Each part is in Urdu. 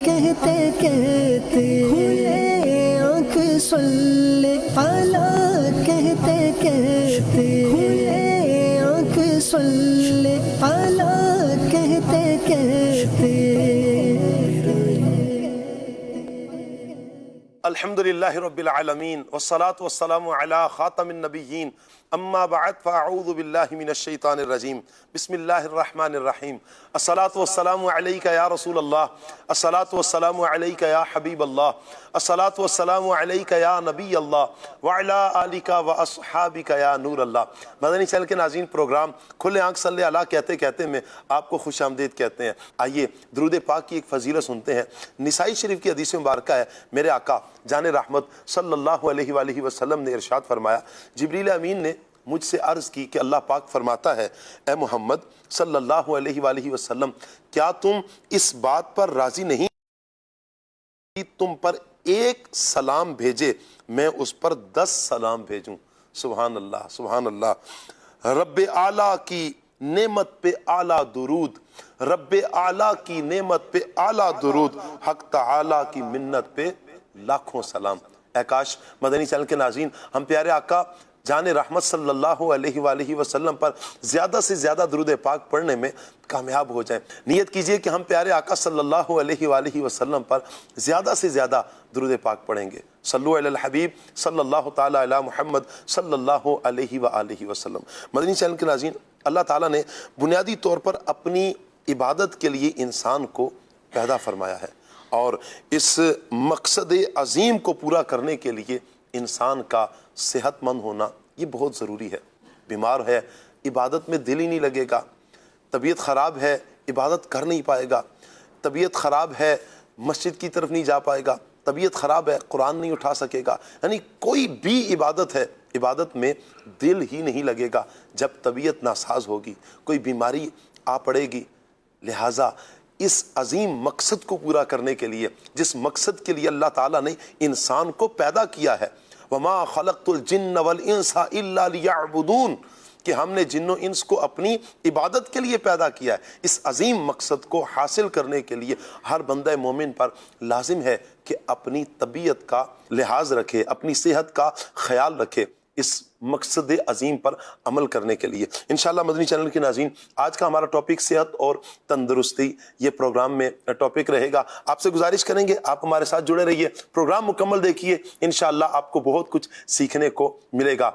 کہتے کہتے ہوئے آنکھ صلی علی کہتے کہتے ہوئے آنکھ صلی علی کہتے کہتے الحمدللہ رب العالمین والصلاة والسلام علی خاتم النبیین اما بعد فاعوذ باللہ من الشیطان الرجیم بسم اللہ الرحمن الرحیم الصلاة والسلام علیک یا رسول اللہ الصلاة والسلام علیک یا حبیب اللہ الصلاة والسلام علیک یا نبی اللہ وعلا آلک و اصحابک یا نور اللہ۔ مدنی چینل کے ناظرین، پروگرام کھلے آنکھ صلی اللہ کہتے کہتے میں آپ کو خوش آمدید کہتے ہیں۔ آئیے درود پاک کی ایک فضیلت سنتے ہیں۔ نسائی شریف کی حدیث مبارکہ ہے، میرے آقا جان رحمت صلی اللہ علیہ وآلہ وسلم نے ارشاد فرمایا، جبریل امین نے مجھ سے عرض کی کہ اللہ پاک فرماتا ہے، اے محمد صلی اللہ علیہ وآلہ وسلم، کیا تم اس بات پر راضی نہیں کہ تم پر ایک سلام بھیجے میں اس پر 10 سلام بھیجوں؟ سبحان اللہ سبحان اللہ۔ رب اعلیٰ کی نعمت پہ اعلیٰ درود، رب اعلیٰ کی نعمت پہ اعلیٰ درود، حق تعالیٰ کی منت پہ لاکھوں سلام۔ اے کاش مدنی چینل کے ناظرین ہم پیارے آقا جان رحمت صلی اللہ علیہ وآلہ وسلم پر زیادہ سے زیادہ درود پاک پڑھنے میں کامیاب ہو جائیں۔ نیت کیجئے کہ ہم پیارے آقا صلی اللہ علیہ وآلہ وسلم پر زیادہ سے زیادہ درود پاک پڑھیں گے۔ صلو علی الحبیب صلی اللہ تعالی علی محمد صلی اللہ علیہ وآلہ وسلم۔ مدنی چینل کے ناظرین، اللہ تعالیٰ نے بنیادی طور پر اپنی عبادت کے لیے انسان کو پیدا فرمایا ہے، اور اس مقصد عظیم کو پورا کرنے کے لیے انسان کا صحت مند ہونا یہ بہت ضروری ہے۔ بیمار ہے، عبادت میں دل ہی نہیں لگے گا، طبیعت خراب ہے، عبادت کر نہیں پائے گا، طبیعت خراب ہے، مسجد کی طرف نہیں جا پائے گا، طبیعت خراب ہے، قرآن نہیں اٹھا سکے گا، یعنی کوئی بھی عبادت ہے، عبادت میں دل ہی نہیں لگے گا جب طبیعت ناساز ہوگی، کوئی بیماری آ پڑے گی۔ لہٰذا اس عظیم مقصد کو پورا کرنے کے لیے، جس مقصد کے لیے اللہ تعالیٰ نے انسان کو پیدا کیا ہے، وَمَا خَلَقْتُ الْجِنَّ وَالْإِنسَ إِلَّا لِيَعْبُدُونَ، کہ ہم نے جن و انس کو اپنی عبادت کے لیے پیدا کیا ہے۔ اس عظیم مقصد کو حاصل کرنے کے لیے ہر بندہ مومن پر لازم ہے کہ اپنی طبیعت کا لحاظ رکھے، اپنی صحت کا خیال رکھے، اس مقصد عظیم پر عمل کرنے کے لیے۔ انشاءاللہ مدنی چینل کے ناظرین، آج کا ہمارا ٹاپک صحت اور تندرستی، یہ پروگرام میں ٹاپک رہے گا۔ آپ سے گزارش کریں گے آپ ہمارے ساتھ جڑے رہیے، پروگرام مکمل دیکھیے، انشاءاللہ آپ کو بہت کچھ سیکھنے کو ملے گا۔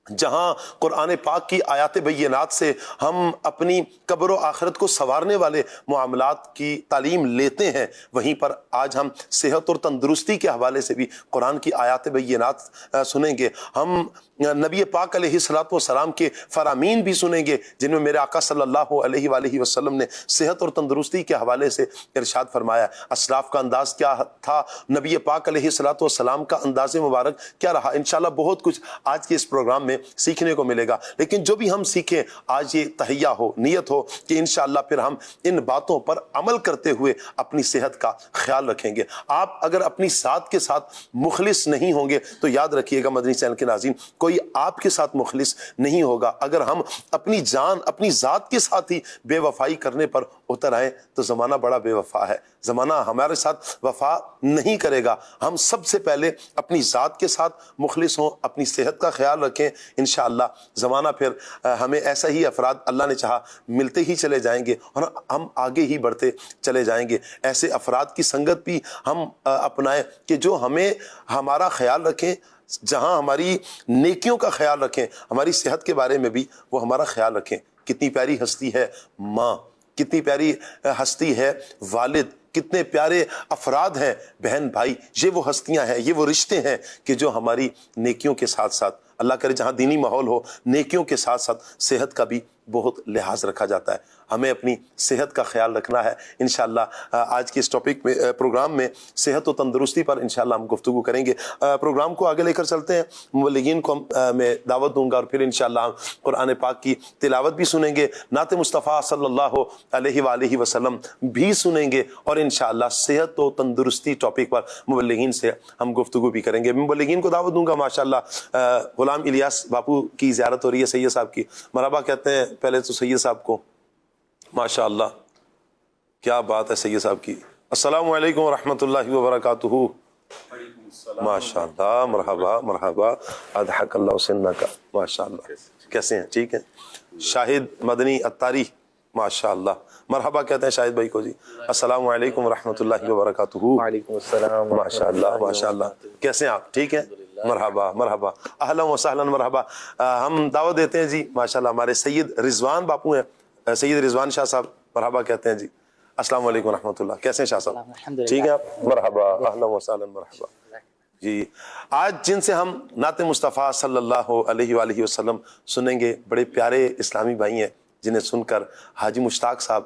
جہاں قرآن پاک کی آیات بینات سے ہم اپنی قبر و آخرت کو سنوارنے والے معاملات کی تعلیم لیتے ہیں، وہیں پر آج ہم صحت اور تندرستی کے حوالے سے بھی قرآن کی آیات بینات سنیں گے۔ ہم نبی پاک علیہ السلام کے فرامین بھی سنیں گے، جن میں میرے آقا صلی اللہ علیہ وآلہ وسلم نے صحت اور تندرستی کے حوالے سے ارشاد فرمایا۔ اسلاف کا انداز کیا تھا، نبی پاک علیہ السلام کا انداز مبارک کیا رہا، انشاءاللہ بہت کچھ آج کے اس پروگرام میں سیکھنے کو ملے گا۔ لیکن جو بھی ہم سیکھیں، آج یہ تہیہ ہو، نیت ہو کہ انشاءاللہ پھر ہم ان باتوں پر عمل کرتے ہوئے اپنی صحت کا خیال رکھیں گے۔ آپ اگر اپنی ذات کے ساتھ مخلص نہیں ہوں گے تو یاد رکھیے گا مدنی چینل کے ناظرین، کوئی آپ کے ساتھ مخلص نہیں ہوگا۔ اگر ہم اپنی جان، اپنی ذات کے ساتھ ہی بے وفائی کرنے پر اتر آئیں تو زمانہ بڑا بے وفا ہے، زمانہ ہمارے ساتھ وفا نہیں کرے گا۔ ہم سب سے پہلے اپنی ذات کے ساتھ مخلص ہوں، اپنی صحت کا خیال رکھیں، انشاءاللہ زمانہ پھر ہمیں ایسا ہی افراد اللہ نے چاہا ملتے ہی چلے جائیں گے اور ہم آگے ہی بڑھتے چلے جائیں گے۔ ایسے افراد کی سنگت بھی ہم اپنائیں کہ جو ہمیں ہمارا خیال رکھیں، جہاں ہماری نیکیوں کا خیال رکھیں، ہماری صحت کے بارے میں بھی وہ ہمارا خیال رکھیں۔ کتنی پیاری ہستی ہے ماں، کتنی پیاری ہستی ہے والد، کتنے پیارے افراد ہیں بہن بھائی، یہ وہ ہستیاں ہیں، یہ وہ رشتے ہیں کہ جو ہماری نیکیوں کے ساتھ ساتھ، اللہ کرے جہاں دینی ماحول ہو، نیکیوں کے ساتھ ساتھ صحت کا بھی بہت لحاظ رکھا جاتا ہے۔ ہمیں اپنی صحت کا خیال رکھنا ہے۔ انشاءاللہ آج کے اس ٹاپک میں، پروگرام میں صحت و تندرستی پر انشاءاللہ ہم گفتگو کریں گے۔ پروگرام کو آگے لے کر چلتے ہیں، مبلغین کو میں دعوت دوں گا اور پھر انشاءاللہ ہم قرآن پاک کی تلاوت بھی سنیں گے، نعت مصطفیٰ صلی اللہ علیہ وآلہ وسلم بھی سنیں گے، اور انشاءاللہ صحت و تندرستی ٹاپک پر مبلغین سے ہم گفتگو بھی کریں گے۔ مبلغین کو دعوت دوں گا۔ ماشاءاللہ غلام الیاس باپو کی زیارت ہو رہی ہے، سید صاحب کی، مرحبا کہتے ہیں پہلے تو سید صاحب کو۔ ماشاءاللہ کیا بات ہے سید صاحب کی، السلام علیکم ورحمۃ اللہ وبرکاتہ. ماشاء اللہ, مرحبا مرحبا, اضحک اللہ سنہ کا. ماشاء اللہ, کیسے ہیں؟ ٹھیک ہیں. شاہد مدنی اتاری, ماشاء اللہ, مرحبا کہتے ہیں شاہد بھائی کو جی. السلام علیکم ورحمۃ اللہ وبرکاتہ. وعلیکم السلام. ماشاء اللہ ماشاء اللہ, کیسے ہیں آپ؟ ٹھیک ہیں, مرحبا مرحبا, اہلا و سہلا, مرحبا. ہم دعوت دیتے ہیں جی ماشاء اللہ, ہمارے سید رضوان باپو ہیں, سید رضوان شاہ صاحب, مرحبا کہتے ہیں جی. السلام علیکم ورحمۃ اللہ, کیسے ہیں شاہ صاحب؟ ٹھیک ہے آپ, مرحبا, اہلا و سہلا, مرحبا جی. آج جن سے ہم نعت مصطفیٰ صلی اللہ علیہ وآلہ وسلم سنیں گے, بڑے پیارے اسلامی بھائی ہیں جنہیں سن کر حاجی مشتاق صاحب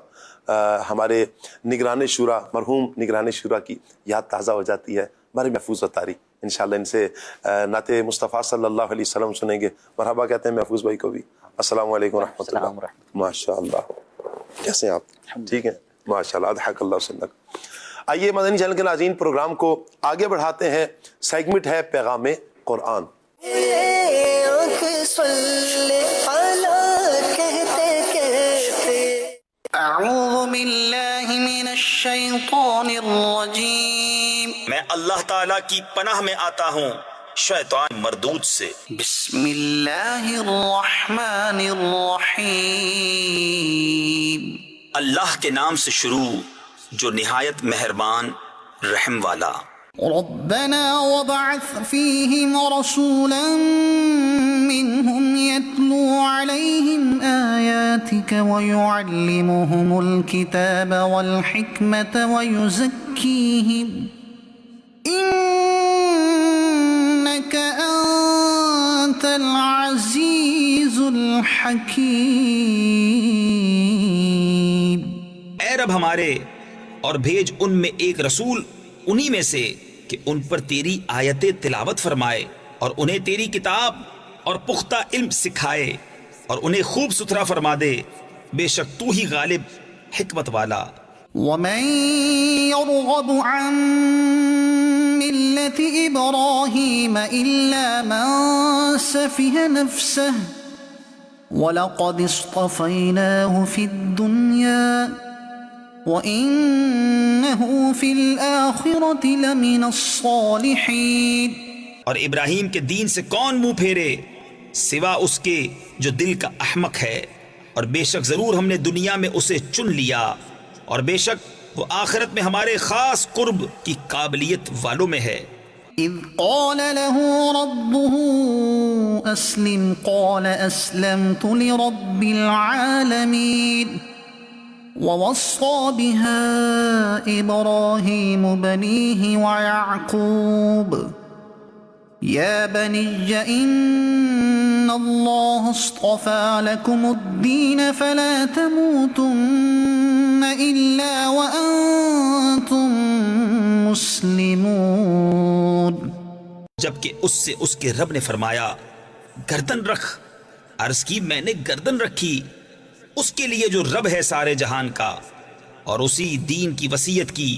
ہمارے نگران شورا, مرحوم نگران شورا کی یاد تازہ ہو جاتی ہے. ہمارے محفوظ اتاری انشاءاللہ ان سے نعت مصطفیٰ صلی اللہ علیہ وسلم سنیں گے. مرحبا کہتے ہیں محفوظ بھائی کو بھی. السلام علیکم ورحمۃ اللہ. ماشاء اللہ, کیسے ہیں آپ؟ ٹھیک ہیں, ماشاء اللہ, اضحک اللہ سنک. آئیے مدنی چینل کے ناظرین, پروگرام کو آگے بڑھاتے ہیں. سیگمنٹ ہے پیغام قرآن. اعوذ باللہ من الشیطان الرجیم. میں اللہ تعالیٰ کی پناہ میں آتا ہوں شیطان مردود سے. بسم اللہ الرحمن الرحیم. اللہ کے نام سے شروع جو نہایت مہربان رحم والا. ربنا وابعث فیہم رسولا منہم یتلو علیہم آیاتک ویعلمہم الکتاب والحکمت ویزکیہم انک انت العزیز الحکیم. اے رب ہمارے, اور بھیج ان میں ایک رسول انہی میں سے کہ ان پر تیری آیتیں تلاوت فرمائے, اور انہیں تیری کتاب اور پختہ علم سکھائے, اور انہیں خوب ستھرا فرما دے. بے شک تو ہی غالب حکمت والا. ومن يرغب عن ملة إبراهيم إلا من سفه نفسه وَلَقَدِ اصْطَفَيْنَاهُ فِي الدُّنْيَا وَإِنَّهُ فِي الْآخِرَةِ لَمِنَ الصَّالِحِينَ. اور ابراہیم کے دین سے کون منہ پھیرے سوا اس کے جو دل کا احمق ہے, اور بے شک ضرور ہم نے دنیا میں اسے چن لیا, اور بے شک وہ آخرت میں ہمارے خاص قرب کی قابلیت والوں میں ہے. اذ قال له ربه اسلم قال اسلمت لرب العالمين. ووصى بها ابراهيم بنيه ويعقوب يا بني ان الله اصطفى لكم الدين فلا تموتن الا وانتم مسلمون. جبکہ اس سے اس کے رب نے فرمایا گردن رکھ. عرض کی میں نے گردن رکھی اس کے لیے جو رب ہے سارے جہان کا, اور اسی دین کی وصیت کی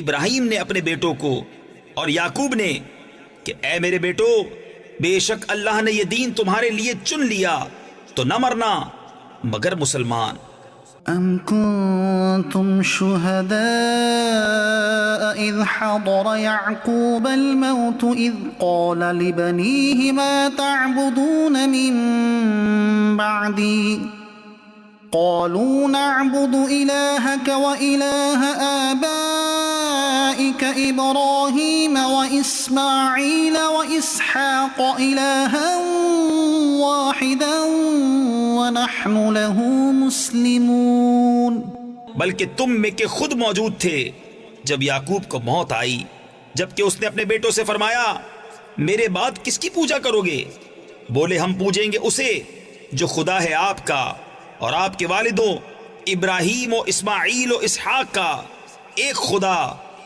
ابراہیم نے اپنے بیٹوں کو اور یعقوب نے کہ اے میرے بیٹو, بے شک اللہ نے یہ دین تمہارے لیے چن لیا تو نہ مرنا مگر مسلمان. ام کنتم شہداء اذ حضر یعقوب الموت اذ قال لبنیہ ما تعبدون من بعدی قالوا نعبد إلهك وإله آبائك إبراهيم وإسماعيل وإسحاق إلها واحدا ونحن له مسلمون. بلکہ تم میں کے خود موجود تھے جب یعقوب کو موت آئی, جبکہ اس نے اپنے بیٹوں سے فرمایا میرے بعد کس کی پوجا کرو گے؟ بولے ہم پوجیں گے اسے جو خدا ہے آپ کا اور آپ کے والدوں ابراہیم و اسماعیل و اسحاق کا, ایک خدا,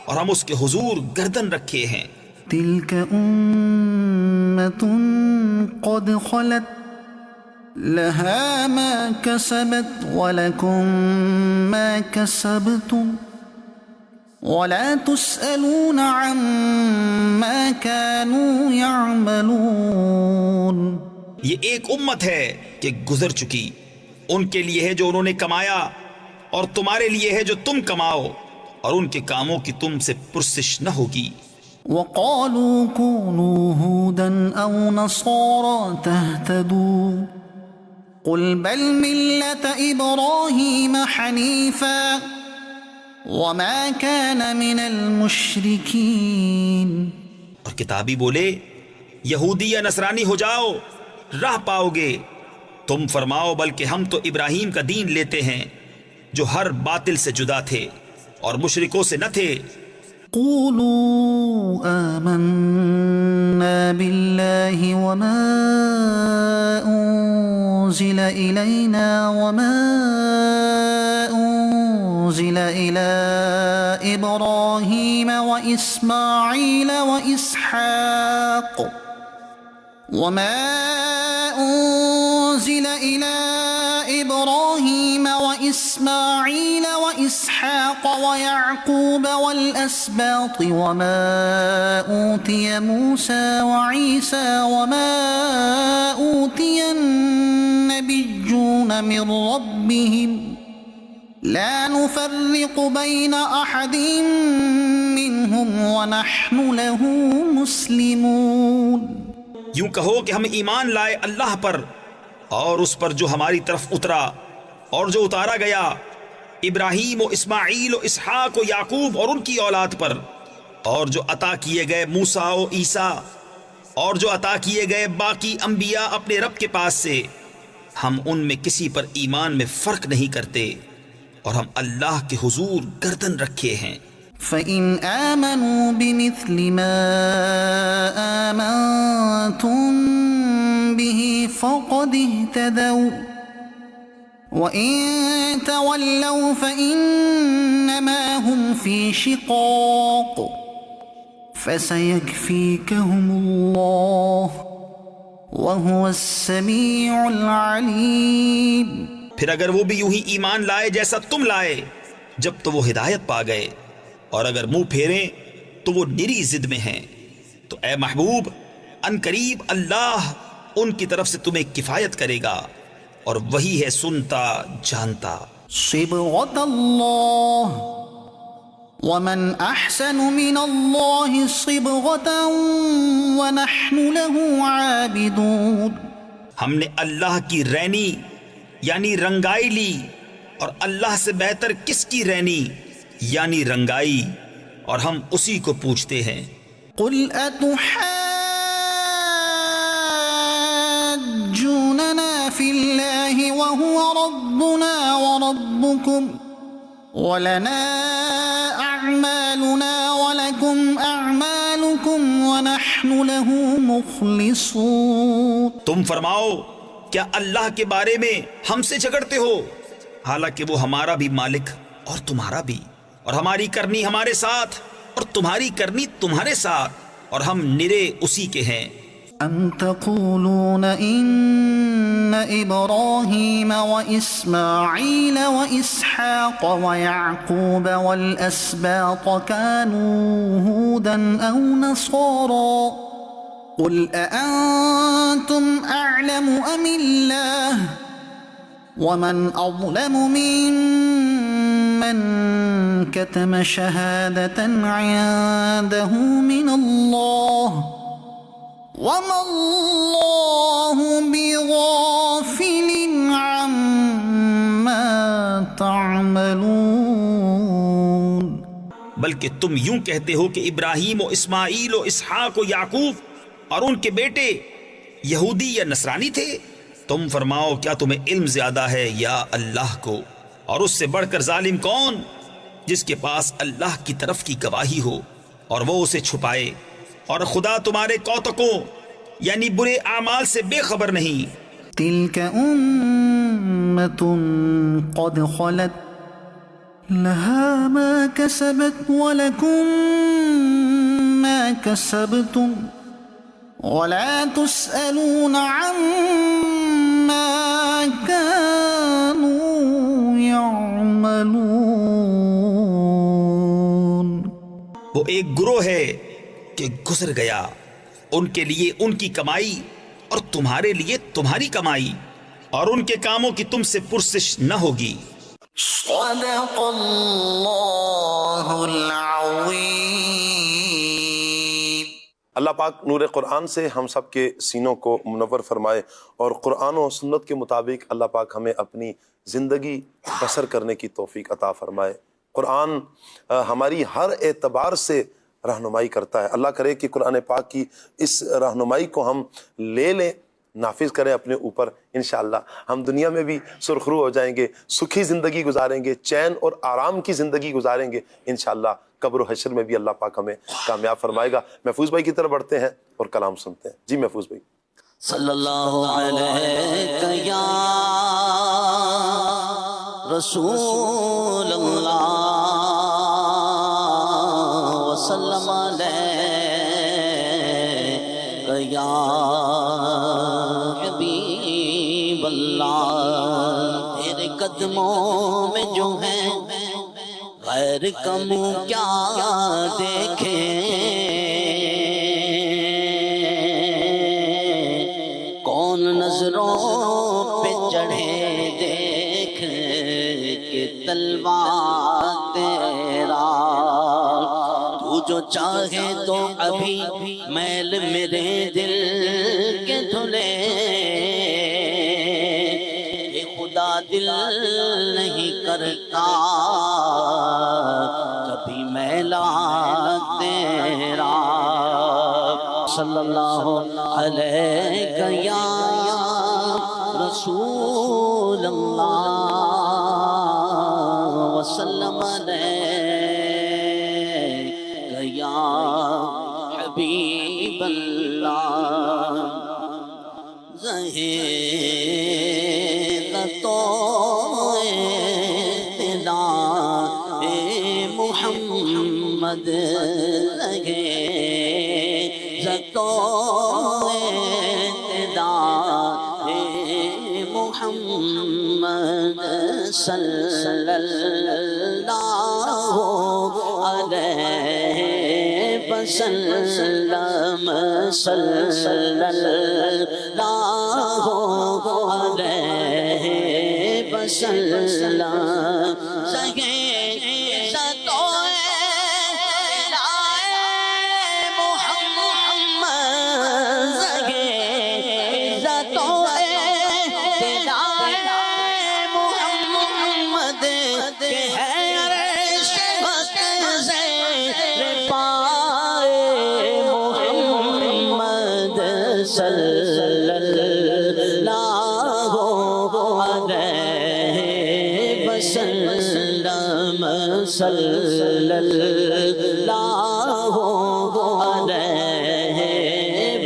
اور ہم اس کے حضور گردن رکھے ہیں. تلک امت قد خلت لها ما كسبت ولكم ما كسبتم ولا تسألون عما كانوا يعملون. یہ ایک امت ہے کہ گزر چکی, ان کے لیے ہے جو انہوں نے کمایا اور تمہارے لیے ہے جو تم کماؤ, اور ان کے کاموں کی تم سے پرسش نہ ہوگی۔ وقالوا كونوا هودا أو نصارى تهتدوا قل بل ملة إبراهيم حنيفا وما كان من المشركين۔ اور کتابی بولے یہودی یا نصرانی ہو جاؤ راہ پاؤ گے۔ تم فرماؤ بلکہ ہم تو ابراہیم کا دین لیتے ہیں جو ہر باطل سے جدا تھے اور مشرکوں سے نہ تھے۔ قولوا آمنا بالله وما أنزل إلينا وما أنزل إلى إبراهيم وإسماعيل وإسحاق وما أنزل إلى إبراهيم وإسماعيل وإسحاق ويعقوب والأسباط وما أوتي موسى وعيسى وما أوتي النبيون من ربهم لا نفرق بين أحد منهم ونحن له مسلمون۔ یوں کہو کہ ہم ایمان لائے اللہ پر اور اس پر جو ہماری طرف اترا اور جو اتارا گیا ابراہیم و اسماعیل و اسحاق و یعقوب اور ان کی اولاد پر، اور جو عطا کیے گئے موسیٰ و عیسیٰ اور جو عطا کیے گئے باقی انبیاء اپنے رب کے پاس سے، ہم ان میں کسی پر ایمان میں فرق نہیں کرتے اور ہم اللہ کے حضور گردن رکھے ہیں۔ فَإِنْ آمَنُوا بِمِثْلِ مَا آمَنْتُمْ بِهِ فَقَدِ اهْتَدَوْا وَإِنْ تَوَلَّوْا فَإِنَّمَا هُمْ فِي شِقَاقٍ فَسَيَكْفِيكَهُمُ اللَّهُ وَهُوَ السَّمِيعُ الْعَلِيمُ۔ پھر اگر وہ بھی یوں ہی ایمان لائے جیسا تم لائے جب تو وہ ہدایت پا گئے، اور اگر منہ پھیریں تو وہ نری ضد میں ہیں، تو اے محبوب ان قریب اللہ ان کی طرف سے تمہیں کفایت کرے گا اور وہی ہے سنتا جانتا۔ صبغة الله ومن أحسن من الله صبغة ونحن له عابدون۔ ہم نے اللہ کی رینی یعنی رنگائی لی، اور اللہ سے بہتر کس کی رینی یعنی رنگائی، اور ہم اسی کو پوچھتے ہیں۔ قل أتحاجوننا في الله وهو ربنا وربكم ولنا أعمالنا ولكم أعمالكم ونحن له مخلصون۔ تم فرماؤ کیا اللہ کے بارے میں ہم سے جھگڑتے ہو، حالانکہ وہ ہمارا بھی مالک اور تمہارا بھی، اور ہماری کرنی ہمارے ساتھ اور تمہاری کرنی تمہارے ساتھ، اور ہم نرے اسی کے ہیں۔ أم تقولون إن إبراهيم وإسماعيل وإسحاق ويعقوب والأسباط كانوا هودا أو نصارى قل أأنتم أعلم أم الله ومن أظلم ممن كتم شهادة عنده من الله وما الله بغافل عما تعملون۔ بلکہ تم یوں کہتے ہو کہ ابراہیم و اسماعیل و اسحاق و یعقوب اور ان کے بیٹے یہودی یا نصرانی تھے۔ تم فرماؤ کیا تمہیں علم زیادہ ہے یا اللہ کو؟ اور اس سے بڑھ کر ظالم کون جس کے پاس اللہ کی طرف کی گواہی ہو اور وہ اسے چھپائے، اور خدا تمہارے کوتکوں یعنی برے اعمال سے بے خبر نہیں۔ تلك أمة قد خلت لها ما كسبت ولكم ما كسبتم ولا تسألون عما كانوا يعملون۔ وہ ایک گروہ ہے کہ گزر گیا، ان کے لیے ان کی کمائی اور تمہارے لیے تمہاری کمائی، اور ان کے کاموں کی تم سے پرسش نہ ہوگی۔ صدق اللہ العظیم۔ اللہ پاک نور قرآن سے ہم سب کے سینوں کو منور فرمائے، اور قرآن و سنت کے مطابق اللہ پاک ہمیں اپنی زندگی بسر کرنے کی توفیق عطا فرمائے۔ قرآن ہماری ہر اعتبار سے رہنمائی کرتا ہے۔ اللہ کرے کہ قرآن پاک کی اس رہنمائی کو ہم لے لیں، نافذ کریں اپنے اوپر، انشاءاللہ ہم دنیا میں بھی سرخرو ہو جائیں گے، سکھی زندگی گزاریں گے، چین اور آرام کی زندگی گزاریں گے انشاءاللہ۔ قبر و حشر میں بھی اللہ پاک ہمیں کامیاب فرمائے گا۔ محفوظ بھائی کی طرف بڑھتے ہیں اور کلام سنتے ہیں۔ جی محفوظ بھائی۔ صلی اللہ علیہ یا رسول اللہ وسلم علیہ یا حبیب اللہ۔ تیرے قدموں میں جو ہے غیر کم کیا دیکھیں، کون نظروں پہ چڑھے دیکھ کے تلوار تیرا، تو جو چاہے تو ابھی میل میرے دل کے دھلے، کہ خدا دل نہیں کرتا کبھی میلا تیرا۔ صلی اللہ علیہ یا رسول اللہ وسلم علیہ یا حبیب اللہ۔ محمد لگے محمد صلی اللہ علیہ وسلم، صلی اللہ علیہ وسلم۔ صلی اللہ علیہ وسلم، صلی اللہ علیہ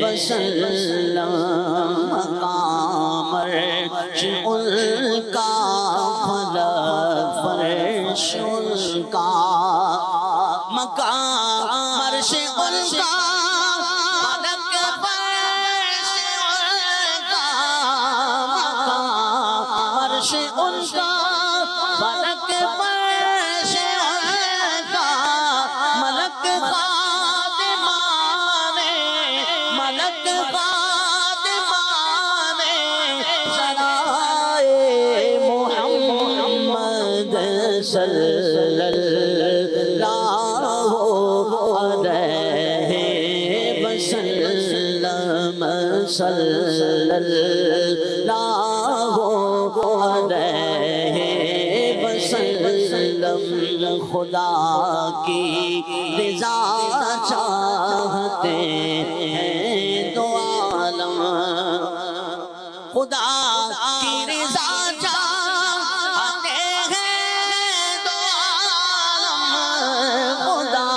وسلم۔ مقام عرش ان کا، فلک فرش ان کا، مقام عرش ان کا، ان کا فلک فرش ان کا، ملک خادمانے، ملک خادمانے سرائے محمد صلی اللہ علیہ وسلم، صلی اللہ علیہ وسلم۔ خدا کی رضا چاہتے ہیں دو عالم، خدا کی رضا چاہتے ہیں دو عالم، خدا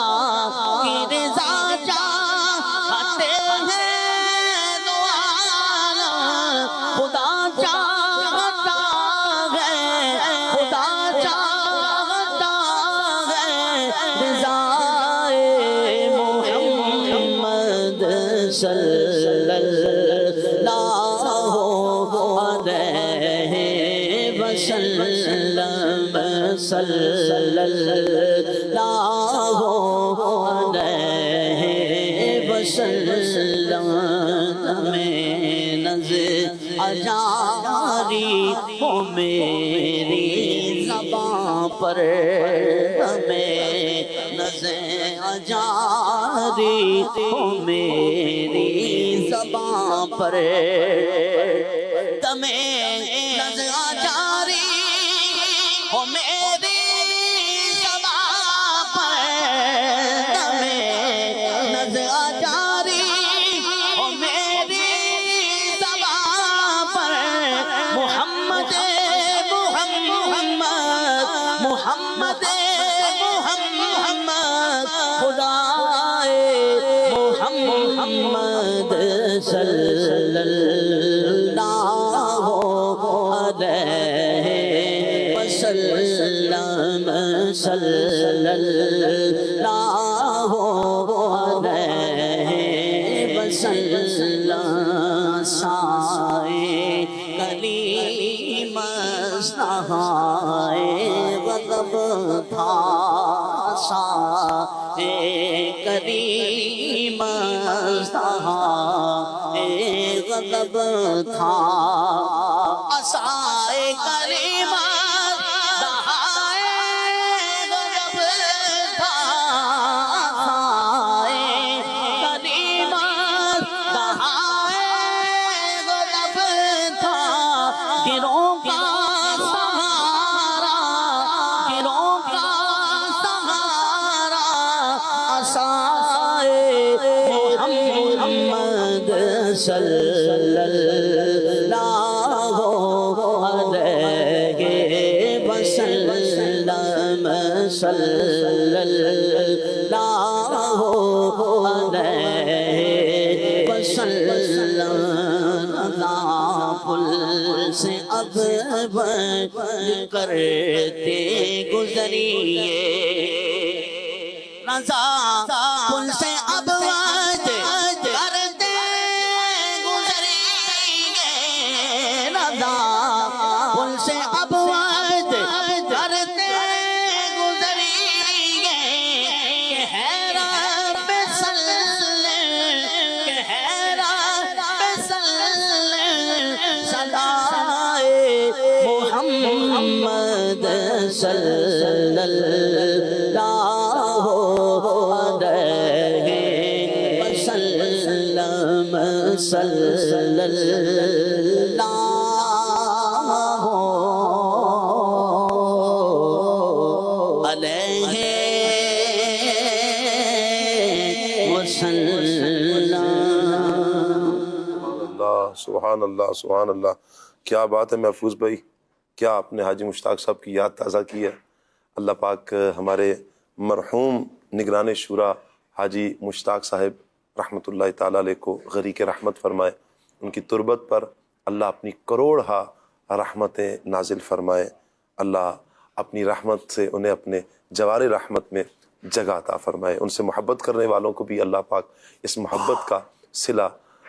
کی رضا چاہتے ہیں دو عالم، خدا صلی اللہ علیہ وسلم، صلی اللہ علیہ وسلم۔ میں نظر اجاری ہو میری زبان پر ہمیں نظر جاری ہو میری زباں پر تمہیں نظر جاری ہو میری زباں پر تمہیں نظر جاری ہو میری زباں پر محمد محمد خدائے محمد صلی اللہ علیہ وسلم صلی اللہ علیہ وسلم سائے کلیم سہائے غضب تھا سائے کریم سہائے غضب تھا سائے کریم سہائے غضب تھا سائے کریم سہائے غضب تھا گروہ کا محمد صلی اللہ علیہ وسلم صلی اللہ علیہ وسلم پل سے اب کرتے گزریے رضا پل سے اب کرتے گزریے رضا پل سے اب کرتے گزریے کہ ہے رب صلی کہ ہے رب صلی صلائے محمد صلی اللہ علیہ وسلم صلی اللہ علیہ وسلم۔ سبحان اللہ سبحان اللہ، کیا بات ہے محفوظ بھائی، کیا آپ نے حاجی مشتاق صاحب کی یاد تازہ کی ہے۔ اللہ پاک ہمارے مرحوم نگران شورا حاجی مشتاق صاحب رحمۃ اللہ تعالیٰ علیہ کو غریق رحمت فرمائے، ان کی تربت پر اللہ اپنی کروڑہا رحمتیں نازل فرمائے، اللہ اپنی رحمت سے انہیں اپنے جوار رحمت میں جگہ عطا فرمائے، ان سے محبت کرنے والوں کو بھی اللہ پاک اس محبت کا صلہ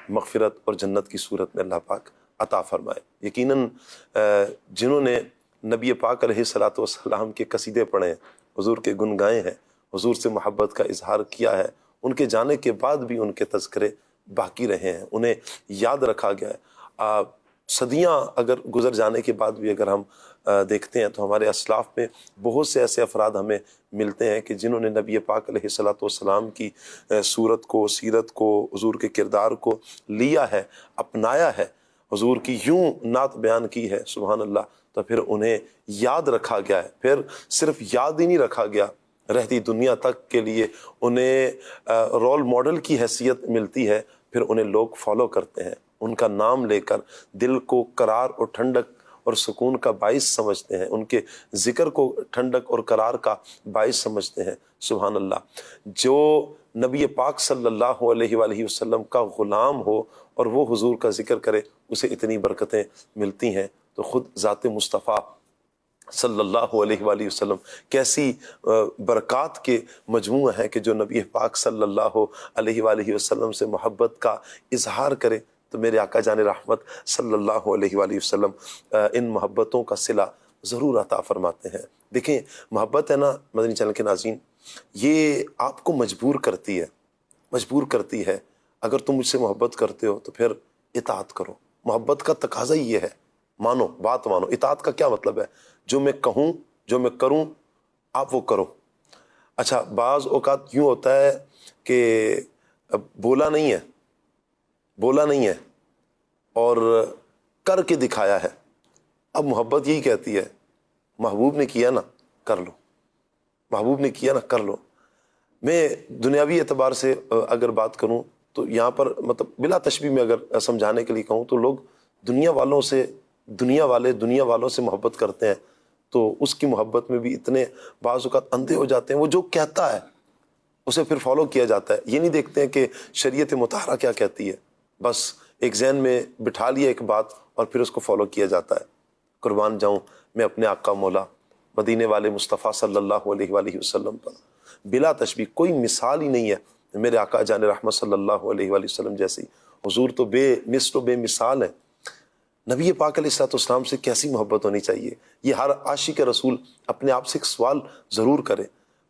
مغفرت اور جنت کی صورت میں اللہ پاک عطا فرمائے۔ یقیناً جنہوں نے نبی پاک علیہ الصلوۃ والسلام کے قصیدے پڑھے ہیں، حضور کے گن گائے ہیں، حضور سے محبت کا اظہار کیا ہے، ان کے جانے کے بعد بھی ان کے تذکرے باقی رہے ہیں، انہیں یاد رکھا گیا ہے۔ صدیاں اگر گزر جانے کے بعد بھی اگر ہم دیکھتے ہیں تو ہمارے اسلاف میں بہت سے ایسے افراد ہمیں ملتے ہیں کہ جنہوں نے نبی پاک علیہ الصلوۃ والسلام کی صورت کو، سیرت کو، حضور کے کردار کو لیا ہے، اپنایا ہے، حضور کی یوں نعت بیان کی ہے، سبحان اللہ، تو پھر انہیں یاد رکھا گیا ہے۔ پھر صرف یاد ہی نہیں رکھا گیا، رہتی دنیا تک کے لیے انہیں رول ماڈل کی حیثیت ملتی ہے، پھر انہیں لوگ فالو کرتے ہیں، ان کا نام لے کر دل کو قرار اور ٹھنڈک اور سکون کا باعث سمجھتے ہیں، ان کے ذکر کو ٹھنڈک اور قرار کا باعث سمجھتے ہیں، سبحان اللہ۔ جو نبی پاک صلی اللہ علیہ وآلہ وسلم کا غلام ہو اور وہ حضور کا ذکر کرے، اسے اتنی برکتیں ملتی ہیں، تو خود ذات مصطفیٰ صلی اللہ علیہ وآلہ وسلم کیسی برکات کے مجموعہ ہیں کہ جو نبی پاک صلی اللہ علیہ وآلہ وسلم سے محبت کا اظہار کرے، تو میرے آقا جان رحمت صلی اللہ علیہ وآلہ وسلم ان محبتوں کا صلہ ضرور عطا فرماتے ہیں۔ دیکھیں، محبت ہے نا مدنی چینل کے ناظرین، یہ آپ کو مجبور کرتی ہے۔ اگر تم مجھ سے محبت کرتے ہو تو پھر اطاعت کرو۔ محبت کا تقاضا ہی یہ ہے، مانو، بات مانو۔ اطاعت کا کیا مطلب ہے؟ جو میں کہوں، جو میں کروں، آپ وہ کرو. اچھا بعض اوقات یوں ہوتا ہے کہ بولا نہیں ہے اور کر کے دکھایا ہے. اب محبت یہی کہتی ہے محبوب نے کیا نا کر لو، محبوب نے کیا نا کر لو. میں دنیاوی اعتبار سے اگر بات کروں تو یہاں پر مطلب بلا تشبیہ میں اگر سمجھانے کے لیے کہوں تو لوگ دنیا والوں سے محبت کرتے ہیں تو اس کی محبت میں بھی اتنے بعض اوقات اندھے ہو جاتے ہیں. وہ جو کہتا ہے اسے پھر فالو کیا جاتا ہے. یہ نہیں دیکھتے ہیں کہ شریعت مطہرہ کیا کہتی ہے، بس ایک ذہن میں بٹھا لیا ایک بات اور پھر اس کو فالو کیا جاتا ہے. قربان جاؤں میں اپنے آقا مولا مدینے والے مصطفیٰ صلی اللہ علیہ وآلہ وسلم پر. بلا تشبیہ کوئی مثال ہی نہیں ہے میرے آقا جان رحمت صلی اللہ علیہ وآلہ وسلم جیسی. حضور تو بے مثل و بے مثال ہے. نبی پاک علیہ الصلوۃ والسلام سے کیسی محبت ہونی چاہیے، یہ ہر عاشق رسول اپنے آپ سے ایک سوال ضرور کرے.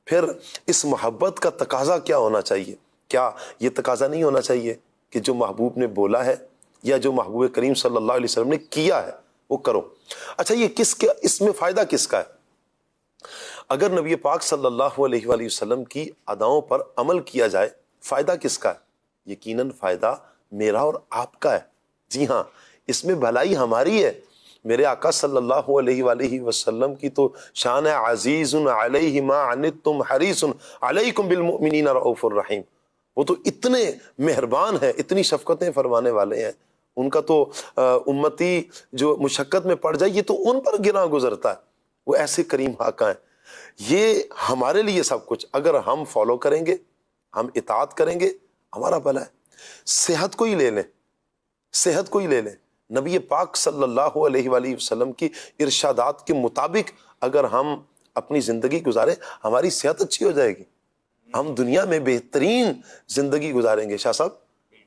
پھر اس محبت کا تقاضا کیا ہونا چاہیے؟ کیا یہ تقاضا نہیں ہونا چاہیے کہ جو محبوب نے بولا ہے یا جو محبوب کریم صلی اللہ علیہ وسلم نے کیا ہے وہ کرو؟ اچھا یہ اس میں فائدہ کس کا ہے؟ اگر نبی پاک صلی اللہ علیہ وآلہ وسلم کی اداؤں پر عمل کیا جائے فائدہ کس کا ہے؟ یقیناً فائدہ میرا اور آپ کا ہے. جی ہاں، اس میں بھلائی ہماری ہے. میرے آقا صلی اللہ علیہ وآلہ وسلم کی تو شان ہے عزیز علیہ ما عنتم حریص علیکم بالمؤمنین رؤوف الرحیم. وہ تو اتنے مہربان ہیں، اتنی شفقتیں فرمانے والے ہیں. ان کا تو امتی جو مشقت میں پڑ جائے یہ تو ان پر گراں گزرتا ہے. وہ ایسے کریم آقا ہیں. یہ ہمارے لیے سب کچھ اگر ہم فالو کریں گے، ہم اطاعت کریں گے، ہمارا بھلا ہے. صحت کو ہی لے لیں. نبی پاک صلی اللہ علیہ وآلہ وسلم کی ارشادات کے مطابق اگر ہم اپنی زندگی گزاریں ہماری صحت اچھی ہو جائے گی، ہم دنیا میں بہترین زندگی گزاریں گے. شاہ صاحب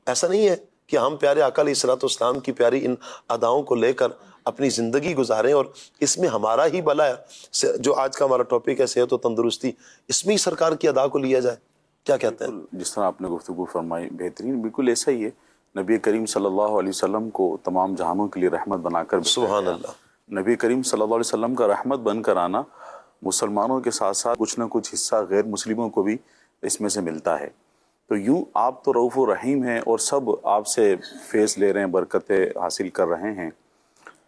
ایسا نہیں ہے کہ ہم پیارے آقا علیہ الصلوۃ والسلام کی پیاری ان اداؤں کو لے کر اپنی زندگی گزاریں اور اس میں ہمارا ہی بھلا ہے. جو آج کا ہمارا ٹاپک ہے صحت و تندرستی، اس میں ہی سرکار کی ادا کو لیا جائے. کیا کہتے ہیں؟ جس طرح آپ نے گفتگو فرمائی بہترین، بالکل ایسا ہی ہے. نبی کریم صلی اللہ علیہ وسلم کو تمام جہانوں کے لیے رحمت بنا کر سبحان اللہ. نبی کریم صلی اللہ علیہ وسلم کا رحمت بن کر آنا مسلمانوں کے ساتھ ساتھ کچھ نہ کچھ حصہ غیر مسلموں کو بھی اس میں سے ملتا ہے. تو یوں آپ تو رؤوف الرحیم ہیں اور سب آپ سے فیض لے رہے ہیں، برکتیں حاصل کر رہے ہیں.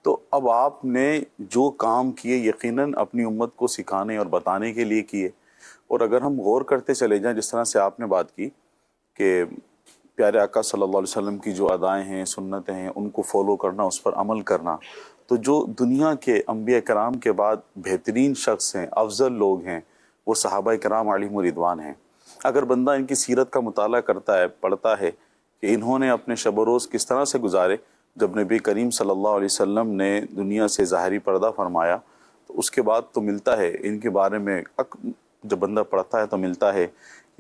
تو اب آپ نے جو کام کیے یقیناً اپنی امت کو سکھانے اور بتانے کے لیے کیے. اور اگر ہم غور کرتے چلے جائیں جس طرح سے آپ نے بات کی کہ پیارے آقا صلی اللہ علیہ وسلم کی جو ادائیں ہیں، سنتیں ہیں، ان کو فالو کرنا، اس پر عمل کرنا، تو جو دنیا کے انبیاء کرام کے بعد بہترین شخص ہیں، افضل لوگ ہیں، وہ صحابہ کرام علیہم رضوان ہیں. اگر بندہ ان کی سیرت کا مطالعہ کرتا ہے، پڑھتا ہے کہ انہوں نے اپنے شب و روز کس طرح سے گزارے، جب نبی کریم صلی اللہ علیہ وسلم نے دنیا سے ظاہری پردہ فرمایا تو اس کے بعد تو ملتا ہے ان کے بارے میں، جب بندہ پڑھتا ہے تو ملتا ہے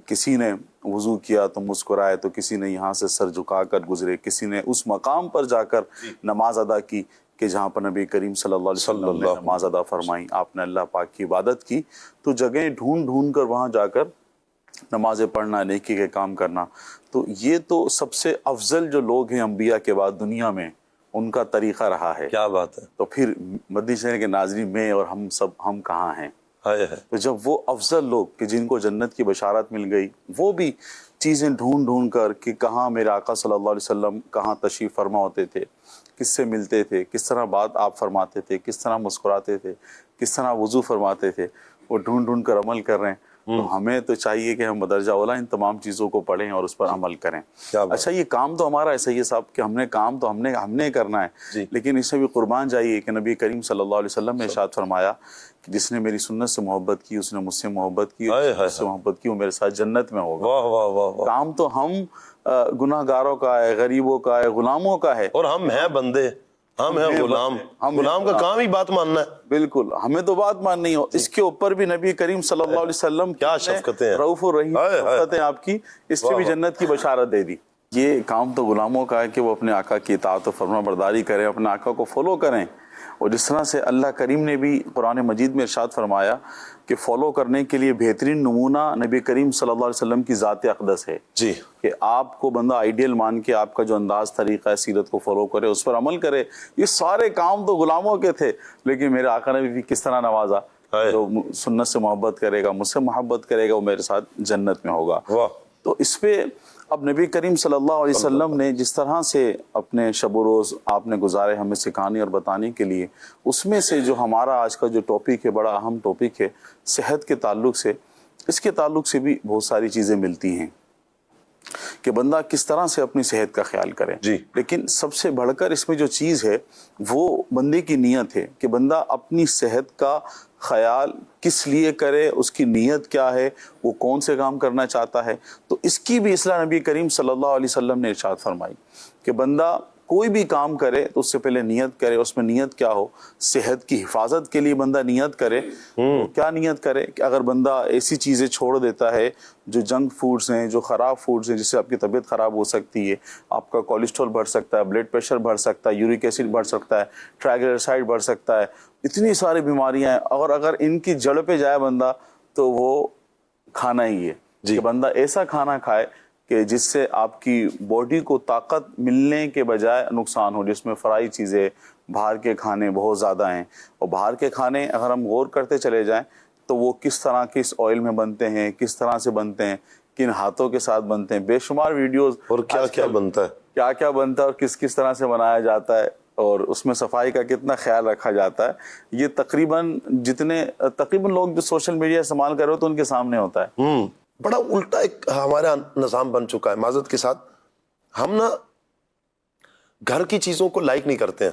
کسی نے وضو کیا تو مسکرائے، تو کسی نے یہاں سے سر جھکا کر گزرے، کسی نے اس مقام پر جا کر نماز ادا کی کہ جہاں پر نبی کریم صلی اللہ علیہ وسلم نے نماز ادا فرمائی، آپ نے اللہ پاک کی عبادت کی. تو جگہیں ڈھونڈ کر وہاں جا کر نمازیں پڑھنا، نیکی کے کام کرنا. تو یہ تو سب سے افضل جو لوگ ہیں انبیاء کے بعد دنیا میں، ان کا طریقہ رہا ہے. کیا بات ہے. تو پھر مدنی شہر کے ناظرین میں اور ہم کہاں ہیں؟ تو جب وہ افضل لوگ کہ جن کو جنت کی بشارت مل گئی، وہ بھی چیزیں ڈھونڈ کر کہ کہاں میرے آقا صلی اللہ علیہ وسلم کہاں تشریف فرما ہوتے تھے، کس سے ملتے تھے، کس طرح بات آپ فرماتے تھے، کس طرح مسکراتے تھے، کس طرح وضو فرماتے تھے، وہ ڈھونڈ کر عمل کر رہے ہیں. تو ہمیں تو چاہیے کہ ہم بدرجہ اولا ان تمام چیزوں کو پڑھیں اور اس پر عمل کریں. اچھا یہ کام تو ہمارا ایسا ہی ہے صاحب کہ ہم نے کرنا ہے، لیکن اس میں بھی قربان جائیے کہ نبی کریم صلی اللہ علیہ وسلم نے ارشاد فرمایا کہ جس نے میری سنت سے محبت کی اس نے مجھ سے محبت کی، اس سے محبت کی وہ میرے ساتھ جنت میں ہوگا. واہ واہ واہ. کام تو ہم گناہ گاروں کا ہے، غریبوں کا ہے، غلاموں کا ہے، اور ہم ہیں بندے، ہم ہیں غلام. غلام کا کام ہی بات ماننا ہے. بالکل ہمیں تو بات ماننی ہو. اس کے اوپر بھی نبی کریم صلی اللہ علیہ وسلم کیا شفقتیں ہیں، رؤوف الرحیم شفقتیں آپ کی، اس سے بھی جنت کی بشارت دے دی. یہ کام تو غلاموں کا ہے کہ وہ اپنے آقا کی اطاعت و فرما برداری کریں، اپنے آقا کو فالو کریں. اور جس طرح سے اللہ کریم نے بھی قرآن مجید میں ارشاد فرمایا کہ فالو کرنے کے لیے بہترین نمونہ نبی کریم صلی اللہ علیہ وسلم کی ذات اقدس ہے. جی کہ آپ کو بندہ آئیڈیل مان کے آپ کا جو انداز طریقہ ہے سیرت کو فالو کرے، اس پر عمل کرے. یہ سارے کام تو غلاموں کے تھے، لیکن میرے آقا نے بھی کس طرح نوازا جو سنت سے محبت کرے گا، مجھ سے محبت کرے گا، وہ میرے ساتھ جنت میں ہوگا. تو اس پہ اب نبی کریم صلی اللہ علیہ وسلم نے جس طرح سے اپنے شب و روز آپ نے گزارے ہمیں سکھانے اور بتانے کے لیے، اس میں سے جو ہمارا آج کا جو ٹاپک ہے، بڑا اہم ٹاپک ہے صحت کے تعلق سے، اس کے تعلق سے بھی بہت ساری چیزیں ملتی ہیں کہ بندہ کس طرح سے اپنی صحت کا خیال کرے. جی. لیکن سب سے بڑھ کر اس میں جو چیز ہے وہ بندے کی نیت ہے کہ بندہ اپنی صحت کا خیال کس لیے کرے، اس کی نیت کیا ہے، وہ کون سے کام کرنا چاہتا ہے. تو اس کی بھی اصلاح نبی کریم صلی اللہ علیہ وسلم نے ارشاد فرمائی کہ بندہ کوئی بھی کام کرے تو اس سے پہلے نیت کرے. اس میں نیت کیا ہو؟ صحت کی حفاظت کے لیے بندہ نیت کرے. تو کیا نیت کرے کہ اگر بندہ ایسی چیزیں چھوڑ دیتا ہے جو جنک فوڈز ہیں، جو خراب فوڈز ہیں، جس سے آپ کی طبیعت خراب ہو سکتی ہے، آپ کا کولیسٹرول بڑھ سکتا ہے، بلڈ پریشر بڑھ سکتا ہے، یورک ایسڈ بڑھ سکتا ہے، ٹرائیگلیسرائڈ بڑھ سکتا ہے، اتنی ساری بیماریاں ہیں. اور اگر ان کی جڑ پہ جائے بندہ تو وہ کھانا ہی ہے کہ بندہ ایسا کھانا کھائے کہ جس سے آپ کی باڈی کو طاقت ملنے کے بجائے نقصان ہو، جس میں فرائی چیزیں، باہر کے کھانے بہت زیادہ ہیں. اور باہر کے کھانے اگر ہم غور کرتے چلے جائیں تو وہ کس طرح کس آئل میں بنتے ہیں، کس طرح سے بنتے ہیں، کن ہاتھوں کے ساتھ بنتے ہیں، بے شمار ویڈیوز اور کیا کیا بنتا ہے، کیا کیا بنتا ہے اور کس کس طرح سے بنایا جاتا ہے، اور اس میں صفائی کا کتنا خیال رکھا جاتا ہے. یہ تقریباً لوگ جو سوشل میڈیا استعمال کر رہے ہوتے ہیں ان کے سامنے ہوتا ہے. بڑا الٹا ایک ہمارا نظام بن چکا ہے. معذرت کے ساتھ ہم نا گھر کی چیزوں کو لائک نہیں کرتے ہیں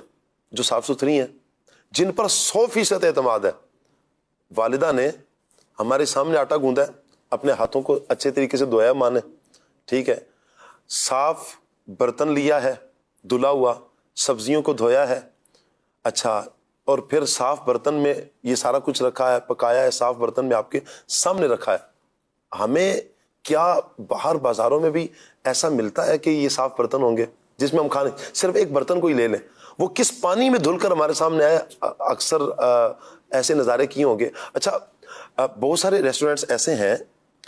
جو صاف ستھری ہیں، جن پر 100% اعتماد ہے. والدہ نے ہمارے سامنے آٹا گوندا ہے، اپنے ہاتھوں کو اچھے طریقے سے دھویا ماں نے، ٹھیک ہے، صاف برتن لیا ہے، دھلا ہوا، سبزیوں کو دھویا ہے، اچھا، اور پھر صاف برتن میں یہ سارا کچھ رکھا ہے، پکایا ہے، صاف برتن میں آپ کے سامنے رکھا ہے. ہمیں کیا باہر بازاروں میں بھی ایسا ملتا ہے کہ یہ صاف برتن ہوں گے جس میں ہم کھانے؟ صرف ایک برتن کو ہی لے لیں، وہ کس پانی میں دھل کر ہمارے سامنے آئے. اکثر ایسے نظارے کیے ہوں گے. اچھا، بہت سارے ریسٹورینٹس ایسے ہیں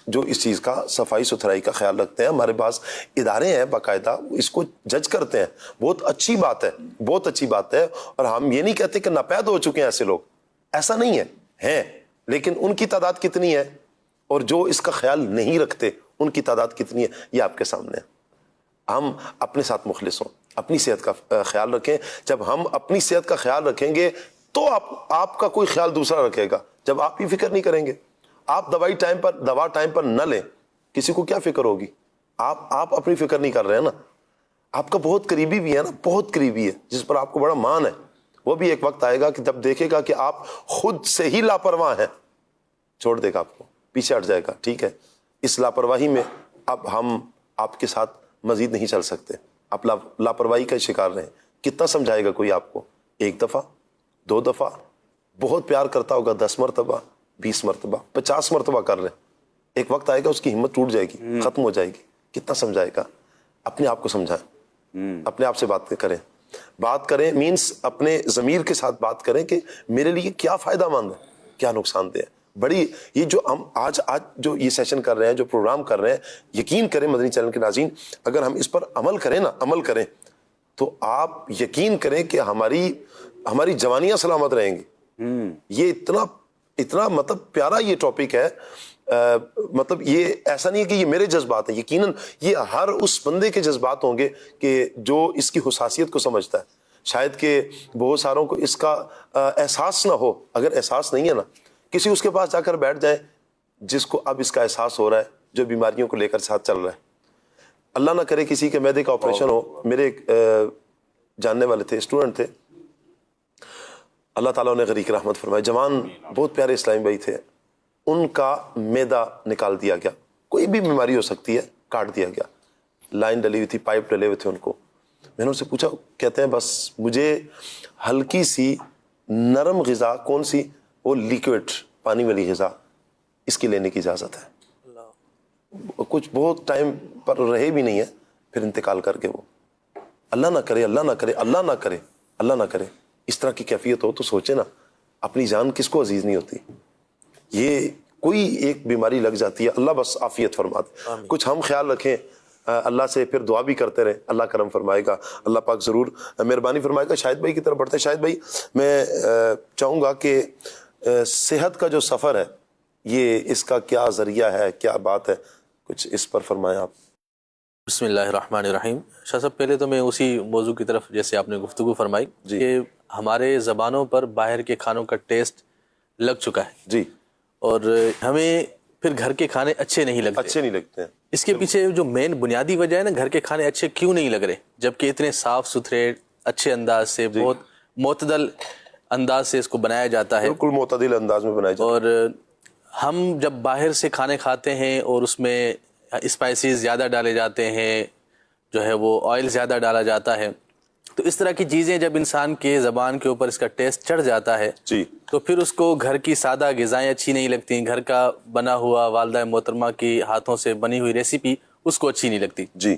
جو اس چیز کا صفائی ستھرائی کا خیال رکھتے ہیں. ہمارے پاس ادارے ہیں باقاعدہ، اس کو جج کرتے ہیں. بہت اچھی بات ہے، بہت اچھی بات ہے. اور ہم یہ نہیں کہتے کہ ناپید ہو چکے ہیں ایسے لوگ، ایسا نہیں ہے، ہیں، لیکن ان کی تعداد کتنی ہے اور جو اس کا خیال نہیں رکھتے ان کی تعداد کتنی ہے، یہ آپ کے سامنے ہے. ہم اپنے ساتھ مخلص ہوں، اپنی صحت کا خیال رکھیں. جب ہم اپنی صحت کا خیال رکھیں گے تو آپ کا کوئی خیال دوسرا رکھے گا. جب آپ کی فکر نہیں کریں گے، آپ دوا ٹائم پر نہ لیں، کسی کو کیا فکر ہوگی؟ آپ اپنی فکر نہیں کر رہے ہیں نا. آپ کا بہت قریبی بھی ہے نا، بہت قریبی ہے، جس پر آپ کو بڑا مان ہے، وہ بھی ایک وقت آئے گا کہ جب دیکھے گا کہ آپ خود سے ہی لاپرواہ ہیں، چھوڑ دے گا، آپ کو پیچھے ہٹ جائے گا. ٹھیک ہے، اس لاپرواہی میں اب ہم آپ کے ساتھ مزید نہیں چل سکتے. آپ لاپرواہی کا شکار رہے. کتنا سمجھائے گا کوئی آپ کو؟ 1 دفعہ 2 دفعہ، بہت پیار کرتا ہوگا 10 مرتبہ 20 مرتبہ 50 مرتبہ کر رہے. ایک وقت آئے گا اس کی ہمت ٹوٹ جائے گی، ختم ہو جائے گی. کتنا سمجھائے گا؟ اپنے آپ کو سمجھائیں، اپنے آپ سے بات کریں مینس اپنے ضمیر کے ساتھ بات کریں کہ میرے لیے کیا فائدہ مند ہے، کیا نقصان دہ ہے. بڑی یہ جو ہم آج جو یہ سیشن کر رہے ہیں، جو پروگرام کر رہے ہیں، یقین کریں مدنی چینل کے ناظرین، اگر ہم اس پر عمل کریں تو آپ یقین کریں کہ ہماری جوانیاں سلامت رہیں گی. یہ اتنا مطلب پیارا یہ ٹاپک ہے. مطلب یہ ایسا نہیں ہے کہ یہ میرے جذبات ہیں، یقیناً یہ ہر اس بندے کے جذبات ہوں گے کہ جو اس کی حساسیت کو سمجھتا ہے. شاید کہ بہت ساروں کو اس کا احساس نہ ہو. اگر احساس نہیں ہے نا، کسی اس کے پاس جا کر بیٹھ جائے جس کو اب اس کا احساس ہو رہا ہے، جو بیماریوں کو لے کر ساتھ چل رہا ہے. اللہ نہ کرے کسی کے معدے کا آپریشن ہو. میرے ایک جاننے والے تھے، اسٹوڈنٹ تھے، اللہ تعالیٰ نے غریق رحمت فرمائے، جوان بہت پیارے اسلامی بھائی تھے. ان کا معدہ نکال دیا گیا، کوئی بھی بیماری ہو سکتی ہے، کاٹ دیا گیا. لائن ڈلی ہوئی تھی، پائپ ڈلے ہوئے تھے ان کو. میں نے ان سے پوچھا، کہتے ہیں بس مجھے ہلکی سی نرم غذا، کون سی؟ وہ لیکوڈ پانی والی غذا، اس کی لینے کی اجازت ہے. کچھ بہت ٹائم پر رہے بھی نہیں ہے، پھر انتقال کر کے وہ. اللہ نہ کرے، اللہ نہ کرے، اللہ نہ کرے، اللہ نہ کرے اس طرح کی کیفیت ہو تو سوچے نا، اپنی جان کس کو عزیز نہیں ہوتی. یہ کوئی ایک بیماری لگ جاتی ہے، اللہ بس عافیت فرما دے. کچھ ہم خیال رکھیں اللہ سے، پھر دعا بھی کرتے رہیں، اللہ کرم فرمائے گا، اللہ پاک ضرور مہربانی فرمائے گا. شاہد بھائی کی طرف بڑھتے ہیں. شاہد بھائی، میں چاہوں گا کہ صحت کا جو سفر ہے یہ اس کا کیا ذریعہ ہے, کیا بات ہے, کچھ اس پر فرمائیں آپ. بسم اللہ الرحمن الرحیم. شاہ صاحب پہلے تو میں اسی موضوع کی طرف جیسے آپ نے گفتگو فرمائی جی. کہ ہمارے زبانوں پر باہر کے کھانوں کا ٹیسٹ لگ چکا ہے جی, اور ہمیں پھر گھر کے کھانے اچھے نہیں لگتے ہیں. اس کے پیچھے جو مین بنیادی وجہ ہے نا, گھر کے کھانے اچھے کیوں نہیں لگ رہے جبکہ اتنے صاف ستھرے اچھے انداز سے بہت معتدل انداز سے اس کو بنایا جاتا ہے, بالکل معتدل انداز میں بنایا جاتا ہے. اور ہم جب باہر سے کھانے کھاتے ہیں اور اس میں اسپائسیز زیادہ ڈالے جاتے ہیں, جو ہے وہ آئل زیادہ ڈالا جاتا ہے, تو اس طرح کی چیزیں جب انسان کے زبان کے اوپر اس کا ٹیسٹ چڑھ جاتا ہے جی, تو پھر اس کو گھر کی سادہ غذائیں اچھی نہیں لگتی, گھر کا بنا ہوا والدہ محترمہ کی ہاتھوں سے بنی ہوئی ریسیپی اس کو اچھی نہیں لگتی. جی,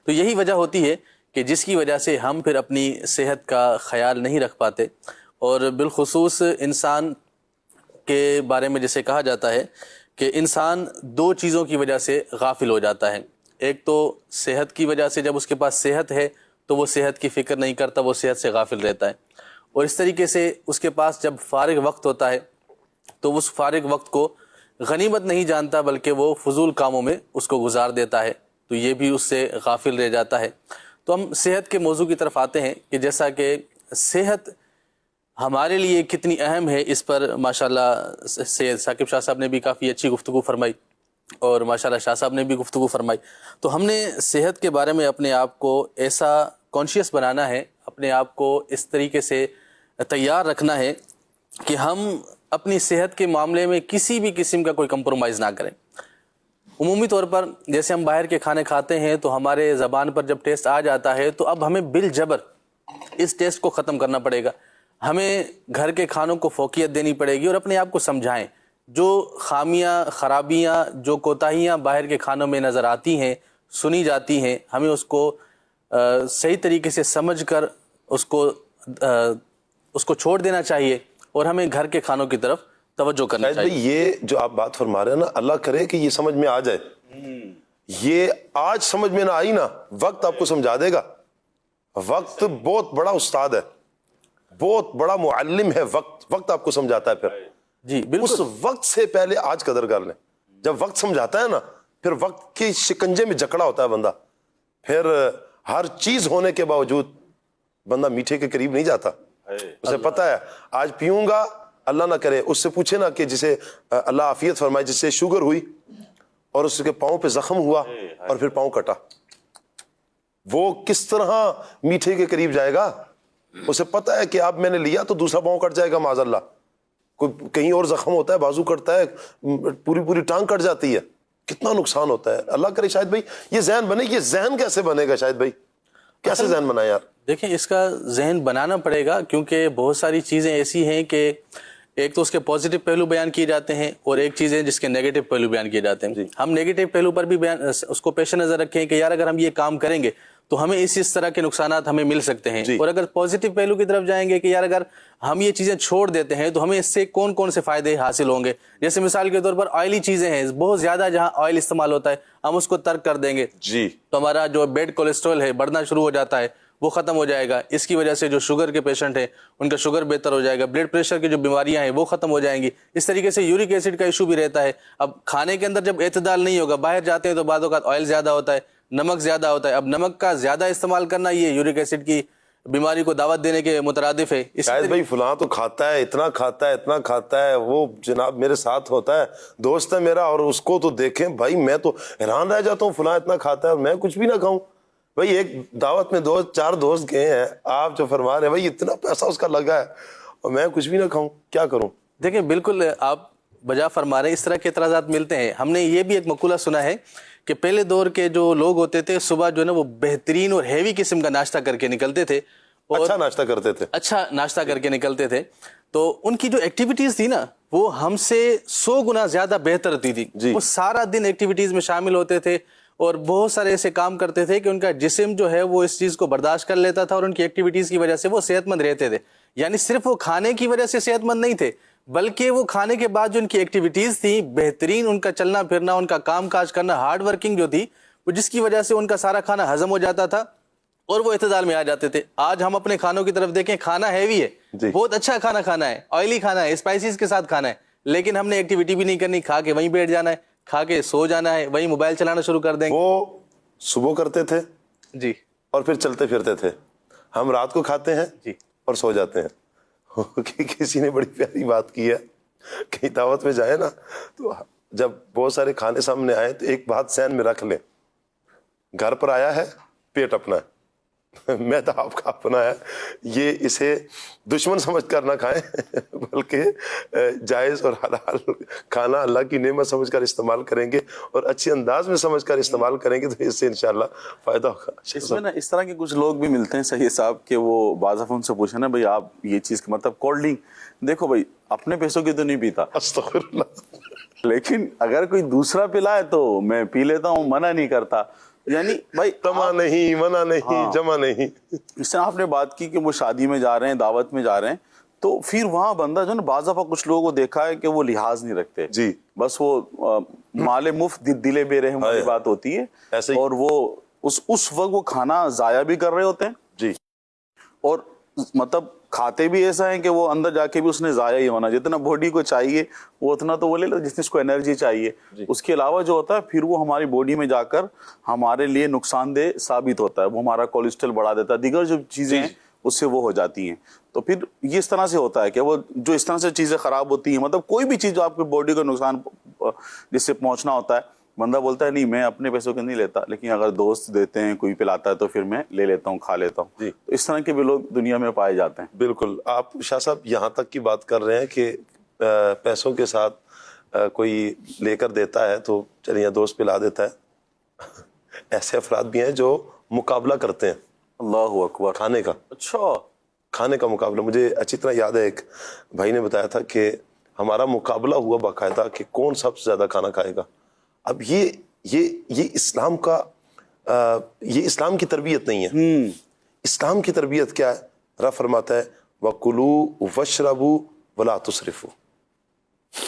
تو یہی وجہ ہوتی ہے کہ جس کی وجہ سے ہم پھر اپنی صحت کا خیال نہیں رکھ پاتے, اور بالخصوص انسان کے بارے میں جیسے کہا جاتا ہے کہ انسان دو چیزوں کی وجہ سے غافل ہو جاتا ہے. ایک تو صحت کی وجہ سے, جب اس کے پاس صحت ہے تو وہ صحت کی فکر نہیں کرتا, وہ صحت سے غافل رہتا ہے, اور اس طریقے سے اس کے پاس جب فارغ وقت ہوتا ہے تو اس فارغ وقت کو غنیمت نہیں جانتا بلکہ وہ فضول کاموں میں اس کو گزار دیتا ہے, تو یہ بھی اس سے غافل رہ جاتا ہے. تو ہم صحت کے موضوع کی طرف آتے ہیں کہ جیسا کہ صحت ہمارے لیے کتنی اہم ہے, اس پر ماشاءاللہ سید ثاقب شاہ صاحب نے بھی کافی اچھی گفتگو فرمائی اور ماشاءاللہ شاہ صاحب نے بھی گفتگو فرمائی. تو ہم نے صحت کے بارے میں اپنے آپ کو ایسا کانشیس بنانا ہے, اپنے آپ کو اس طریقے سے تیار رکھنا ہے کہ ہم اپنی صحت کے معاملے میں کسی بھی قسم کا کوئی کمپرومائز نہ کریں. عمومی طور پر جیسے ہم باہر کے کھانے کھاتے ہیں تو ہمارے زبان پر جب ٹیسٹ آ جاتا ہے تو اب ہمیں بالجبر اس ٹیسٹ کو ختم کرنا پڑے گا. ہمیں گھر کے کھانوں کو فوقیت دینی پڑے گی اور اپنے آپ کو سمجھائیں جو خامیاں, خرابیاں, جو کوتاہیاں باہر کے کھانوں میں نظر آتی ہیں, سنی جاتی ہیں, ہمیں اس کو صحیح طریقے سے سمجھ کر اس کو چھوڑ دینا چاہیے اور ہمیں گھر کے کھانوں کی طرف توجہ کرنا چاہیے. یہ جو آپ بات فرما رہے ہیں نا, اللہ کرے کہ یہ سمجھ میں آ جائے. یہ آج سمجھ میں نہ آئی نا, وقت آپ کو سمجھا دے گا. وقت بہت بڑا استاد ہے, بہت بڑا معلم ہے. وقت آپ کو سمجھاتا ہے. پھر جی بالکل, اس وقت سے پہلے آج قدر کر لیں. جب وقت سمجھاتا ہے نا, پھر وقت کے شکنجے میں جکڑا ہوتا ہے بندہ. پھر ہر چیز ہونے کے باوجود بندہ میٹھے کے قریب نہیں جاتا. اسے پتا ہے آج پیوں گا, اللہ نہ کرے اس سے پوچھے نا کہ جسے اللہ عافیت فرمائے, جس سے شوگر ہوئی اور اس کے پاؤں پہ زخم ہوا اور پھر پاؤں کٹا, وہ کس طرح میٹھے کے قریب جائے گا؟ اسے پتا ہے کہ اب میں نے لیا تو دوسرا پاؤں کٹ جائے گا معاذ اللہ. کوئی کہیں اور زخم ہوتا ہے, بازو کٹتا ہے, پوری ٹانگ کٹ جاتی ہے, کتنا نقصان ہوتا ہے. اللہ کرے شاہد بھائی یہ ذہن بنے. یہ ذہن کیسے بنے گا شاہد بھائی, کیسے ذہن بنا یار؟ دیکھیں اس کا ذہن بنانا پڑے گا کیونکہ بہت ساری چیزیں ایسی ہیں کہ ایک تو اس کے پازیٹیو پہلو بیان کیے جاتے ہیں اور ایک چیز ہے جس کے نیگیٹو پہلو بیان کیے جاتے ہیں. ہم نیگیٹو پہلو پر بھی اس کو پیش نظر رکھیں کہ یار اگر ہم یہ کام کریں گے تو ہمیں اس طرح کے نقصانات ہمیں مل سکتے ہیں, اور اگر پازیٹیو پہلو کی طرف جائیں گے کہ یار اگر ہم یہ چیزیں چھوڑ دیتے ہیں تو ہمیں اس سے کون کون سے فائدے حاصل ہوں گے. جیسے مثال کے طور پر آئلی چیزیں ہیں, بہت زیادہ جہاں آئل استعمال ہوتا ہے ہم اس کو ترک کر دیں گے جی, تو ہمارا جو بیڈ کولیسٹرول ہے بڑھنا شروع ہو جاتا ہے, وہ ختم ہو جائے گا. اس کی وجہ سے جو شوگر کے پیشنٹ ہیں ان کا شوگر بہتر ہو جائے گا, بلڈ پریشر کی جو بیماریاں ہیں وہ ختم ہو جائیں گی. اس طریقے سے یورک ایسڈ کا ایشو بھی رہتا ہے. اب کھانے کے اندر جب اعتدال نہیں ہوگا, باہر جاتے ہیں تو بعض اوقات آئل زیادہ ہوتا ہے, نمک زیادہ ہوتا ہے. اب نمک کا زیادہ استعمال کرنا یہ یورک ایسڈ کی بیماری کو دعوت دینے کے مترادف ہے. شاید بھائی فلاں تو کھاتا ہے, اتنا کھاتا ہے, وہ جناب میرے ساتھ ہوتا ہے, دوست ہے میرا, اور اس کو تو دیکھیں بھائی میں تو حیران رہ جاتا ہوں, فلاں اتنا کھاتا ہے اور میں کچھ بھی نہ کھاؤں. بھائی ایک دعوت میں 2-4 دوست گئے ہیں, آپ جو فرما رہے ہیں بھائی اتنا پیسہ اس کا لگا ہے اور میں کچھ بھی نہ کھاؤں, کیا کروں؟ دیکھیں بالکل آپ بجا فرما رہے ہیں, اس طرح کے اعتراضات ملتے ہیں. ہم نے یہ بھی ایک مقولہ سنا ہے کہ پہلے دور کے جو لوگ ہوتے تھے صبح جو ہے نا وہ بہترین اور ہیوی قسم کا ناشتہ کر کے نکلتے تھے, اچھا ناشتہ کرتے تھے, نکلتے تھے. تو ان کی جو ایکٹیویٹیز تھی نا وہ ہم سے 100 گنا زیادہ بہتر ہوتی تھی. وہ سارا دن ایکٹیویٹیز میں شامل ہوتے تھے اور بہت سارے ایسے کام کرتے تھے کہ ان کا جسم جو ہے وہ اس چیز کو برداشت کر لیتا تھا اور ان کی ایکٹیویٹیز کی وجہ سے وہ صحت مند رہتے تھے. یعنی صرف وہ کھانے کی وجہ سے صحت مند نہیں تھے بلکہ وہ کھانے کے بعد جو ان کی ایکٹیویٹیز تھی بہترین, ان کا چلنا پھرنا, ان کا کام کاج کرنا, ہارڈ ورکنگ جو تھی وہ, جس کی وجہ سے ان کا سارا کھانا ہضم ہو جاتا تھا اور وہ اعتدال میں آ جاتے تھے. آج ہم اپنے کھانوں کی طرف دیکھیں, کھانا ہیوی ہے, بہت اچھا کھانا کھانا ہے, آئلی کھانا ہے, اسپائسیز کے ساتھ کھانا ہے, لیکن ہم نے ایکٹیویٹی بھی نہیں کرنی, کھا کے وہیں بیٹھ جانا ہے, کھا کے سو جانا ہے, وہیں موبائل چلانا شروع کر دیں گے. وہ صبح کرتے تھے جی اور پھر چلتے پھرتے تھے. ہم رات کو کھاتے ہیں جی اور سو جاتے ہیں. کسی نے بڑی پیاری بات کی ہے, کہیں دعوت میں جائے نا تو جب بہت سارے کھانے سامنے آئے تو ایک بات ذہن میں رکھ لیں, گھر پر آیا ہے پیٹ اپنا ہے, میدا آپ کا اپنا ہے. یہ اسے دشمن سمجھ کر نہ کھائیں, بلکہ جائز اور حلال کھانا اللہ کی نعمت سمجھ کر استعمال کریں گے اور اچھے انداز میں سمجھ کر استعمال کریں گے تو اس سے انشاءاللہ فائدہ ہوگا. اس میں نا اس طرح کے کچھ لوگ بھی ملتے ہیں سید صاحب کہ وہ بعض دفعہ ان سے پوچھیں نا بھائی آپ یہ چیز کا مطلب کولڈ ڈرنک دیکھو بھائی اپنے پیسوں کی تو نہیں پیتا, استغفر اللہ, لیکن اگر کوئی دوسرا پلائے تو میں پی لیتا ہوں, منع نہیں کرتا. یعنی بھائی تما نہیں, منع نہیں, جمع نہیں. اس طرح آپ نے بات کی کہ وہ شادی میں جا رہے ہیں, دعوت میں جا رہے ہیں, تو پھر وہاں بندہ جو نا بعض دفعہ کچھ لوگوں کو دیکھا ہے کہ وہ لحاظ نہیں رکھتے جی, بس وہ مال مفت دلے بے رحم والی بات ہوتی ہے, ایسے ہی. اور وہ اس وقت وہ کھانا ضائع بھی کر رہے ہوتے ہیں جی, اور مطلب کھاتے بھی ایسا ہے کہ وہ اندر جا کے بھی اس نے ضائع ہی ہونا, جتنا باڈی کو چاہیے وہ اتنا تو وہ لے لو جتنی اس کو انرجی چاہیے. اس کے علاوہ جو ہوتا ہے پھر وہ ہماری باڈی میں جا کر ہمارے لیے نقصان دہ ثابت ہوتا ہے, وہ ہمارا کولیسٹرول بڑھا دیتا ہے, دیگر جو چیزیں ہیں اس سے وہ ہو جاتی ہیں. تو پھر یہ اس طرح سے ہوتا ہے کہ وہ جو اس طرح سے چیزیں خراب ہوتی ہیں, مطلب کوئی بھی چیز جو آپ کی باڈی کو نقصان جس سے پہنچنا ہوتا ہے, بندہ بولتا ہے نہیں میں اپنے پیسوں کے نہیں لیتا, لیکن اگر دوست دیتے ہیں, کوئی پلاتا ہے تو پھر میں لے لیتا ہوں, کھا لیتا ہوں. جی, تو اس طرح کے بھی لوگ دنیا میں پائے جاتے ہیں. بالکل. آپ شاہ صاحب یہاں تک کی بات کر رہے ہیں کہ پیسوں کے ساتھ کوئی لے کر دیتا ہے تو چلیے دوست پلا دیتا ہے. ایسے افراد بھی ہیں جو مقابلہ کرتے ہیں اللہ اکبر, کھانے کا. اچھا, کھانے کا مقابلہ. مجھے اچھی طرح یاد ہے ایک بھائی نے بتایا تھا کہ ہمارا مقابلہ ہوا باقاعدہ کہ کون سب سے زیادہ کھانا کھائے گا. اب یہ اسلام کا یہ اسلام کی تربیت نہیں ہے. اسلام کی تربیت کیا ہے؟ رب فرماتا ہے وَكُلُوا وَاشْرَبُوا وَلَا تُسْرِفُوا.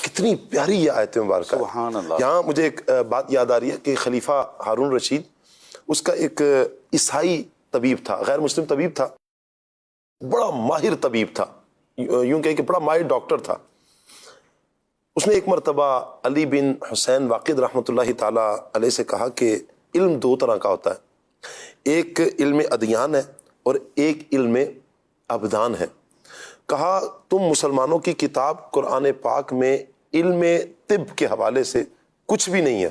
کتنی پیاری یہ آیت مبارکہ. سبحان اللہ. یہاں مجھے ایک بات یاد آ رہی ہے کہ خلیفہ ہارون رشید, اس کا ایک عیسائی طبیب تھا, غیر مسلم طبیب تھا, بڑا ماہر طبیب تھا, یوں کہ بڑا ماہر ڈاکٹر تھا. اس نے ایک مرتبہ علی بن حسین واقد رحمۃ اللہ تعالی علیہ سے کہا کہ علم دو طرح کا ہوتا ہے, ایک علم ادیان ہے اور ایک علم ابدان ہے. کہا تم مسلمانوں کی کتاب قرآن پاک میں علم طب کے حوالے سے کچھ بھی نہیں ہے,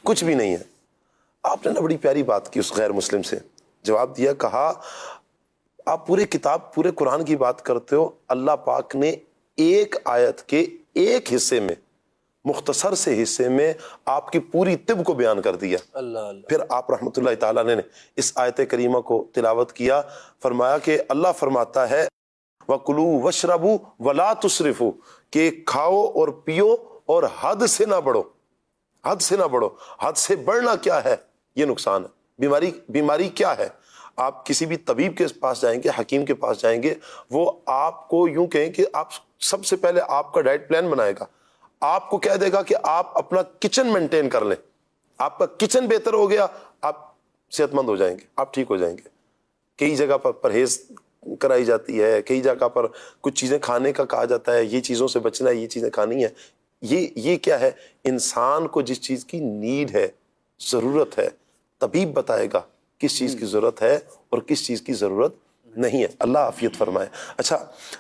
کچھ بھی نہیں ہے. آپ نے نا بڑی پیاری بات کی اس غیر مسلم سے, جواب دیا, کہا آپ پورے کتاب پورے قرآن کی بات کرتے ہو, اللہ پاک نے ایک آیت کے ایک حصے میں, مختصر سے حصے میں آپ کی پوری طب کو بیان کر دیا. پھر آپ رحمۃ اللہ تعالیٰ نے اس آیت کریمہ کو تلاوت کیا, فرمایا کہ اللہ فرماتا ہے وَكُلُوا وَاشْرَبُوا وَلَا تُسْرِفُوا, کہ کھاؤ اور پیو اور حد سے نہ بڑھو, حد سے نہ بڑھو. حد سے بڑھنا کیا ہے؟ یہ نقصان ہے. بیماری کیا ہے؟ آپ کسی بھی طبیب کے پاس جائیں گے, حکیم کے پاس جائیں گے, وہ آپ کو یوں کہیں کہ آپ سب سے پہلے آپ کا ڈائٹ پلان بنائے گا, آپ کو کہہ دے گا کہ آپ اپنا کچن مینٹین کر لیں, آپ کا کچن بہتر ہو گیا آپ صحت مند ہو جائیں گے, آپ ٹھیک ہو جائیں گے. کئی جگہ پر پرہیز کرائی جاتی ہے, کئی جگہ پر کچھ چیزیں کھانے کا کہا جاتا ہے, یہ چیزوں سے بچنا ہے, یہ چیزیں کھانی ہے. یہ کیا ہے؟ انسان کو جس چیز کی نیڈ ہے, ضرورت ہے, طبیب بتائے گا کس چیز کی ضرورت ہے اور کس چیز کی ضرورت نہیں ہے. اللہ عافیت فرمائے. اچھا,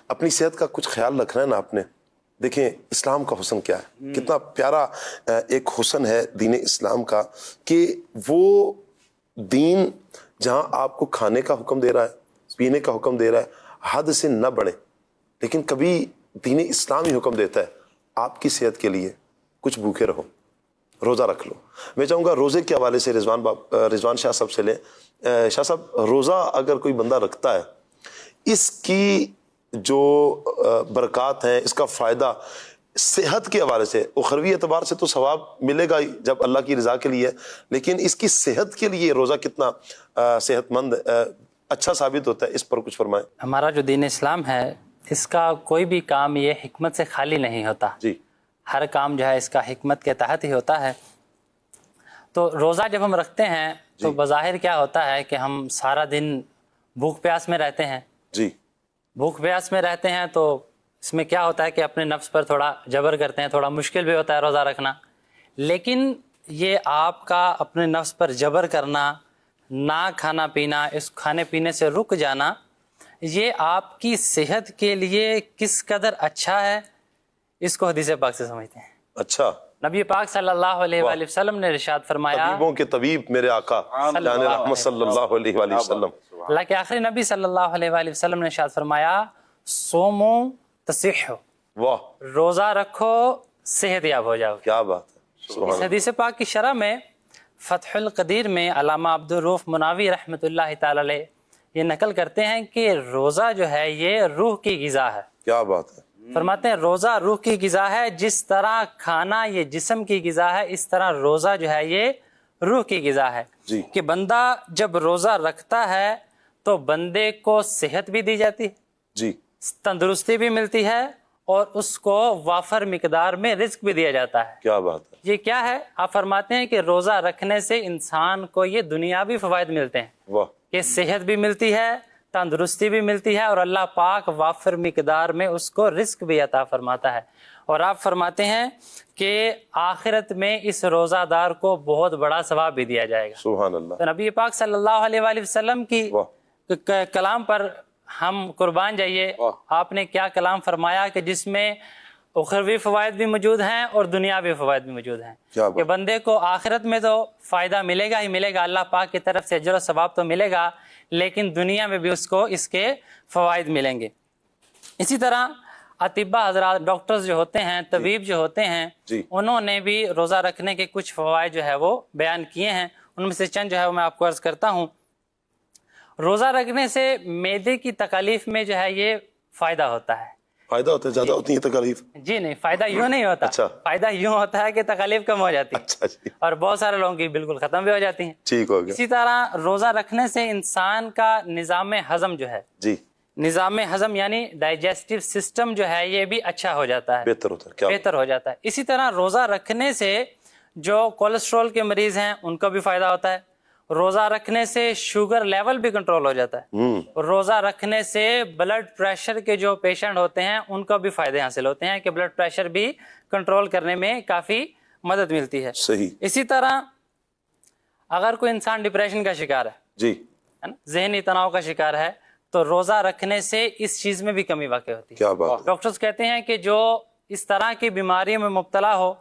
اپنی صحت کا کچھ خیال رکھنا ہے نا آپ نے. دیکھیں اسلام کا حسن کیا ہے, کتنا پیارا ایک حسن ہے دین اسلام کا, کہ وہ دین جہاں آپ کو کھانے کا حکم دے رہا ہے, پینے کا حکم دے رہا ہے, حد سے نہ بڑھے, لیکن کبھی دین اسلام ہی حکم دیتا ہے آپ کی صحت کے لیے کچھ بھوکے رہو, روزہ رکھ لو. میں چاہوں گا روزے کے حوالے سے رضوان شاہ صاحب سے لیں. شاہ صاحب, روزہ اگر کوئی بندہ رکھتا ہے, اس کی جو برکات ہیں, اس کا فائدہ صحت کے حوالے سے, اخروی اعتبار سے تو ثواب ملے گا جب اللہ کی رضا کے لیے, لیکن اس کی صحت کے لیے روزہ کتنا صحت مند اچھا ثابت ہوتا ہے, اس پر کچھ فرمائیں. ہمارا جو دین اسلام ہے, اس کا کوئی بھی کام یہ حکمت سے خالی نہیں ہوتا. جی, ہر کام جو ہے اس کا حکمت کے تحت ہی ہوتا ہے. تو روزہ جب ہم رکھتے ہیں تو بظاہر کیا ہوتا ہے کہ ہم سارا دن بھوک پیاس میں رہتے ہیں. جی بھوک پیاس میں رہتے ہیں تو اس میں کیا ہوتا ہے کہ اپنے نفس پر تھوڑا جبر کرتے ہیں, تھوڑا مشکل بھی ہوتا ہے روزہ رکھنا. لیکن یہ آپ کا اپنے نفس پر جبر کرنا, نہ کھانا پینا, اس کھانے پینے سے رک جانا, یہ آپ کی صحت کے لیے کس قدر اچھا ہے, اس کو حدیث پاک سے سمجھتے ہیں. اچھا, نبی پاک صلی اللہ علیہ وآلہ وسلم نے ارشاد فرمایا, طبیبوں کے طبیب میرے آقا جان رحمت صلی اللہ علیہ وآلہ وسلم, اللہ کے آخری نبی صلی اللہ علیہ وآلہ وسلم نے ارشاد فرمایا, صومو تصحو, واہ روزہ رکھو صحت یاب ہو جاؤ. کیا بات ہے, اس سبحان حدیث پاک کی شرح میں فتح القدیر میں علامہ عبدالرؤف مناوی رحمۃ اللہ تعالی علیہ یہ نقل کرتے ہیں کہ روزہ جو ہے یہ روح کی غذا ہے. کیا بات ہے, فرماتے ہیں روزہ روح کی غذا ہے, جس طرح کھانا یہ جسم کی غذا ہے, اس طرح روزہ جو ہے یہ روح کی غذا ہے. جی. کہ بندہ جب روزہ رکھتا ہے تو بندے کو صحت بھی دی جاتی ہے, جی تندرستی بھی ملتی ہے, اور اس کو وافر مقدار میں رزق بھی دیا جاتا ہے. کیا بات ہے, یہ کیا ہے؟ آپ فرماتے ہیں کہ روزہ رکھنے سے انسان کو یہ دنیاوی فوائد ملتے ہیں, واہ کہ صحت بھی ملتی ہے, تندرستی بھی ملتی ہے, اور اللہ پاک وافر مقدار میں اس کو رزق بھی عطا فرماتا ہے. اور آپ فرماتے ہیں کہ آخرت میں اس روزہ دار کو بہت بڑا ثواب بھی دیا جائے گا. سبحان اللہ, تو نبی پاک صلی اللہ علیہ وآلہ وسلم کی واہ کلام پر ہم قربان جائیے. آپ نے کیا کلام فرمایا کہ جس میں اخروی فوائد بھی موجود ہیں اور دنیاوی فوائد بھی موجود ہیں, کہ بندے کو آخرت میں تو فائدہ ملے گا ہی ملے گا, اللہ پاک کی طرف سے اجر و ثواب تو ملے گا, لیکن دنیا میں بھی اس کو اس کے فوائد ملیں گے. اسی طرح اطباء حضرات, ڈاکٹرز جو ہوتے ہیں, طبیب جو ہوتے ہیں, انہوں نے بھی روزہ رکھنے کے کچھ فوائد جو ہے وہ بیان کیے ہیں. ان میں سے چند جو ہے وہ میں آپ کو عرض کرتا ہوں. روزہ رکھنے سے معدے کی تکالیف میں جو ہے یہ فائدہ ہوتا ہے. فائدہ ہوتا ہے, زیادہ ہوتی ہے تکالیف؟ جی نہیں, فائدہ یوں نہیں ہوتا. فائدہ یوں ہوتا ہے کہ تکالیف کم ہو جاتی ہے, اور بہت سارے لوگوں کی بالکل ختم بھی ہو جاتی ہیں. ٹھیک ہو گیا. اسی طرح روزہ رکھنے سے انسان کا نظام ہضم جو ہے, جی نظام ہضم یعنی ڈائجسٹو سسٹم جو ہے یہ بھی اچھا ہو جاتا ہے, بہتر ہوتا ہے. کیا بہتر ہو جاتا ہے. اسی طرح روزہ رکھنے سے جو کولیسٹرول کے مریض ہیں ان کو بھی فائدہ ہوتا ہے. روزہ رکھنے سے شوگر لیول بھی کنٹرول ہو جاتا ہے. روزہ رکھنے سے بلڈ پریشر کے جو پیشنٹ ہوتے ہیں ان کو بھی فائدے حاصل ہوتے ہیں, کہ بلڈ پریشر بھی کنٹرول کرنے میں کافی مدد ملتی ہے. صحیح. اسی طرح اگر کوئی انسان ڈپریشن کا شکار ہے, جی ذہنی تناؤ کا شکار ہے, تو روزہ رکھنے سے اس چیز میں بھی کمی واقع ہوتی ہے. کیا بات. ڈاکٹرز کہتے ہیں کہ جو اس طرح کی بیماریوں میں مبتلا ہو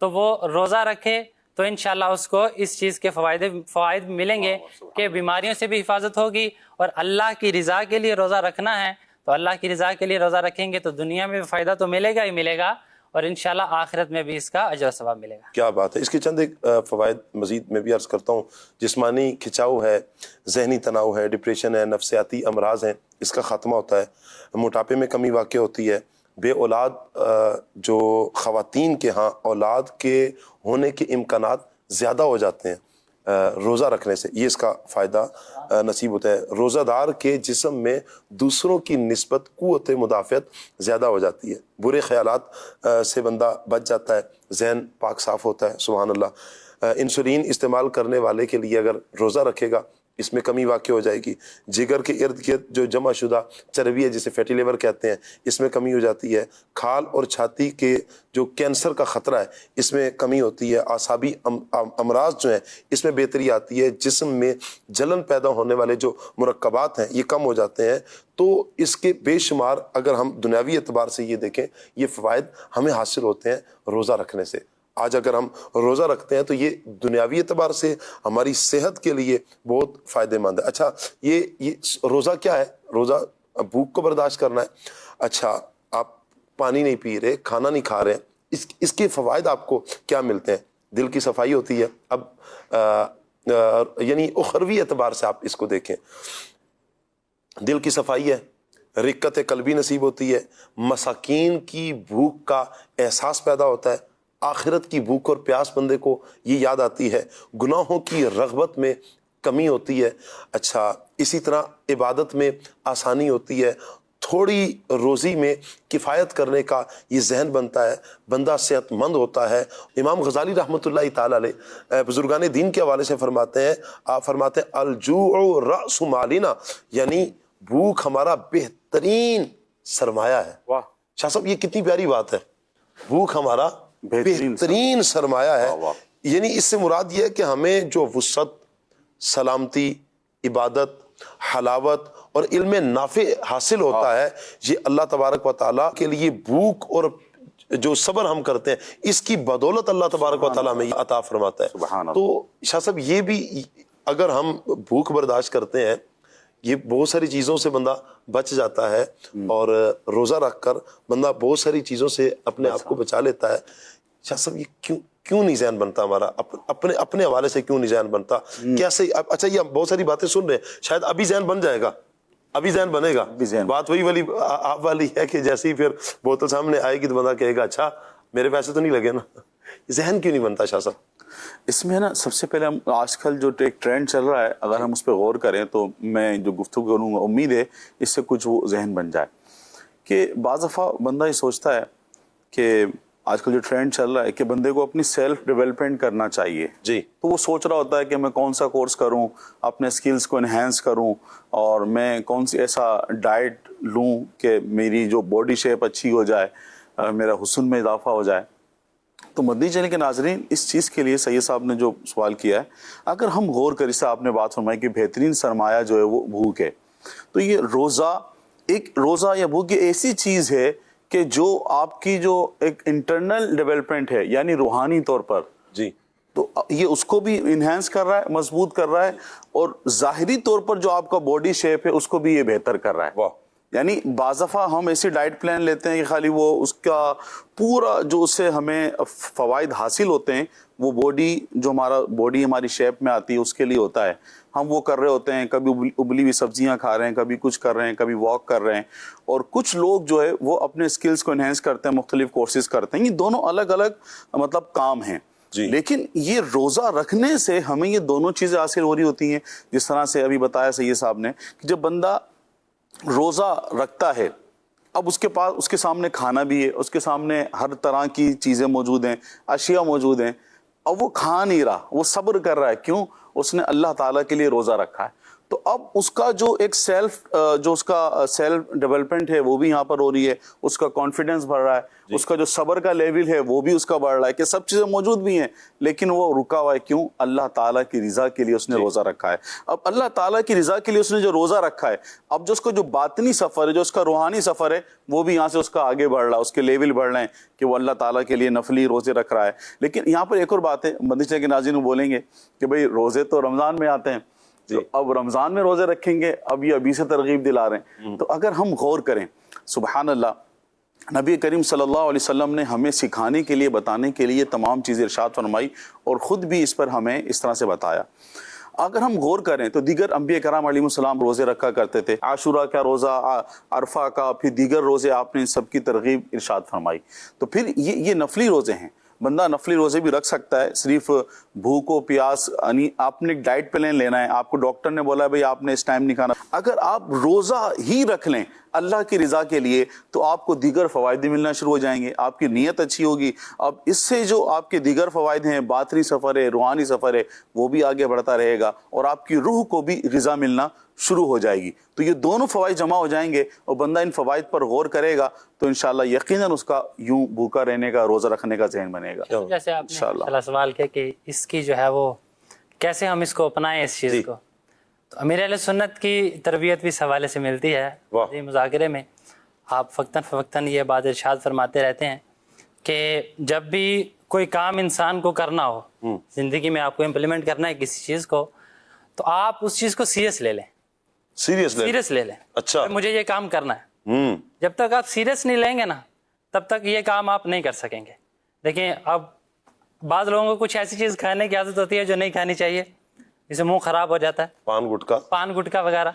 تو وہ روزہ رکھے تو انشاءاللہ اس کو اس چیز کے فوائد ملیں گے, کہ بیماریوں سے بھی حفاظت ہوگی, اور اللہ کی رضا کے لیے روزہ رکھنا ہے تو اللہ کی رضا کے لیے روزہ رکھیں گے تو دنیا میں بھی فائدہ تو ملے گا ہی ملے گا, اور انشاءاللہ آخرت میں بھی اس کا اجر و ثواب ملے گا. کیا بات ہے. اس کے چند ایک فوائد مزید میں بھی عرض کرتا ہوں. جسمانی کھچاؤ ہے, ذہنی تناؤ ہے, ڈپریشن ہے, نفسیاتی امراض ہیں, اس کا خاتمہ ہوتا ہے. موٹاپے میں کمی واقع ہوتی ہے. بے اولاد جو خواتین کے ہاں اولاد کے ہونے کے امکانات زیادہ ہو جاتے ہیں روزہ رکھنے سے, یہ اس کا فائدہ نصیب ہوتا ہے. روزہ دار کے جسم میں دوسروں کی نسبت قوت مدافعت زیادہ ہو جاتی ہے. برے خیالات سے بندہ بچ جاتا ہے, ذہن پاک صاف ہوتا ہے. سبحان اللہ. انسولین استعمال کرنے والے کے لیے اگر روزہ رکھے گا اس میں کمی واقع ہو جائے گی. جگر کے ارد گرد جو جمع شدہ چربی ہے جسے فیٹی لیور کہتے ہیں, اس میں کمی ہو جاتی ہے. کھال اور چھاتی کے جو کینسر کا خطرہ ہے اس میں کمی ہوتی ہے. اعصابی امراض جو ہیں اس میں بہتری آتی ہے. جسم میں جلن پیدا ہونے والے جو مرکبات ہیں یہ کم ہو جاتے ہیں. تو اس کے بے شمار اگر ہم دنیاوی اعتبار سے یہ دیکھیں یہ فوائد ہمیں حاصل ہوتے ہیں روزہ رکھنے سے. آج اگر ہم روزہ رکھتے ہیں تو یہ دنیاوی اعتبار سے ہماری صحت کے لیے بہت فائدہ مند ہے. اچھا یہ روزہ کیا ہے؟ روزہ بھوک کو برداشت کرنا ہے. اچھا آپ پانی نہیں پی رہے, کھانا نہیں کھا رہے, اس کے فوائد آپ کو کیا ملتے ہیں؟ دل کی صفائی ہوتی ہے. اب یعنی اخروی اعتبار سے آپ اس کو دیکھیں, دل کی صفائی ہے, رقت قلبی نصیب ہوتی ہے, مساکین کی بھوک کا احساس پیدا ہوتا ہے, آخرت کی بھوک اور پیاس بندے کو یہ یاد آتی ہے, گناہوں کی رغبت میں کمی ہوتی ہے. اچھا اسی طرح عبادت میں آسانی ہوتی ہے, تھوڑی روزی میں کفایت کرنے کا یہ ذہن بنتا ہے، بندہ صحت مند ہوتا ہے۔ امام غزالی رحمۃ اللہ تعالیٰ علیہ بزرگان دین کے حوالے سے فرماتے ہیں، آپ فرماتے ہیں الجوع رأس مالنا، یعنی بھوک ہمارا بہترین سرمایہ ہے۔ واہ، شاہ صاحب یہ کتنی پیاری بات ہے، بھوک ہمارا بہترین سرمایہ ہے۔ یعنی اس سے مراد یہ ہے کہ ہمیں جو وسعت، سلامتی، عبادت، حلاوت اور علم نافع حاصل ہوتا ہے، یہ اللہ تبارک و تعالیٰ کے لیے بھوک اور جو صبر ہم کرتے ہیں اس کی بدولت اللہ تبارک و تعالیٰ میں عطا فرماتا ہے۔ تو شاہ صاحب یہ بھی اگر ہم بھوک برداشت کرتے ہیں، یہ بہت ساری چیزوں سے بندہ بچ جاتا ہے، اور روزہ رکھ کر بندہ بہت ساری چیزوں سے اپنے آپ کو بچا لیتا ہے۔ شاہ صاحب یہ کیوں نہیں ذہن بنتا ہمارا، اپنے حوالے سے کیوں نہیں ذہن بنتا؟ کیسے؟ اچھا یہ بہت ساری باتیں سن رہے ہیں، شاید ابھی ذہن بن جائے گا، ابھی ذہن بنے گا۔ بات وہی والی آپ والی ہے کہ جیسے ہی پھر بوتل سامنے آئے گی تو بندہ کہے گا اچھا میرے پیسے تو نہیں لگے نا۔ ذہن کیوں نہیں بنتا شاہ صاحب؟ اس میں نا سب سے پہلے ہم آج کل جو ایک ٹرینڈ چل رہا ہے، اگر ہم اس پہ غور کریں تو میں جو گفتگو کروں گا امید ہے اس سے کچھ وہ ذہن بن جائے کہ بعض دفعہ بندہ یہ سوچتا ہے کہ آج کل جو ٹرینڈ چل رہا ہے کہ بندے کو اپنی سیلف ڈیولپمنٹ کرنا چاہیے جی، تو وہ سوچ رہا ہوتا ہے کہ میں کون سا کورس کروں، اپنے سکلز کو انہینس کروں، اور میں کون سی ایسا ڈائٹ لوں کہ میری جو باڈی شیپ اچھی ہو جائے، میرا حسن میں اضافہ ہو جائے۔ تو مدنی چینل کے ناظرین، اس چیز کے لیے سید صاحب نے جو سوال کیا ہے، اگر ہم غور کریں، سے آپ نے بات فرمائی کہ بہترین سرمایہ جو ہے وہ بھوک ہے، تو یہ روزہ یا بھوک یہ ایسی چیز ہے کہ جو آپ کی جو ایک انٹرنل ڈیولپمنٹ ہے، یعنی روحانی طور پر جی، تو یہ اس کو بھی انہینس کر رہا ہے، مضبوط کر رہا ہے، اور ظاہری طور پر جو آپ کا باڈی شیپ ہے اس کو بھی یہ بہتر کر رہا ہے۔ واہ، یعنی بعض دفعہ ہم ایسی ڈائٹ پلان لیتے ہیں کہ خالی وہ اس کا پورا جو اس سے ہمیں فوائد حاصل ہوتے ہیں وہ باڈی ہماری شیپ میں آتی ہے اس کے لیے ہوتا ہے، ہم وہ کر رہے ہوتے ہیں، کبھی ابلی ہوئی سبزیاں کھا رہے ہیں، کبھی کچھ کر رہے ہیں، کبھی واک کر رہے ہیں، اور کچھ لوگ جو ہے وہ اپنے سکلز کو انہینس کرتے ہیں، مختلف کورسز کرتے ہیں۔ یہ دونوں الگ الگ مطلب کام ہیں جی، لیکن یہ روزہ رکھنے سے ہمیں یہ دونوں چیزیں حاصل ہو رہی ہوتی ہیں۔ جس طرح سے ابھی بتایا سید صاحب نے کہ جب بندہ روزہ رکھتا ہے، اب اس کے پاس، اس کے سامنے کھانا بھی ہے، اس کے سامنے ہر طرح کی چیزیں موجود ہیں، اشیاء موجود ہیں، اب وہ کھا نہیں رہا، وہ صبر کر رہا ہے، کیوں؟ اس نے اللہ تعالیٰ کے لیے روزہ رکھا ہے۔ تو اب اس کا جو ایک اس کا سیلف ڈیولپمنٹ ہے وہ بھی یہاں پر ہو رہی ہے، اس کا کانفیڈنس بڑھ رہا ہے، اس کا جو صبر کا لیول ہے وہ بھی اس کا بڑھ رہا ہے، کہ سب چیزیں موجود بھی ہیں لیکن وہ رکا ہوا ہے، کیوں؟ اللہ تعالیٰ کی رضا کے لیے اس نے روزہ رکھا ہے۔ اب اللہ تعالیٰ کی رضا کے لیے اس نے جو روزہ رکھا ہے، اب جو اس کا جو باطنی سفر ہے، جو اس کا روحانی سفر ہے، وہ بھی یہاں سے اس کا آگے بڑھ رہا ہے، اس کے لیول بڑھ رہے ہیں کہ وہ اللہ تعالیٰ کے لیے نفلی روزے رکھ رہا ہے۔ لیکن یہاں پر ایک اور بات ہے، مدنی چینل کے ناظرین بولیں گے کہ بھئی روزے تو رمضان میں آتے ہیں، تو اب رمضان میں روزے رکھیں گے، اب یہ ابھی سے ترغیب دلا رہے ہیں۔ تو اگر ہم غور کریں، سبحان اللہ، نبی کریم صلی اللہ علیہ وسلم نے ہمیں سکھانے کے لیے، بتانے کے لیے تمام چیزیں ارشاد فرمائی، اور خود بھی اس پر ہمیں اس طرح سے بتایا۔ اگر ہم غور کریں تو دیگر انبیاء کرام علیہ السلام روزے رکھا کرتے تھے، عاشورہ کا روزہ، عرفہ کا، پھر دیگر روزے آپ نے سب کی ترغیب ارشاد فرمائی۔ تو پھر یہ نفلی روزے ہیں، بندہ نفلی روزے بھی رکھ سکتا ہے، صرف بھوک و پیاس، یعنی آپ نے ایک ڈائٹ پلان لینا ہے، آپ کو ڈاکٹر نے بولا ہے بھئی آپ نے اس ٹائم نہیں کھانا، اگر آپ روزہ ہی رکھ لیں اللہ کی رضا کے لیے تو آپ کو دیگر فوائد ملنا شروع ہو جائیں گے، آپ کی نیت اچھی ہوگی، اب اس سے جو آپ کے دیگر فوائد ہیں، باطنی سفر ہے، روحانی سفر ہے، وہ بھی آگے بڑھتا رہے گا، اور آپ کی روح کو بھی غذا ملنا شروع ہو جائے گی۔ تو یہ دونوں فوائد جمع ہو جائیں گے، اور بندہ ان فوائد پر غور کرے گا تو انشاءاللہ یقیناً اس کا یوں بھوکا رہنے کا، روزہ رکھنے کا ذہن بنے گا۔ جیسے آپ نے سوال کیا کہ اس کی جو ہے وہ کیسے ہم اس کو اپنائیں، اس چیز کو، تو امیر اہل سنت کی تربیت بھی اس حوالے سے ملتی ہے۔ مذاکرے میں آپ وقتاً فوقتاً یہ بات ارشاد فرماتے رہتے ہیں کہ جب بھی کوئی کام انسان کو کرنا ہو، زندگی میں آپ کو امپلیمنٹ کرنا ہے کسی چیز کو، تو آپ اس چیز کو سیریس لے لیں، سیریس لے لیں۔ اچھا، مجھے یہ کام کرنا ہے، جب تک آپ سیریس نہیں لیں گے نا تب تک یہ کام آپ نہیں کر سکیں گے۔ دیکھیں، اب بعض لوگوں کو کچھ ایسی چیز کھانے کی عادت ہوتی ہے جو نہیں کھانی چاہیے، جسے منہ خراب ہو جاتا ہے، پان گٹکا وغیرہ۔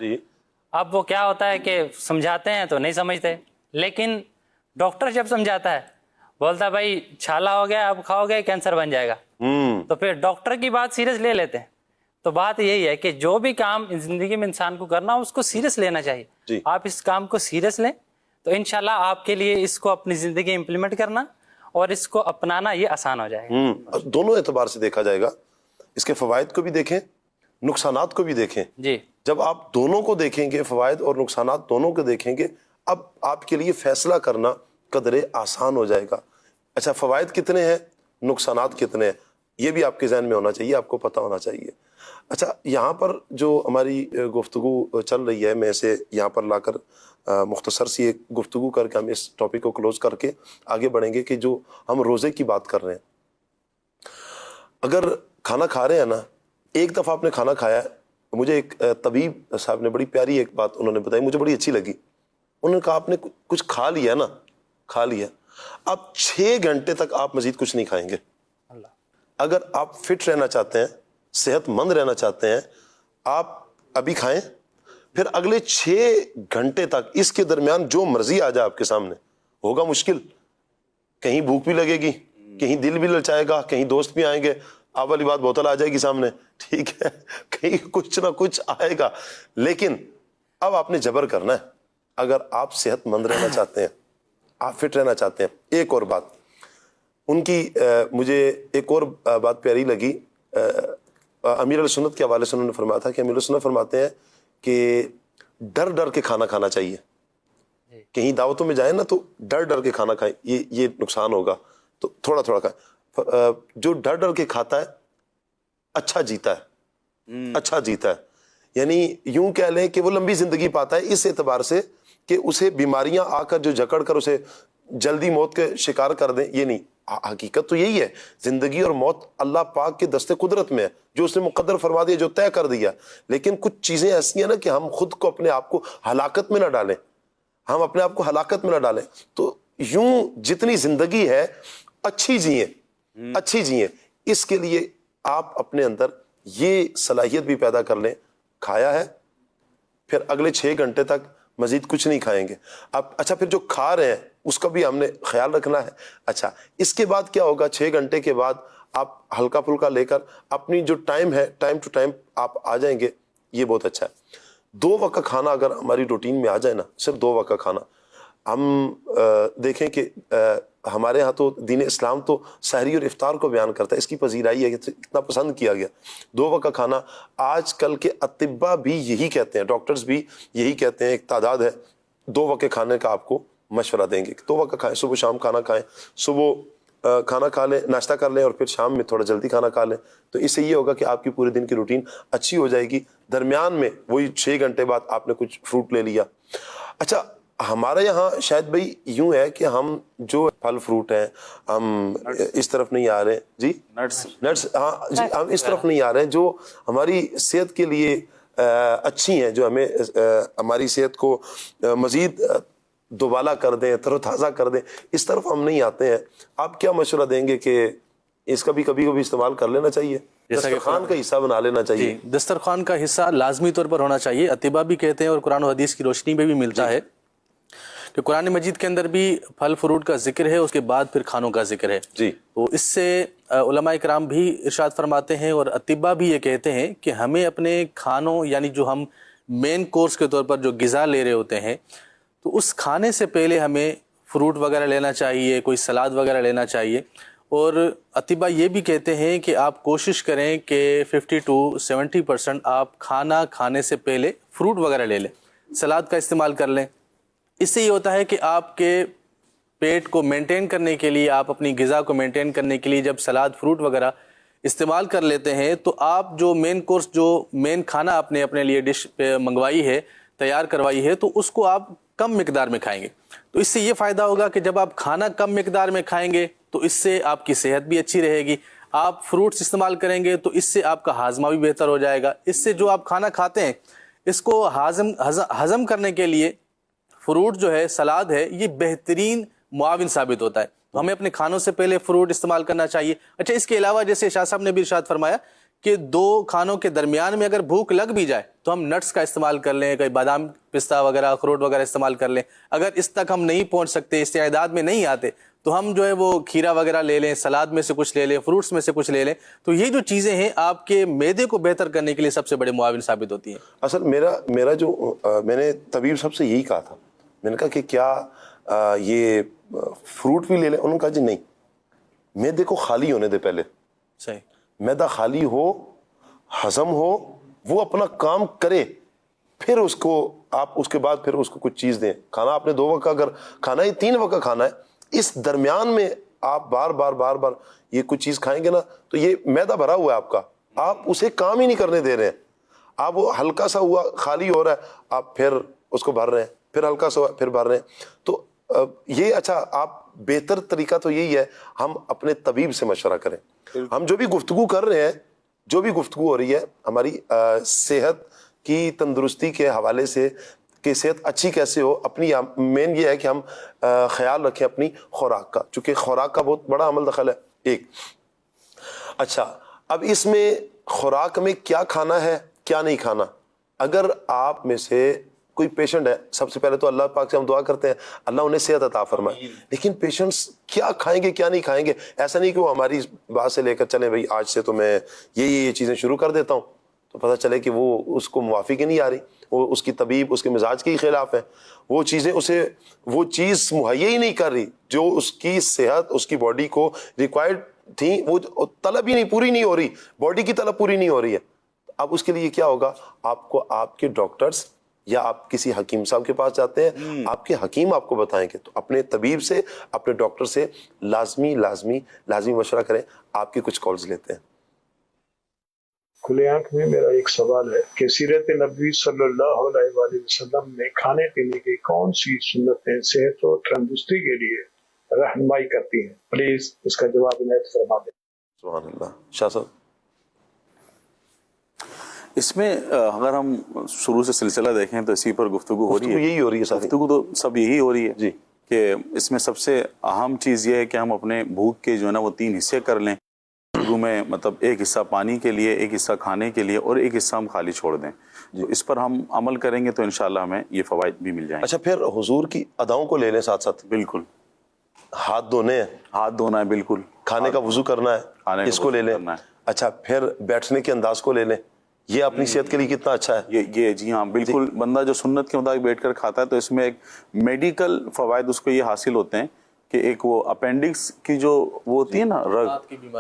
اب وہ کیا ہوتا ہے کہ سمجھاتے ہیں تو نہیں سمجھتے، لیکن ڈاکٹر جب سمجھاتا ہے بولتا ہے بھائی چھالا ہو گیا، اب کھاؤ گے کینسر بن جائے گا، تو پھر ڈاکٹر کی بات سیریس لے لیتے ہیں۔ تو بات یہی ہے کہ جو بھی کام زندگی میں انسان کو کرنا ہو اس کو سیریس لینا چاہیے. آپ اس کام کو سیریس لیں تو انشاءاللہ آپ کے لیے اس کو اپنی زندگی امپلیمنٹ کرنا اور اس کو اپنانا یہ آسان ہو جائے گا. دونوں اعتبار سے دیکھا جائے گا, اس کے فوائد کو بھی دیکھیں, نقصانات کو بھی دیکھیں. جی, جب آپ دونوں کو دیکھیں گے, فوائد اور نقصانات دونوں کو دیکھیں گے, اب آپ کے لیے فیصلہ کرنا قدرے آسان ہو جائے گا. اچھا, فوائد کتنے ہیں, نقصانات کتنے ہیں, یہ بھی آپ کے ذہن میں ہونا چاہیے, آپ کو پتہ ہونا چاہیے. اچھا, یہاں پر جو ہماری گفتگو چل رہی ہے, میں اسے یہاں پر لا کر مختصر سی ایک گفتگو کر کے ہم اس ٹاپک کو کلوز کر کے آگے بڑھیں گے کہ جو ہم روزے کی بات کر رہے ہیں, اگر کھانا کھا رہے ہیں نا, ایک دفعہ آپ نے کھانا کھایا ہے, مجھے ایک طبیب صاحب نے بڑی پیاری ایک بات انہوں نے بتائی, مجھے بڑی اچھی لگی. انہوں نے کہا آپ نے کچھ کھا لیا نا, کھا لیا, اب 6 گھنٹے تک آپ مزید کچھ نہیں کھائیں گے. اگر آپ فٹ رہنا چاہتے ہیں, صحت مند رہنا چاہتے ہیں, آپ ابھی کھائیں, پھر اگلے 6 گھنٹے تک اس کے درمیان جو مرضی آ جائے آپ کے سامنے, ہوگا مشکل, کہیں بھوک بھی لگے گی, کہیں دل بھی للچائے گا, کہیں دوست بھی آئیں گے, آپ والی بات بوتل آ جائے گی سامنے, ٹھیک ہے, کہیں کچھ نہ کچھ آئے گا, لیکن اب آپ نے جبر کرنا ہے. اگر آپ صحت مند رہنا چاہتے ہیں, آپ فٹ رہنا چاہتے ہیں. ایک اور بات ان کی مجھے ایک اور بات پیاری لگی, امیر علیہ سنت کے حوالے سے انہوں نے فرمایا تھا کہ امیر علیہ سنت فرماتے ہیں کہ ڈر ڈر کے کھانا کھانا چاہیے. کہیں دعوتوں میں جائیں نا تو ڈر ڈر کے کھانا کھائیں, یہ نقصان ہوگا, تو تھوڑا تھوڑا کھائیں. جو ڈر ڈر کے کھاتا ہے اچھا جیتا ہے, اچھا جیتا ہے. یعنی یوں کہہ لیں کہ وہ لمبی زندگی پاتا ہے, اس اعتبار سے کہ اسے بیماریاں آ کر جو جکڑ کر اسے جلدی موت کے شکار کر دیں, یہ نہیں. حقیقت تو یہی ہے, زندگی اور موت اللہ پاک کے دست قدرت میں ہے, جو اس نے مقدر فرما دیا, جو طے کر دیا. لیکن کچھ چیزیں ایسی ہیں نا کہ ہم خود کو, اپنے آپ کو ہلاکت میں نہ ڈالیں, ہم اپنے آپ کو ہلاکت میں نہ ڈالیں. تو یوں جتنی زندگی ہے اچھی جئیں, اچھی جئیں. اس کے لیے آپ اپنے اندر یہ صلاحیت بھی پیدا کر لیں, کھایا ہے پھر اگلے 6 گھنٹے تک مزید کچھ نہیں کھائیں گے. اب اچھا, پھر جو کھا رہے ہیں اس کا بھی ہم نے خیال رکھنا ہے. اچھا, اس کے بعد کیا ہوگا, 6 گھنٹے کے بعد آپ ہلکا پھلکا لے کر اپنی جو ٹائم ہے, ٹائم ٹو ٹائم آپ آ جائیں گے, یہ بہت اچھا ہے. 2 وقت کھانا اگر ہماری روٹین میں آ جائے نا, صرف 2 وقت کھانا. ہم دیکھیں کہ ہمارے ہاں تو دین اسلام تو سحری اور افطار کو بیان کرتا ہے, اس کی پذیرائی ہے کہ اتنا پسند کیا گیا. 2 وقت کھانا آج کل کے اطباء بھی یہی کہتے ہیں, ڈاکٹرز بھی یہی کہتے ہیں, ایک تعداد ہے 2 وقت کھانے کا آپ کو مشورہ دیں گے. 2 وقت کھائیں, صبح شام کھانا کھائیں, صبح کھانا کھا لیں, ناشتہ کر لیں, اور پھر شام میں تھوڑا جلدی کھانا کھا لیں. تو اس سے یہ ہوگا کہ آپ کی پورے دن کی روٹین اچھی ہو جائے گی. درمیان میں وہی 6 گھنٹے بعد آپ نے کچھ فروٹ لے لیا. اچھا, ہمارے یہاں شاید بھائی یوں ہے کہ ہم جو پھل فروٹ ہیں ہم اس طرف نہیں آ رہے, جی نٹس, ہاں جی, ہم اس طرف نہیں آ رہے ہیں جو ہماری صحت کے لیے اچھی ہیں, جو ہمیں ہماری صحت کو مزید دوبالا کر دیں, تر و تازہ کر دیں, اس طرف ہم نہیں آتے ہیں. آپ کیا مشورہ دیں گے کہ اس کا بھی کبھی کبھی استعمال کر لینا چاہیے, دسترخوان کا حصہ بنا لینا چاہیے؟ جی, دسترخوان کا حصہ لازمی طور پر ہونا چاہیے. اطباء بھی کہتے ہیں اور قرآن و حدیث کی روشنی میں بھی ملتا ہے کہ قرآن مجید کے اندر بھی پھل فروٹ کا ذکر ہے, اس کے بعد پھر کھانوں کا ذکر ہے. جی, تو اس سے علماء کرام بھی ارشاد فرماتے ہیں اور اطباء بھی یہ کہتے ہیں کہ ہمیں اپنے کھانوں, یعنی جو ہم مین کورس کے طور پر جو غذا لے رہے ہوتے ہیں, تو اس کھانے سے پہلے ہمیں فروٹ وغیرہ لینا چاہیے, کوئی سلاد وغیرہ لینا چاہیے. اور اطباء یہ بھی کہتے ہیں کہ آپ کوشش کریں کہ 50 to 70% آپ کھانا کھانے سے پہلے فروٹ وغیرہ لے لیں, سلاد کا استعمال کر لیں. اس سے یہ ہوتا ہے کہ آپ کے پیٹ کو مینٹین کرنے کے لیے, آپ اپنی غذا کو مینٹین کرنے کے لیے جب سلاد فروٹ وغیرہ استعمال کر لیتے ہیں, تو آپ جو مین کورس, جو مین کھانا آپ نے اپنے لیے ڈش پہ منگوائی ہے, تیار کروائی ہے, تو اس کو آپ کم مقدار میں کھائیں گے. تو اس سے یہ فائدہ ہوگا کہ جب آپ کھانا کم مقدار میں کھائیں گے تو اس سے آپ کی صحت بھی اچھی رہے گی. آپ فروٹس استعمال کریں گے تو اس سے آپ کا ہاضمہ بھی بہتر ہو جائے گا. اس سے جو آپ کھانا کھاتے ہیں اس کو ہضم کرنے کے لیے فروٹ جو ہے, سلاد ہے, یہ بہترین معاون ثابت ہوتا ہے. تو ہمیں اپنے کھانوں سے پہلے فروٹ استعمال کرنا چاہیے. اچھا, اس کے علاوہ جیسے شاہ صاحب نے بھی ارشاد فرمایا کہ دو کھانوں کے درمیان میں اگر بھوک لگ بھی جائے تو ہم نٹس کا استعمال کر لیں, کوئی بادام پستہ وغیرہ اخروٹ وغیرہ استعمال کر لیں. اگر اس تک ہم نہیں پہنچ سکتے, استعداد میں نہیں آتے, تو ہم جو ہے وہ کھیرا وغیرہ لے لیں, سلاد میں سے کچھ لے لیں, فروٹس میں سے کچھ لے لیں. تو یہ جو چیزیں ہیں آپ کے معدے کو بہتر کرنے کے لیے سب سے بڑے معاون ثابت ہوتی ہیں. اصل میرا جو میں نے طبیب صاحب سے یہی کہا تھا, میں نے کہا کہ کیا یہ فروٹ بھی لے لیں؟ انہوں نے کہا جی نہیں, معدے کو خالی ہونے دے پہلے. صحیح. معدہ خالی ہو, ہضم ہو, وہ اپنا کام کرے, پھر اس کو آپ اس کے بعد پھر اس کو کچھ چیز دیں. کھانا آپ نے 2 وقت اگر کھانا ہے, 3 وقت کھانا ہے, اس درمیان میں آپ بار بار یہ کچھ چیز کھائیں گے نا تو یہ معدہ بھرا ہوا ہے آپ کا, آپ اسے کام ہی نہیں کرنے دے رہے ہیں. آپ وہ ہلکا سا ہوا خالی ہو رہا ہے, آپ پھر اس کو بھر رہے ہیں, پھر ہلکا سا ہوا پھر بھر رہے ہیں. تو یہ اچھا, آپ بہتر طریقہ تو یہی ہے ہم اپنے طبیب سے مشورہ کریں. ہم جو بھی گفتگو کر رہے ہیں, جو بھی گفتگو ہو رہی ہے ہماری صحت کی تندرستی کے حوالے سے کہ صحت اچھی کیسے ہو, اپنی مین یہ ہے کہ ہم خیال رکھیں اپنی خوراک کا, چونکہ خوراک کا بہت بڑا عمل دخل ہے. ایک اچھا, اب اس میں خوراک میں کیا کھانا ہے کیا نہیں کھانا. اگر آپ میں سے کوئی پیشنٹ ہے, سب سے پہلے تو اللہ پاک سے ہم دعا کرتے ہیں اللہ انہیں صحت عطا فرمائے, لیکن پیشنٹس کیا کھائیں گے کیا نہیں کھائیں گے, ایسا نہیں کہ وہ ہماری بات سے لے کر چلیں بھائی آج سے تو میں یہ چیزیں شروع کر دیتا ہوں, تو پتہ چلے کہ وہ اس کو موافق ہی نہیں آ رہی, وہ اس کی طبیب اس کے مزاج کے ہی خلاف ہے, وہ چیزیں اسے وہ چیز مہیا ہی نہیں کر رہی جو اس کی صحت اس کی باڈی کو ریکوائرڈ تھی, وہ طلب ہی نہیں پوری نہیں ہو رہی, باڈی کی طلب پوری نہیں ہو رہی ہے. اب اس کے لیے کیا ہوگا, آپ کو آپ کے ڈاکٹرز یا آپ کسی حکیم صاحب کے پاس جاتے ہیں, آپ کے حکیم آپ کو بتائیں گے, تو اپنے طبیب سے اپنے ڈاکٹر سے لازمی مشورہ کریں. آپ کی کچھ کالز لیتے ہیں. کھلے آنکھ میں میرا ایک سوال ہے کہ سیرت نبوی صلی اللہ علیہ وآلہ وسلم میں کھانے پینے کی کون سی سنتیں صحت و تندرستی کے لیے رہنمائی کرتی ہیں, پلیز اس کا جواب عنایت فرما دیں. سبحان اللہ. شاہ صاحب, اس میں اگر ہم شروع سے سلسلہ دیکھیں تو اسی پر گفتگو ہو رہی ہے, یہی ہو رہی ہے ساری گفتگو تو سب یہی ہو رہی ہے جی, کہ اس میں سب سے اہم چیز یہ ہے کہ ہم اپنے بھوک کے جو ہے نا وہ 3 حصے کر لیں. شروع میں مطلب ایک حصہ پانی کے لیے, ایک حصہ کھانے کے لیے, اور ایک حصہ ہم خالی چھوڑ دیں. تو اس پر ہم عمل کریں گے تو انشاءاللہ ہمیں یہ فوائد بھی مل جائیں گے. اچھا, پھر حضور کی اداؤں کو لے لیں ساتھ ساتھ. بالکل, ہاتھ دھونے ہیں, ہاتھ دھونا ہے, بالکل, کھانے کا وضو کرنا ہے, اس کو لے لیں. اچھا, پھر بیٹھنے کے انداز کو لے لیں, یہ اپنی صحت کے لیے کتنا اچھا ہے. یہ جی ہاں بالکل, بندہ جو سنت کے مطابق بیٹھ کر کھاتا ہے تو اس میں ایک میڈیکل فوائد اس کو یہ حاصل ہوتے ہیں کہ ایک وہ اپینڈکس کی جو وہ ہوتی ہے نا رگ,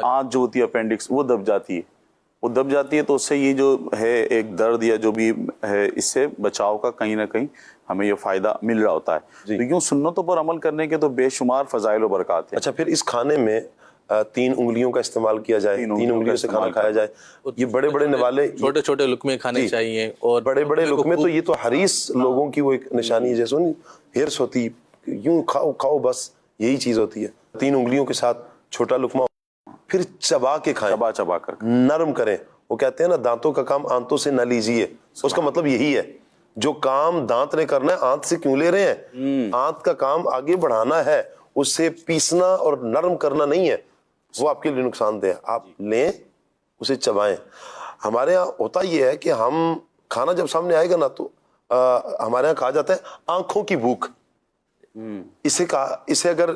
آنت جو ہوتی ہے اپینڈکس, وہ دب جاتی ہے, تو اس سے یہ جو ہے ایک درد یا جو بھی ہے اس سے بچاؤ کا کہیں نہ کہیں ہمیں یہ فائدہ مل رہا ہوتا ہے. تو یوں سنتوں پر عمل کرنے کے تو بے شمار فضائل و برکات ہیں. اچھا, پھر اس کھانے میں 3 انگلیوں کا استعمال کیا جائے, 3 انگلیوں سے کھانا کھایا جائے. یہ بڑے بڑے نوالے, چھوٹے چھوٹے لقمے کھانے چاہیے, اور بڑے لقمے تو یہ تو حریص لوگوں کی وہ ایک نشانی ہے, جیسے ہرس ہوتی, یوں کھاؤ بس, یہی چیز ہوتی ہے. 3 انگلیوں کے ساتھ چھوٹا لقمہ, پھر چبا کے کھائیں, چبا کر نرم کریں. وہ کہتے ہیں نا دانتوں کا کام آنتوں سے نہ لیجیے, اس کا مطلب یہی ہے جو کام دانت نے کرنا ہے آنت سے کیوں لے رہے ہیں. آنت کا کام آگے بڑھانا ہے, اس سے پیسنا اور نرم کرنا نہیں ہے, وہ آپ کے لیے نقصان دہ ہے. آپ لیں اسے چبائیں. ہمارے ہاں ہوتا یہ ہے کہ ہم کھانا جب سامنے آئے گا نا تو ہمارے ہاں کہا جاتا ہے آنکھوں کی بھوک. اسے اگر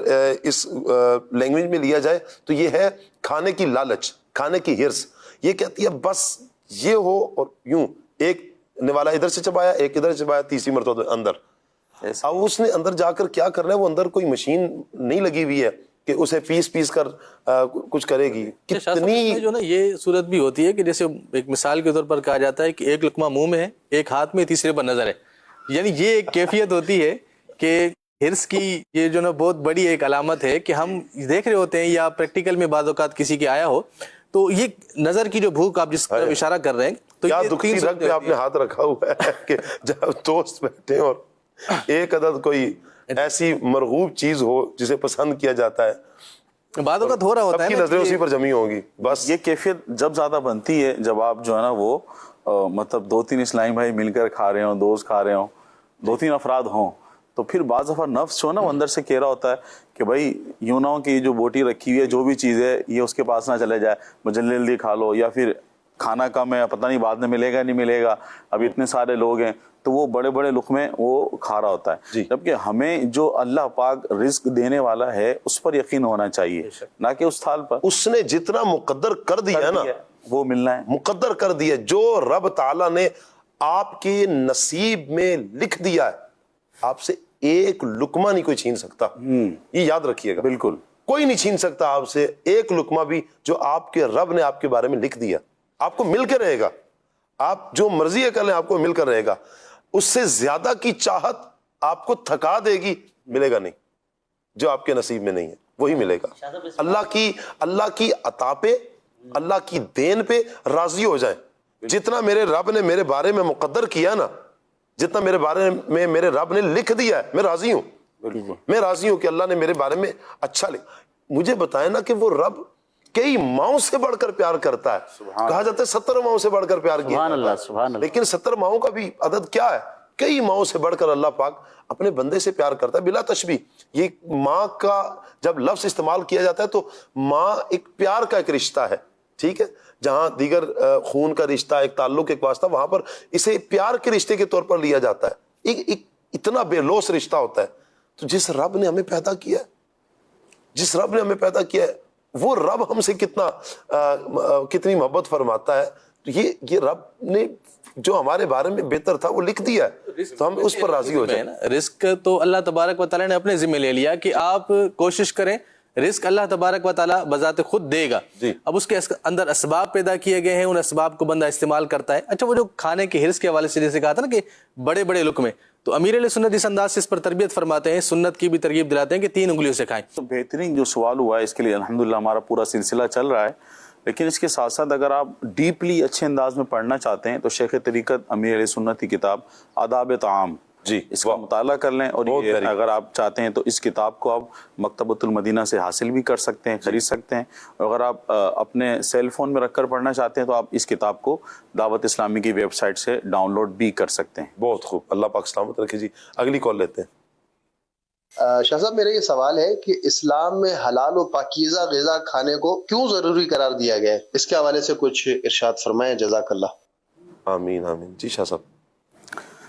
اس لینگویج میں لیا جائے تو یہ ہے کھانے کی لالچ, کھانے کی ہرس. یہ کہتی ہے بس یہ ہو, اور یوں ایک نوالا ادھر سے چبایا, ایک ادھر سے چبایا, تیسری مرتبہ اندر. اب اس نے اندر جا کر کیا کرنا ہے, وہ اندر کوئی مشین نہیں لگی ہوئی ہے کہ اسے پیس کر کچھ کرے گی. کتنی جو نا یہ صورت بھی ہوتی ہے کہ جیسے ایک مثال کے طور پر کہا جاتا ہے کہ ایک لقمہ منہ میں ہے, ایک ہاتھ میں, تیسرے پر نظر ہے. یعنی یہ ایک کیفیت ہوتی ہے کہ ہرس کی یہ جو نا بہت بڑی ایک علامت ہے کہ ہم دیکھ رہے ہوتے ہیں یا پریکٹیکل میں بعض اوقات کسی کے آیا ہو, تو یہ نظر کی جو بھوک آپ جس طرف اشارہ کر رہے ہیں, تو کیا یہ دکھی رگ پہ آپ نے ہاتھ رکھا ہوا ہے کہ جب دوست بیٹھے اور ایک عدد کوئی ایسی مرغوب چیز ہو جسے پسند کیا جاتا ہے, بعد اوقات ہو رہا ہوتا ہے, سب کی نظریں اسی پر جمی ہوں گی. بس یہ کیفیت جب زیادہ بنتی ہے جب آپ جو ہے نا وہ مطلب 2-3 اسلامی بھائی مل کر کھا رہے ہوں, دوست کھا رہے ہوں, 2-3 افراد ہوں, تو پھر بعض دفعہ نفس جو ہے نا وہ اندر سے کہہ رہا ہوتا ہے کہ بھائی یوں نہ ہو کہ جو بوٹی رکھی ہوئی ہے جو بھی چیز ہے یہ اس کے پاس نہ چلے جائے, جلدی کھا لو, یا پھر کھانا کم ہے، پتہ نہیں بعد میں ملے گا نہیں ملے گا، اب اتنے سارے لوگ ہیں، تو وہ بڑے بڑے لقمے وہ کھا رہا ہوتا ہے. جبکہ ہمیں جو اللہ پاک رزق دینے والا ہے اس پر یقین ہونا چاہیے، نہ کہ اس تھال پر. اس نے جتنا مقدر کر دیا ہے نا وہ ملنا ہے، مقدر کر دیا. جو رب تعالیٰ نے آپ کے نصیب میں لکھ دیا ہے، آپ سے ایک لقمہ نہیں کوئی چھین سکتا. یہ یاد رکھیے گا، بالکل کوئی نہیں چھین سکتا آپ سے ایک لقمہ بھی جو آپ کے رب نے آپ کے بارے میں لکھ دیا. آپ کو مل کے رہے گا، آپ جو مرضی ہے کر لیں، آپ کو مل کر رہے گا. اس سے زیادہ کی چاہت آپ کو تھکا دے گی، ملے گا نہیں. جو آپ کے نصیب میں نہیں ہے وہی ملے گا. اللہ کی عطا پہ، اللہ کی دین پہ راضی ہو جائیں. جتنا میرے رب نے میرے بارے میں مقدر کیا نا، جتنا میرے بارے میں میرے رب نے لکھ دیا ہے، میں راضی ہوں. میں راضی ہوں کہ اللہ نے میرے بارے میں اچھا لکھا. مجھے بتائیں نا کہ وہ رب کئی ماؤں سے بڑھ کر پیار کرتا ہے. کہا جاتا ہے 70 ماؤں سے بڑھ کر پیار کیا، لیکن 70 ماؤں کا بھی عدد کیا ہے؟ کئی ماؤں سے بڑھ کر اللہ پاک اپنے بندے سے پیار کرتا ہے بلا تشبیہ. یہ ماں کا جب لفظ استعمال کیا جاتا ہے تو ماں ایک پیار کا ایک رشتہ ہے، ٹھیک ہے. جہاں دیگر خون کا رشتہ، ایک تعلق، ایک واسطہ، وہاں پر اسے پیار کے رشتے کے طور پر لیا جاتا ہے. ایک اتنا بے لوث رشتہ ہوتا ہے. تو جس رب نے ہمیں پیدا کیا ہے، جس رب نے ہمیں پیدا کیا ہے، وہ رب ہم سے کتنی محبت فرماتا ہے. یہ رب نے جو ہمارے بارے میں بہتر تھا وہ لکھ دیا ہے، تو ہم اس پر راضی ہو جائیں. رزق تو اللہ تبارک و تعالیٰ نے اپنے ذمہ لے لیا کہ آپ کوشش کریں، رزق اللہ تبارک و تعالیٰ بذات خود دے گا. اب اس کے اندر اسباب پیدا کیے گئے ہیں، ان اسباب کو بندہ استعمال کرتا ہے. اچھا، وہ جو کھانے کے حرص کے حوالے سے جیسے کہا تھا نا کہ بڑے بڑے لقمے، تو امیر علیہ سنت اس انداز سے اس پر تربیت فرماتے ہیں، سنت کی بھی ترغیب دلاتے ہیں کہ 3 انگلیوں سے کھائیں. تو بہترین جو سوال ہوا ہے اس کے لیے الحمدللہ ہمارا پورا سلسلہ چل رہا ہے. لیکن اس کے ساتھ ساتھ اگر آپ ڈیپلی اچھے انداز میں پڑھنا چاہتے ہیں تو شیخ طریقت امیر علیہ سنت کی کتاب آداب طعام، اس کا مطالعہ کر لیں. اور یہ اگر آپ چاہتے ہیں تو اس کتاب کو آپ مکتبۃ المدینہ سے حاصل بھی کر سکتے ہیں، خرید سکتے ہیں. اور اگر آپ اپنے سیل فون میں رکھ کر پڑھنا چاہتے ہیں تو آپ اس کتاب کو دعوت اسلامی کی ویب سائٹ سے ڈاؤن لوڈ بھی کر سکتے ہیں. بہت خوب، اللہ پاک سلامت رکھے. جی اگلی کال لیتے ہیں. شاہ صاحب، میرا یہ سوال ہے کہ اسلام میں حلال و پاکیزہ غذا کھانے کو کیوں ضروری قرار دیا گیا ہے؟ اس کے حوالے سے کچھ ارشاد فرمائیں، جزاک اللہ. آمین آمین. جی شاہ صاحب.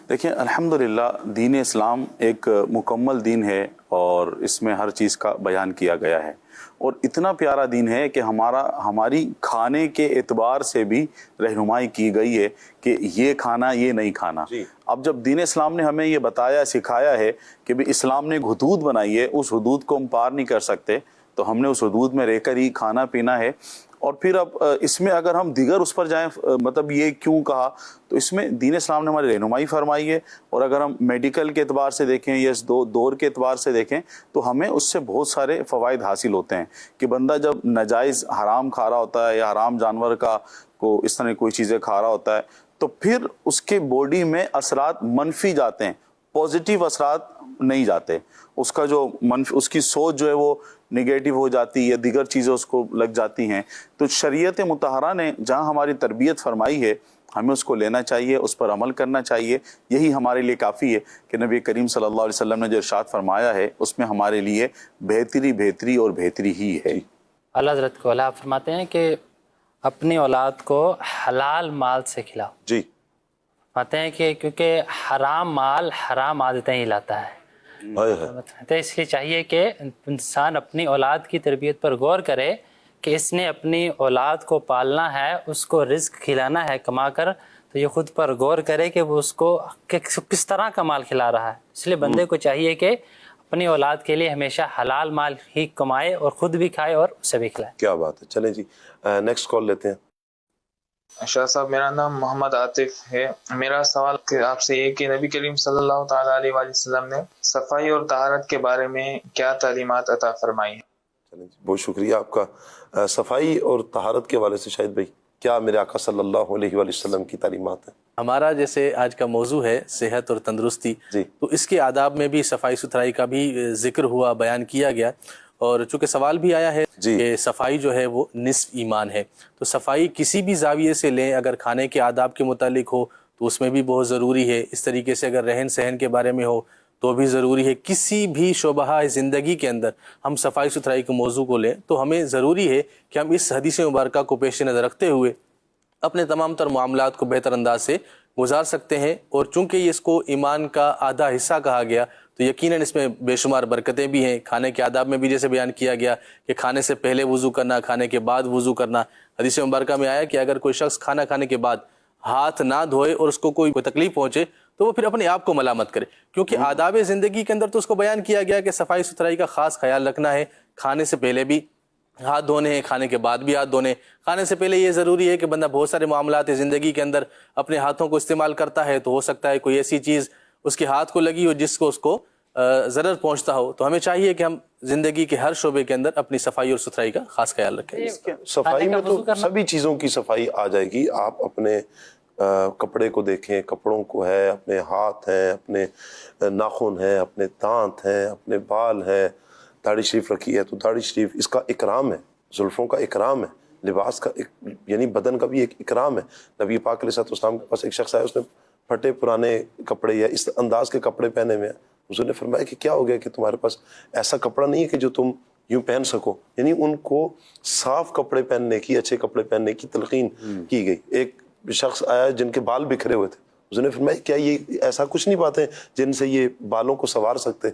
دیکھیں، الحمدللہ دین اسلام ایک مکمل دین ہے اور اس میں ہر چیز کا بیان کیا گیا ہے. اور اتنا پیارا دین ہے کہ ہماری کھانے کے اعتبار سے بھی رہنمائی کی گئی ہے کہ یہ کھانا، یہ نہیں کھانا. اب جب دین اسلام نے ہمیں یہ بتایا، سکھایا ہے کہ بھی اسلام نے ایک حدود بنائی ہے، اس حدود کو ہم پار نہیں کر سکتے، تو ہم نے اس حدود میں رہ کر ہی کھانا پینا ہے. اور پھر اب اس میں اگر ہم دیگر اس پر جائیں، مطلب یہ کیوں کہا، تو اس میں دین اسلام نے ہماری رہنمائی فرمائی ہے. اور اگر ہم میڈیکل کے اعتبار سے دیکھیں یا اس دور کے اعتبار سے دیکھیں تو ہمیں اس سے بہت سارے فوائد حاصل ہوتے ہیں. کہ بندہ جب ناجائز حرام کھا رہا ہوتا ہے یا حرام جانور کا کو اس طرح کوئی چیزیں کھا رہا ہوتا ہے تو پھر اس کے باڈی میں اثرات منفی جاتے ہیں، پازیٹیو اثرات نہیں جاتے. اس کا جو اس کی سوچ جو ہے وہ نگیٹو ہو جاتی ہے، دیگر چیزیں اس کو لگ جاتی ہیں. تو شریعت مطہرہ نے جہاں ہماری تربیت فرمائی ہے ہمیں اس کو لینا چاہیے، اس پر عمل کرنا چاہیے. یہی ہمارے لیے کافی ہے کہ نبی کریم صلی اللہ علیہ وسلم نے جو ارشاد فرمایا ہے اس میں ہمارے لیے بہتری اور بہتری ہی ہے. اللہ حضرت کو اللہ فرماتے ہیں کہ اپنی اولاد کو حلال مال سے کھلاؤ. جی فرماتے ہیں کہ کیونکہ حرام مال حرام عادتیں ہی لاتا ہے. تو اس لیے چاہیے کہ انسان اپنی اولاد کی تربیت پر غور کرے کہ اس نے اپنی اولاد کو پالنا ہے، اس کو رزق کھلانا ہے کما کر، تو یہ خود پر غور کرے کہ وہ اس کو کس طرح کا مال کھلا رہا ہے. اس لیے بندے کو چاہیے کہ اپنی اولاد کے لیے ہمیشہ حلال مال ہی کمائے اور خود بھی کھائے اور اسے بھی کھلائے. کیا بات ہے. چلیں جی نیکسٹ کال لیتے ہیں. شاہ صاحب، میرا نام محمد عاطف ہے. میرا سوال آپ سے یہ کہ نبی کریم صلی اللہ تعالیٰ علیہ وآلہ وسلم نے صفائی اور طہارت کے بارے میں کیا تعلیمات عطا فرمائی ہیں؟ چلیں جی، بہت شکریہ آپ کا. صفائی اور طہارت کے حوالے سے شاہد بھائی کیا میرے آقا صلی اللہ علیہ وآلہ وسلم کی تعلیمات ہیں؟ ہمارا جیسے آج کا موضوع ہے صحت اور تندرستی، تو اس کے آداب میں بھی صفائی ستھرائی کا بھی ذکر ہوا، بیان کیا گیا. اور چونکہ سوال بھی آیا ہے کہ صفائی جو ہے وہ نصف ایمان ہے، تو صفائی کسی بھی زاویے سے لیں، اگر کھانے کے آداب کے متعلق ہو تو اس میں بھی بہت ضروری ہے. اس طریقے سے اگر رہن سہن کے بارے میں ہو تو بھی ضروری ہے. کسی بھی شعبہ زندگی کے اندر ہم صفائی ستھرائی کے موضوع کو لیں تو ہمیں ضروری ہے کہ ہم اس حدیث مبارکہ کو پیش نظر رکھتے ہوئے اپنے تمام تر معاملات کو بہتر انداز سے گزار سکتے ہیں. اور چونکہ یہ اس کو ایمان کا آدھا حصہ کہا گیا تو یقیناً اس میں بے شمار برکتیں بھی ہیں. کھانے کے آداب میں بھی جیسے بیان کیا گیا کہ کھانے سے پہلے وضو کرنا، کھانے کے بعد وضو کرنا. حدیث مبارکہ میں آیا کہ اگر کوئی شخص کھانا کھانے کے بعد ہاتھ نہ دھوئے اور اس کو کوئی تکلیف پہنچے تو وہ پھر اپنے آپ کو ملامت کرے، کیونکہ آداب زندگی کے اندر تو اس کو بیان کیا گیا کہ صفائی ستھرائی کا خاص خیال رکھنا ہے. کھانے سے پہلے بھی ہاتھ دھونے ہیں، کھانے کے بعد بھی ہاتھ دھونے. کھانے سے پہلے یہ ضروری ہے کہ بندہ بہت سارے معاملات زندگی کے اندر اپنے ہاتھوں کو استعمال کرتا ہے، تو ہو سکتا ہے کوئی ایسی چیز اس کے ہاتھ کو لگی ہو جس کو اس کو ضرر پہنچتا ہو. تو ہمیں چاہیے کہ ہم زندگی کے ہر شعبے کے اندر اپنی صفائی اور ستھرائی کا خاص خیال رکھیں. صفائی میں تو سبھی چیزوں کی صفائی آ جائے گی. آپ اپنے کپڑے کو دیکھیں، کپڑوں کو ہے، اپنے ہاتھ ہیں، اپنے ناخن ہیں، اپنے دانت ہیں، اپنے بال ہیں. داڑھی شریف رکھی ہے تو داڑھی شریف اس کا اکرام ہے، زلفوں کا اکرام ہے، لباس کا یعنی بدن کا بھی ایک اکرام ہے. نبی پاک علیہ السلام کے پاس ایک شخص آیا، اس نے پھٹے پرانے کپڑے یا اس انداز کے کپڑے پہنے ہوئے ہیں. حضور نے فرمایا کہ کیا ہو گیا کہ تمہارے پاس ایسا کپڑا نہیں ہے کہ جو تم یوں پہن سکو. یعنی ان کو صاف کپڑے پہننے کی، اچھے کپڑے پہننے کی تلقین کی گئی. ایک شخص آیا جن کے بال بکھرے ہوئے تھے. حضور نے فرمایا کیا یہ ایسا کچھ نہیں پاتے جن سے یہ بالوں کو سنوار سکتے،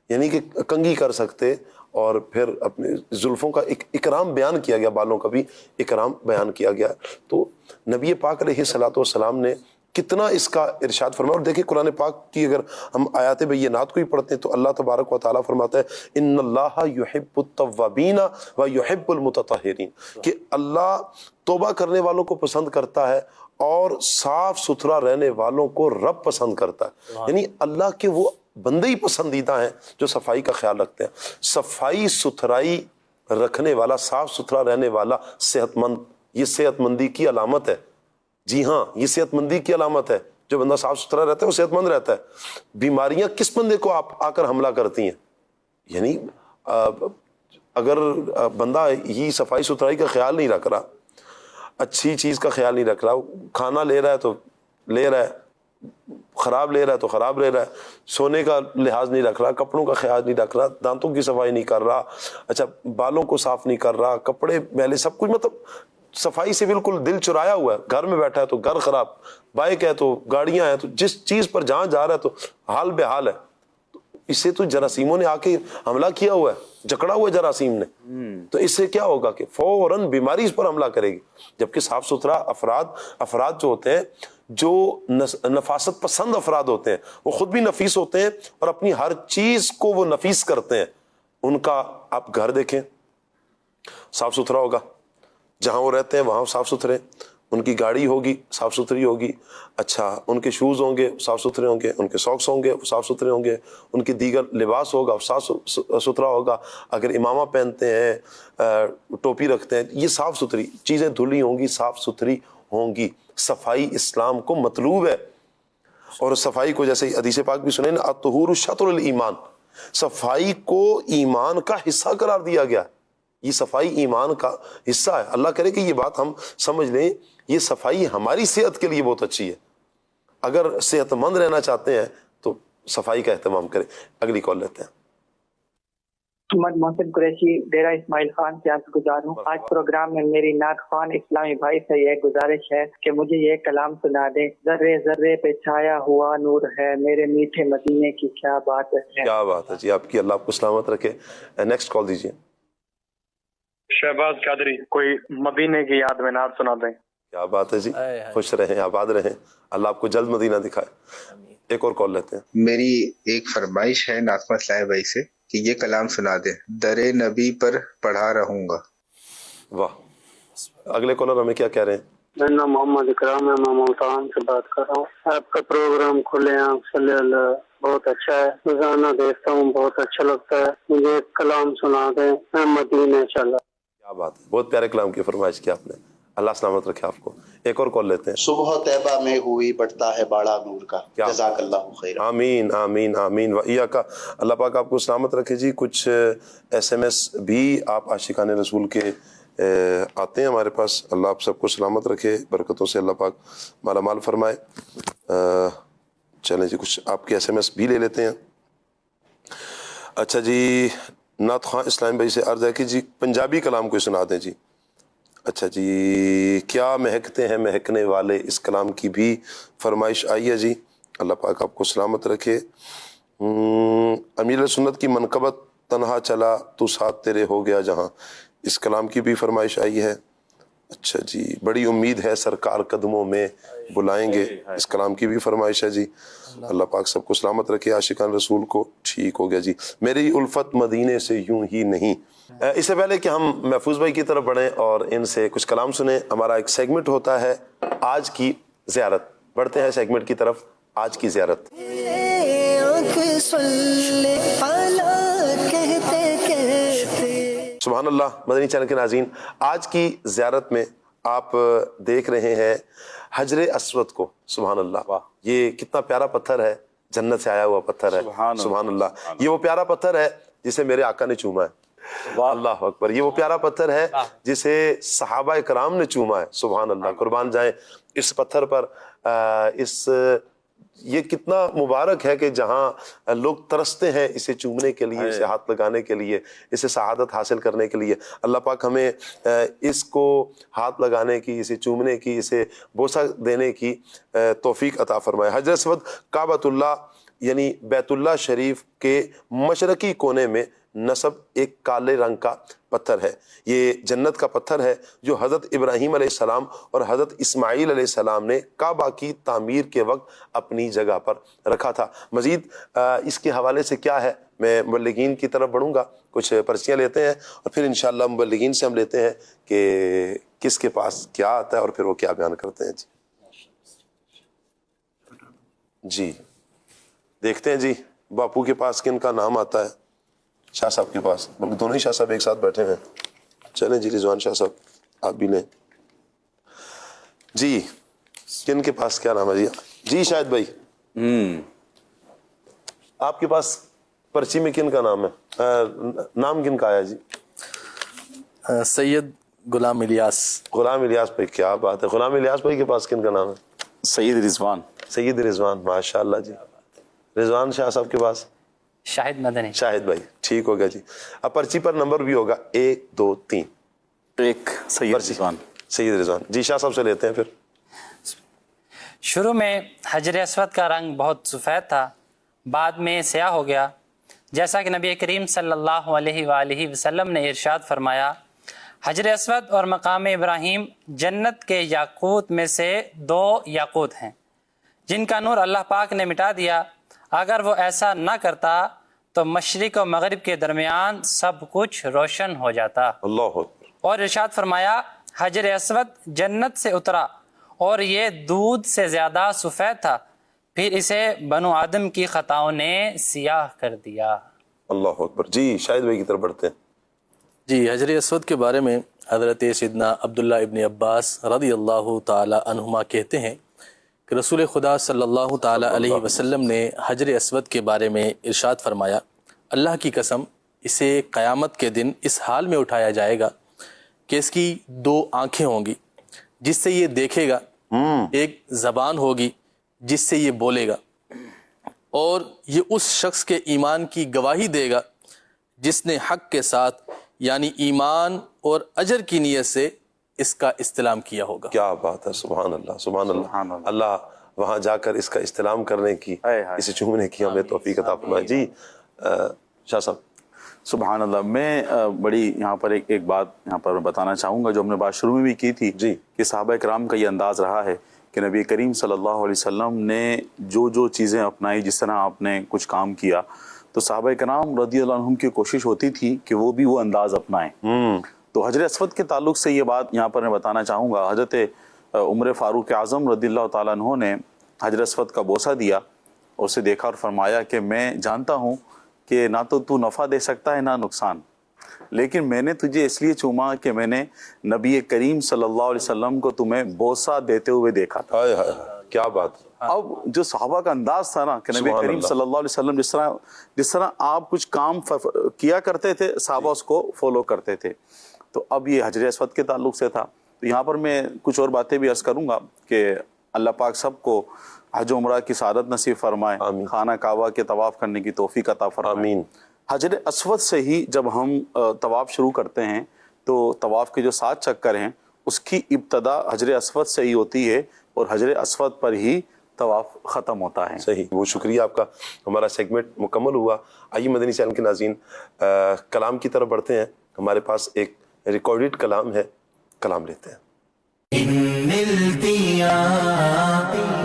یعنی کہ کنگھی کر سکتے. اور پھر اپنے زلفوں کا اکرام بیان کیا گیا، بالوں کا بھی اکرام بیان کیا گیا. تو نبی پاک علیہ الصلوۃ والسلام نے کتنا اس کا ارشاد فرمایا. اور دیکھیں قرآن پاک کی اگر ہم آیات بینات کو ہی پڑھتے ہیں تو اللہ تبارک و تعالیٰ فرماتا ہے ان اللہ یحب التوابین و یحب المتطہرین، کہ اللہ توبہ کرنے والوں کو پسند کرتا ہے اور صاف ستھرا رہنے والوں کو رب پسند کرتا ہے. یعنی اللہ کے وہ بندے ہی پسندیدہ ہیں جو صفائی کا خیال رکھتے ہیں. صفائی ستھرائی رکھنے والا، صاف ستھرا رہنے والا صحت مند، یہ صحت مندی کی علامت ہے. جی ہاں، یہ صحت مندی کی علامت ہے. جو بندہ صاف ستھرا رہتا ہے وہ صحت مند رہتا ہے. بیماریاں کس بندے کو آ کر حملہ کرتی ہیں؟ یعنی اگر بندہ ہی صفائی ستھرائی کا خیال نہیں رکھ رہا، اچھی چیز کا خیال نہیں رکھ رہا، کھانا لے رہا ہے تو لے رہا ہے، خراب لے رہا ہے تو خراب لے رہا ہے، سونے کا لحاظ نہیں رکھ رہا، کپڑوں کا خیال نہیں رکھ رہا، دانتوں کی صفائی نہیں کر رہا، اچھا بالوں کو صاف نہیں کر رہا، کپڑے میلے، سب کچھ، مطلب صفائی سے بالکل دل چرایا ہوا ہے. گھر میں بیٹھا ہے تو گھر خراب، بائک ہے تو گاڑیاں ہیں تو جس چیز پر جہاں جا رہا ہے تو حال بے حال ہے. اس سے تو جراثیموں نے آ کے حملہ کیا ہوا ہے، جکڑا ہوا ہے جراثیم نے. تو اس سے کیا ہوگا کہ فوراً بیماری اس پر حملہ کرے گی. جبکہ صاف ستھرا افراد جو ہوتے ہیں، جو نفاست پسند افراد ہوتے ہیں، وہ خود بھی نفیس ہوتے ہیں اور اپنی ہر چیز کو وہ نفیس کرتے ہیں. ان کا آپ گھر دیکھیں، صاف ستھرا ہوگا، جہاں وہ رہتے ہیں وہاں صاف ستھرے، ان کی گاڑی ہوگی صاف ستھری ہوگی، اچھا ان کے شوز ہوں گے صاف ستھرے ہوں گے، ان کے ساکس ہوں گے صاف ستھرے ہوں گے، ان کی دیگر لباس ہوگا صاف ستھرا ہوگا. اگر امامہ پہنتے ہیں، ٹوپی رکھتے ہیں، یہ صاف ستھری چیزیں دھلی ہوں گی، صاف ستھری ہوں گی. صفائی اسلام کو مطلوب ہے. اور صفائی کو جیسے حدیث پاک بھی سنیں نا، الطہور شطر الایمان، صفائی کو ایمان کا حصہ قرار دیا گیا. یہ صفائی ایمان کا حصہ ہے. اللہ کرے کہ یہ بات ہم سمجھ لیں، یہ صفائی ہماری صحت کے لیے بہت اچھی ہے. اگر صحت مند رہنا چاہتے ہیں تو صفائی کا اہتمام کریں. اگلی کال لیتے ہیں. محمد محسن قریشی، ڈیرہ اسماعیل خان سے عرض گزار ہوں. آج پروگرام میں میری نعت خوان اسلامی بھائی سے یہ گزارش ہے کہ مجھے یہ کلام سنا دیں. ذرے ذرے پہ چھایا ہوا نور ہے، میرے میٹھے مدینے کی کیا بات ہے. کیا بات ہے جی، آپ کی اللہ آپ کو سلامت رکھے. نیکسٹ کال دیجیے. شہباز قادری، کوئی مدینے کی یاد میں نعت سنا دیں. کیا بات ہے جی، خوش رہیں، آباد رہیں، اللہ آپ کو جلد مدینہ دکھائے. ایک اور کال لیتے ہیں. میری ایک فرمائش ہے ناظمہ اسلامی بھائی سے کہ یہ کلام سنا دیں، در نبی پر پڑھا رہوں گا. واہ. اگلے کالر ہمیں کیا کہہ رہے ہیں؟ میرا نام محمد اکرام ہے، میں ملتان سے بات کر رہا ہوں. آپ کا پروگرام کھلے آنکھ صلی اللہ بہت اچھا ہے، روزانہ دیکھتا ہوں، بہت اچھا لگتا ہے. مجھے ایک کلام سنا دیں، میں مدینہ چلا. کیا بات ہے، بہت پیارے کلام کی فرمائش کی آپ نے، اللہ سلامت رکھے آپ کو. ایک اور کال لیتے ہیں. صبح طیبہ میں ہوئی بڑھتا ہے باڑا نور کا. جزاک اللہ خیر. آمین آمین آمین و ایاک. اللہ پاک آپ کو سلامت رکھے جی. کچھ SMS بھی آپ عاشقان رسول کے آتے ہیں ہمارے پاس. اللہ آپ سب کو سلامت رکھے، برکتوں سے اللہ پاک مالا مال فرمائے. چلیں جی، کچھ آپ کے SMS بھی لے لیتے ہیں. اچھا جی، نعت خواں اسلام بھائی سے عرض ہے کہ جی پنجابی کلام کوئی سنا دیں جی. اچھا جی، کیا مہکتے ہیں مہکنے والے، اس کلام کی بھی فرمائش آئی ہے جی، اللہ پاک آپ کو سلامت رکھے۔ امیر سنت کی منقبت تنہا چلا تو ساتھ تیرے ہو گیا جہاں، اس کلام کی بھی فرمائش آئی ہے۔ اچھا جی، بڑی امید ہے سرکار قدموں میں بلائیں گے، اس کلام کی بھی فرمائش ہے جی، اللہ پاک سب کو سلامت رکھے، عاشقان رسول کو ٹھیک ہو گیا جی۔ میری الفت مدینے سے یوں ہی نہیں۔ اس سے پہلے کہ ہم محفوظ بھائی کی طرف بڑھیں اور ان سے کچھ کلام سنیں، ہمارا ایک سیگمنٹ ہوتا ہے آج کی زیارت، بڑھتے ہیں سیگمنٹ کی طرف، آج کی زیارت۔ سبحان اللہ، مدنی چینل کے ناظرین، آج کی زیارت میں آپ دیکھ رہے ہیں حجر اسود کو۔ سبحان اللہ، یہ کتنا پیارا پتھر ہے، جنت سے آیا ہوا پتھر ہے۔ سبحان اللہ، یہ وہ پیارا پتھر ہے جسے میرے آقا نے چوما ہے۔ اللہ اکبر، یہ وہ پیارا پتھر ہے جسے صحابہ کرام نے چوما ہے۔ سبحان اللہ، قربان جائیں اس پتھر پر۔ یہ کتنا مبارک ہے کہ جہاں لوگ ترستے ہیں اسے چومنے کے لیے، اسے ہاتھ لگانے کے لیے، اسے سعادت حاصل کرنے کے لیے۔ اللہ پاک ہمیں اس کو ہاتھ لگانے کی، اسے چومنے کی، اسے بوسہ دینے کی توفیق عطا فرمائے۔ حجر اسود کعبۃ اللہ یعنی بیت اللہ شریف کے مشرقی کونے میں نصب ایک کالے رنگ کا پتھر ہے۔ یہ جنت کا پتھر ہے جو حضرت ابراہیم علیہ السلام اور حضرت اسماعیل علیہ السلام نے کعبہ کی تعمیر کے وقت اپنی جگہ پر رکھا تھا۔ مزید اس کے حوالے سے کیا ہے، میں مبلغین کی طرف بڑھوں گا، کچھ پرچیاں لیتے ہیں اور پھر انشاءاللہ مبلغین سے ہم لیتے ہیں کہ کس کے پاس کیا آتا ہے اور پھر وہ کیا بیان کرتے ہیں۔ جی دیکھتے ہیں جی، باپو کے پاس کن کا نام آتا ہے؟ شاہ صاحب کے پاس، بلکہ دونوں ہی شاہ صاحب ایک ساتھ بیٹھے ہیں۔ چلیں جی، رضوان شاہ صاحب آپ بھی لیں جی، کن کے پاس کیا نام ہے جی؟ جی شاہد بھائی، آپ کے پاس پرچی میں کن کا نام ہے، نام کن کا آیا جی؟ سید غلام الیاس۔ غلام الیاس بھائی، کیا بات ہے، غلام الیاس بھائی کے پاس کن کا نام ہے؟ سید رضوان۔ سید رضوان، ماشاء اللہ جی۔ رضوان شاہ صاحب کے پاس شاہد مدنی۔ شاہد بھائی، ٹھیک ہو گیا جی۔ اب پرچی پر نمبر بھی ہوگا 1 2 3، ایک سید رضوان۔ سید رضوان جی، شاہ صاحب سے لیتے ہیں پھر۔ شروع میں حجر اسود کا رنگ بہت سفید تھا، بعد میں سیاہ ہو گیا، جیسا کہ نبی کریم صلی اللہ علیہ وآلہ وسلم نے ارشاد فرمایا، حجر اسود اور مقام ابراہیم جنت کے یاقوت میں سے 2 یاقوت ہیں جن کا نور اللہ پاک نے مٹا دیا۔ اگر وہ ایسا نہ کرتا تو مشرق و مغرب کے درمیان سب کچھ روشن ہو جاتا۔ اللہ اکبر۔ اور ارشاد فرمایا، حجر اسود جنت سے اترا اور یہ دودھ سے زیادہ سفید تھا، پھر اسے بنو آدم کی خطاؤں نے سیاہ کر دیا۔ اللہ اکبر جی، شاہد بھائی کی طرف بڑھتے ہیں جی۔ حجر اسود کے بارے میں حضرت سیدنا عبداللہ ابن عباس رضی اللہ تعالی عنہما کہتے ہیں کہ رسول خدا صلی اللہ تعالی علیہ وسلم نے حجر اسود کے بارے میں ارشاد فرمایا، اللہ کی قسم اسے قیامت کے دن اس حال میں اٹھایا جائے گا کہ اس کی 2 آنکھیں ہوں گی جس سے یہ دیکھے گا، ایک زبان ہوگی جس سے یہ بولے گا، اور یہ اس شخص کے ایمان کی گواہی دے گا جس نے حق کے ساتھ یعنی ایمان اور اجر کی نیت سے اس کا استلام کیا ہوگا۔ کیا بات ہے، سبحان اللہ، سبحان اللہ۔ اللہ وہاں جا کر اس کا استلام کرنے کی، اسے چومنے کی ہمیں توفیق عطا فرمائے۔ جی شاہ صاحب۔ سبحان اللہ، میں بڑی یہاں پر ایک بات یہاں پر بتانا چاہوں گا جو ہم نے بات شروع میں بھی کی تھی جی، کہ صحابہ کرام کا یہ انداز رہا ہے کہ نبی کریم صلی اللہ علیہ وسلم نے جو چیزیں اپنائی، جس طرح آپ نے کچھ کام کیا تو صحابہ کرام رضی اللہ عنہم کی کوشش ہوتی تھی کہ وہ بھی وہ انداز اپنائیں۔ تو حجر اسود کے تعلق سے یہ بات یہاں پر میں بتانا چاہوں گا، حضرت عمر فاروق اعظم رضی اللہ تعالیٰ عنہ نے حجر اسود کا بوسہ دیا، اسے دیکھا اور فرمایا کہ میں جانتا ہوں کہ نہ تو نفع دے سکتا ہے نہ نقصان، لیکن میں نے تجھے اس لیے چوما کہ میں نے نبی کریم صلی اللہ علیہ وسلم کو تمہیں بوسہ دیتے ہوئے دیکھا تھا۔ کیا بات۔ اب جو صحابہ کا انداز تھا نا کہ نبی کریم صلی اللہ علیہ وسلم جس طرح آپ کچھ کام کیا کرتے تھے، صحابہ اس کو فالو کرتے تھے، تو اب یہ حجر اسود کے تعلق سے تھا۔ تو یہاں پر میں کچھ اور باتیں بھی عرض کروں گا کہ اللہ پاک سب کو حج و عمرہ کی سعادت نصیب فرمائے، خانہ کعبہ کے طواف کرنے کی توفیق عطا فرمائے۔ آمین۔ حجر اسود سے ہی جب ہم طواف شروع کرتے ہیں تو طواف کے جو 7 چکر ہیں اس کی ابتدا حجر اسود سے ہی ہوتی ہے اور حجر اسود پر ہی طواف ختم ہوتا ہے. صحیح، بہت شکریہ آپ کا. ہمارا سیگمنٹ مکمل ہوا. آئیے مدنی چینل کے ناظرین کلام کی طرف بڑھتے ہیں. ہمارے پاس ایک ریکارڈڈ کلام ہے، کلام لیتے ہیں.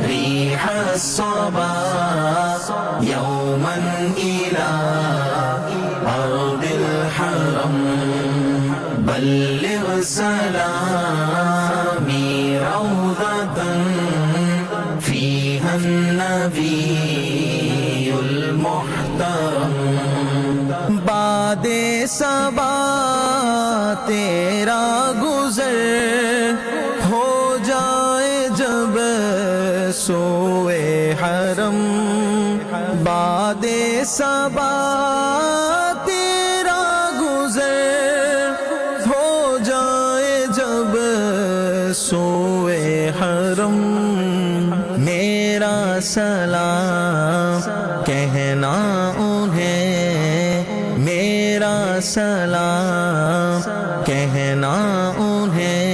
ريح الصبا يوما إلى أرض الحرم بلغ سلامي روضة فيها النبي المحترم باد صبا تیرا گزر سوئے حرم باد صبا تیرا گزر ہو جائے جب سوئے حرم میرا سلام کہنا انہیں میرا سلام کہنا انہیں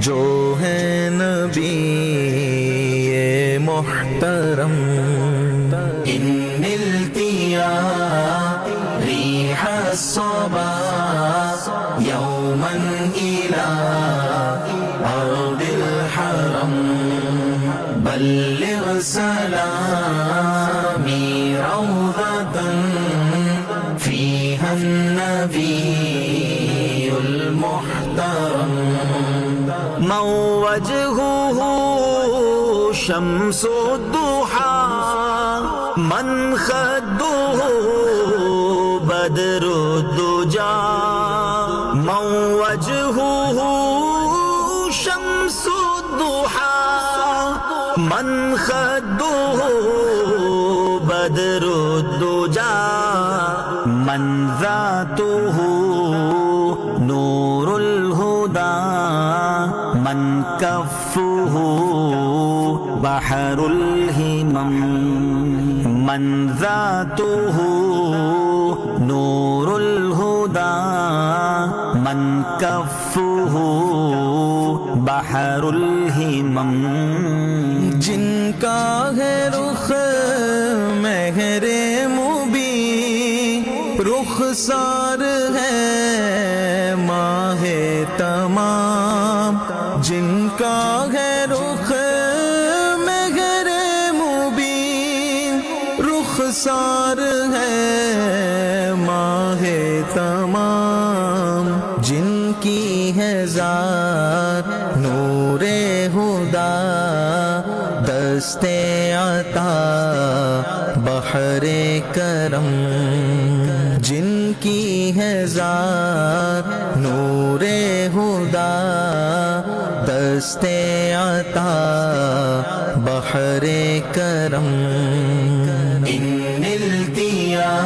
جو ہے نبی محترم إن نلت يا ريح الصبا يوما إلى أرض الحرم بلغ سلامي روضة فيها النبي المحترم من وجهه شمس الضحى من خده بدر الدجى من وجهه شمس الضحى من خده بدر الدجى من ذاته نور الهدى من كفه بحر الهمم من ذاته نور الهدى من كفه بحر الهمم جن کا ہے رخ مہر مبین رخسار ہے ماہ تمام جن کا ہے رخ رخسار ہے ماہ تمام جن کی ہے ذات نور ہدا دست عطا بحر کرم جن کی ہے ذات نور ہدا دست عطا بحر کرم إن نلت يا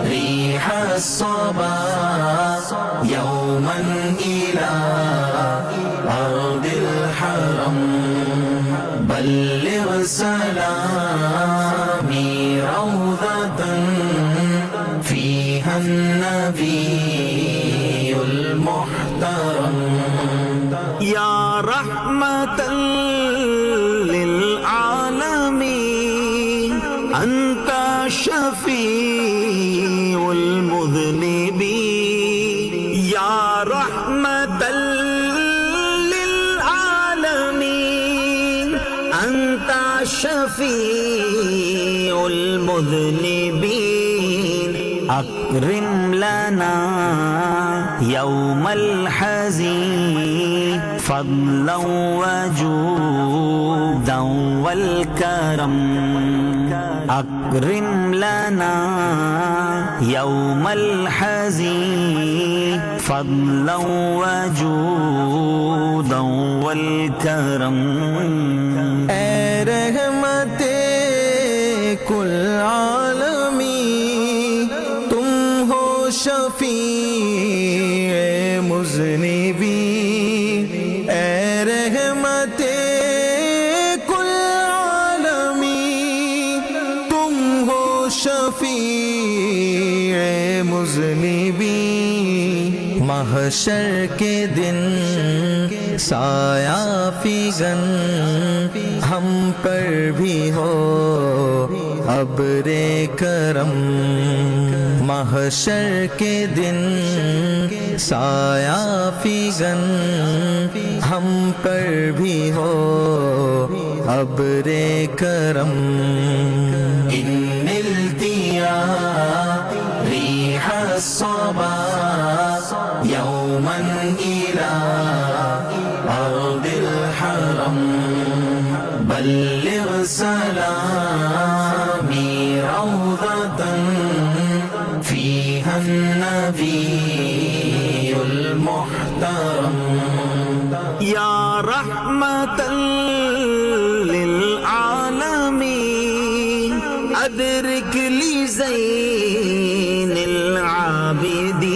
ريح الصبا يوما إلى أرض الحرم بلغ سلامي روضة فيها النبي المحترم يا رحمة للعالمين أنت شفيع المذنبين يا رحمة للعالمين أنت شفيع المذنبين أكرم لنا يوم الحزين فضلا وجودا والكرم أكرم لنا يوم الحزين فضلا وجودا والكرم اے رحمت کل عالمی تم ہو شفیع مذنبین اے رحمت کل عالمی تم ہو شفیع مذنبین محشر کے دن سایہ فگن ہم پر بھی ہو ابر کرم. محشر کے دن سایہ فگن ہم پر بھی ہو ابر کرم. ان التیا ریح الصبا یوما الى ارض الحرم بلغ سلامی روضة فيها النبي المحترم. يا رحمة للعالمين أدرك لي زين العابدين.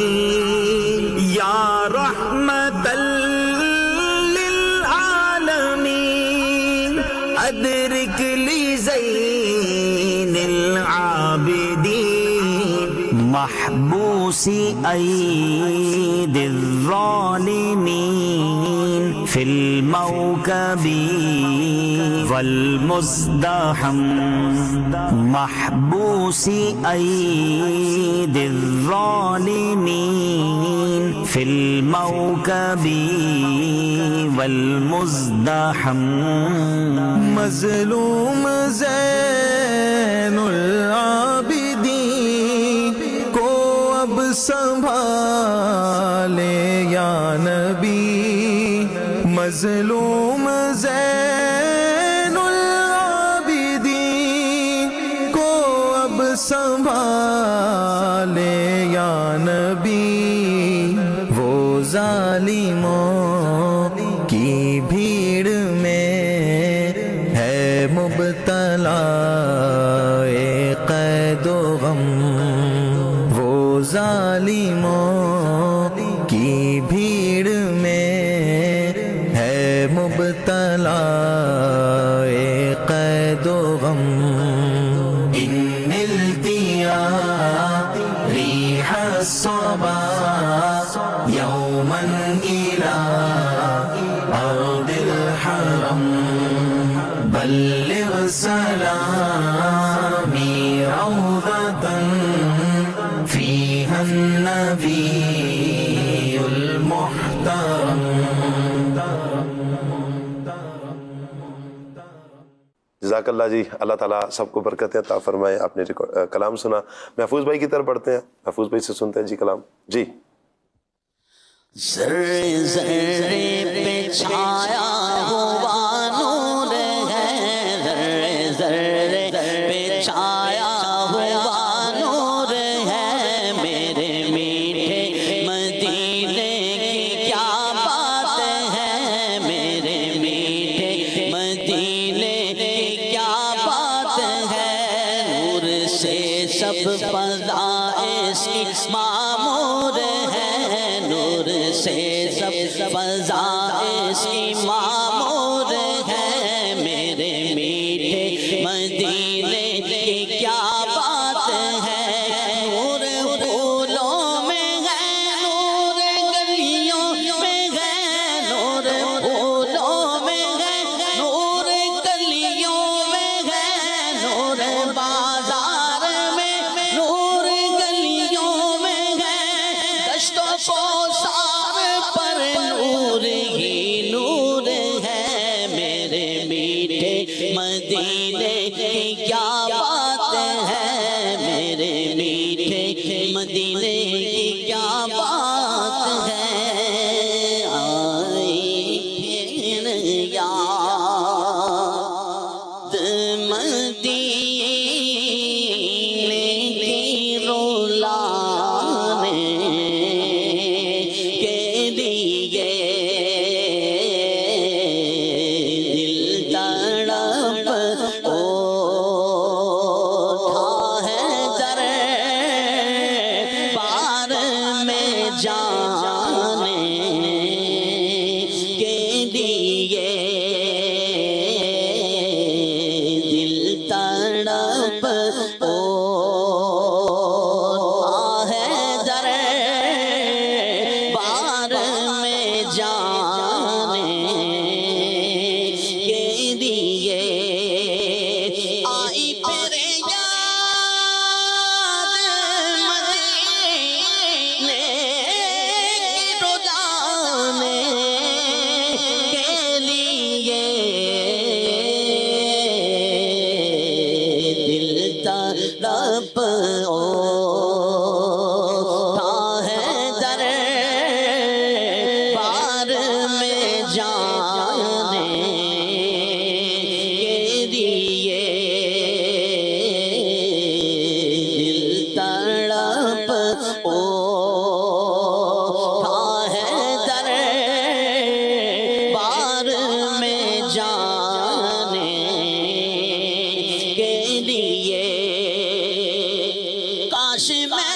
يا رحمة للعالمين أدرك لي زين العابدين. محبوس أيدي الظالمين في الموكب والمزدحم. محبوس أيدي الظالمين في الموكب والمزدحم. مظلوم زین العابدین کو اب سنبھالے یا نبی. مظلوم زین العابدین کو اب سنبھالے یا نبی. وہ ظالموں کی بھیڑ میں ہے مبتلا قید و غم. وہ ظالموں کی بھیڑ میں ہے مبتلا قید و غم. ان التیا ریح الصبا یوما الى ارض الحرم بلغ سلامی روضة فيها النبي المحترم. جزاک اللہ جی. اللہ تعالیٰ سب کو برکتیں عطا فرمائے. آپ نے کلام سنا. محفوظ بھائی کی طرف بڑھتے ہیں. محفوظ بھائی سے سنتے ہیں جی کلام. جی. ذرے ذرے پہ چھایا ہوا نور ہے. ذرے ذرے پہ چھایا ہوا نور ہے. میرے میٹھے مدینے کی کیا بات ہے. میرے میٹھے مدینے کی کیا بات ہے. نور سے سب فضا اس کی معمور ہے. نور سے سب فضا اس کی معمور ہے. میرے میٹھے مدینے کی کیا بات ہے. نور پھولوں میں ہے, نور گلیوں میں ہے. نور پھولوں میں ہے, نور گلیوں میں ہے. نور بازار میں, نور گلیوں میں ہے. دشتوں کو سار پر نور ہی نور ہے. میرے میٹھے مدینے کی کیا بات ہے. میرے میٹھے مدینے کی کیا بات ہے. آئی پھر یاد مدینے کی رولانے کے لیے دل تڑپ اٹھا ہے. در پار میں جانے کے لیے دل تڑپ لیے کاش میں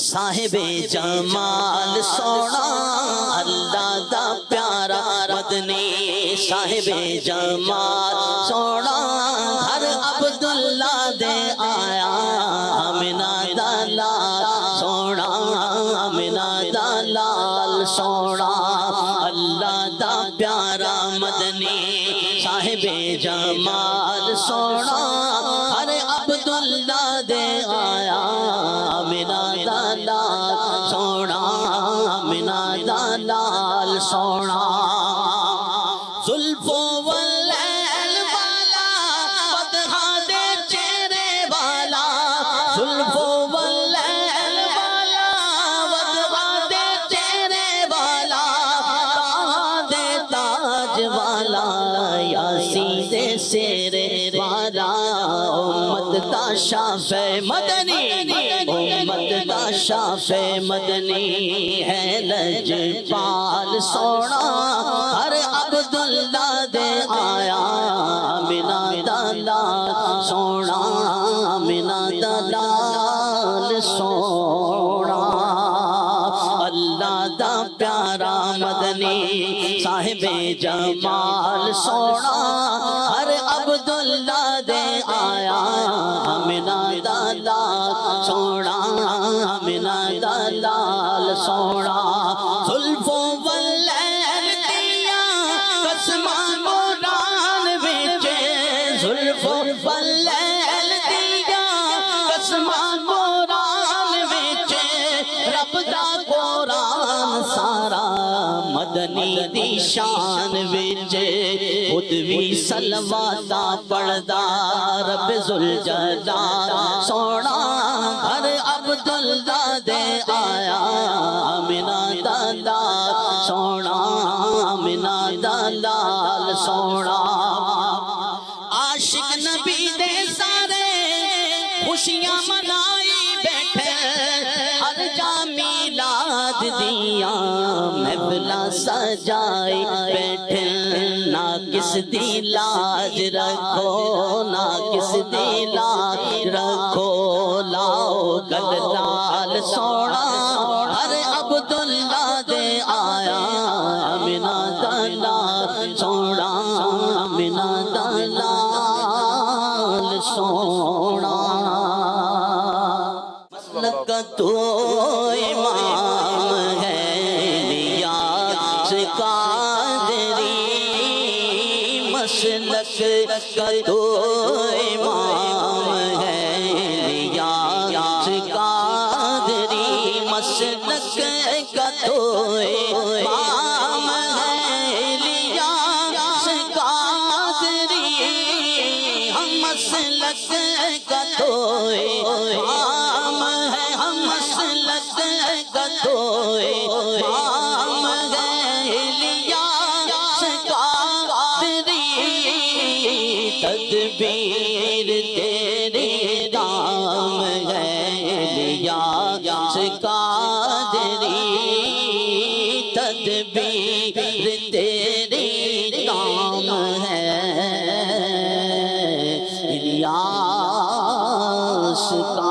صاحب جمال سونا اللہ دا پیارا مدنی صاحب جمال سونا ہر عبداللہ دے آیا آمنہ دا لال سونا آمنہ دا لال سونا اللہ دا پیارا مدنی صاحب جمال سونا ہر عبداللہ دے آیا آمنہ دا لال سونا آمنہ دا لال سونا زلف واللیل والا بدخا دے چہرے والا زلف واللیل والا بدخا دے چہرے والا کہاں دے تاج والا یاسین دے سیرے والا امت دا شافع مدنی امت دا شافع مدنی ہے لجپال سونا ہر عبداللہ دے آیا آمنہ دا لال سونا آمنہ دا لال سونا اللہ دا پیارا مدنی صاحب جمال سونا ہر عبداللہ دے آیا آمنہ دا لال سونا آمنہ دا لال سونا زلف واللیل دیا قسماں قرآن وچ زلف واللیل دیا قسماں قرآن وچ رب دا قرآن سارا مدنی دی شان وچ خود بھی سلواتا پڑھدا رب ذوالجلال سونا ہر عبداللہ دے آیا آمنہ دا لال سونا آمنہ دا لال سونا عاشق نبی دے سارے خوشیاں منائی بیٹھے ہر جا میلاد دیاں محفلاں سجائی بیٹھے نہ کس دی لاج رکھو نہ کس دی لاج رکھو لاؤ گل لال سونا ہر عبداللہ دے آیا آمنہ دا لال سونا آمنہ دا لال سونا مسلک تو امام ہے نیاز قادری مسلک کا تو امام ہے نیاز قادری مسلک کا تو امام ہے نیاز قادری ہم مسلک کا تو امام ہے ہم مسلک کا تو امام ہے نیاز قادری تدبیر تیرے دام ہے نیاز قادری تدبیر تیرے دام ہے الیاس قادری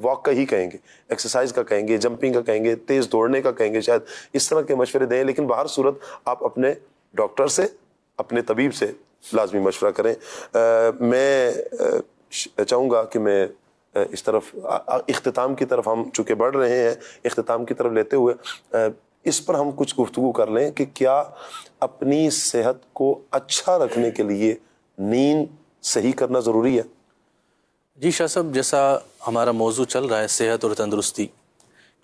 واک کا ہی کہیں گے، ایکسرسائز کا کہیں گے، جمپنگ کا کہیں گے، تیز دوڑنے کا کہیں گے، شاید اس طرح کے مشورے دیں، لیکن بہر صورت آپ اپنے ڈاکٹر سے، اپنے طبیب سے لازمی مشورہ کریں۔ میں چاہوں گا کہ میں اس طرف اختتام کی طرف ہم چونکہ بڑھ رہے ہیں، اختتام کی طرف لیتے ہوئے اس پر ہم کچھ گفتگو کر لیں کہ کیا اپنی صحت کو اچھا رکھنے کے لیے نیند صحیح کرنا ضروری ہے؟ جی شاہ صاحب، جیسا ہمارا موضوع چل رہا ہے صحت اور تندرستی،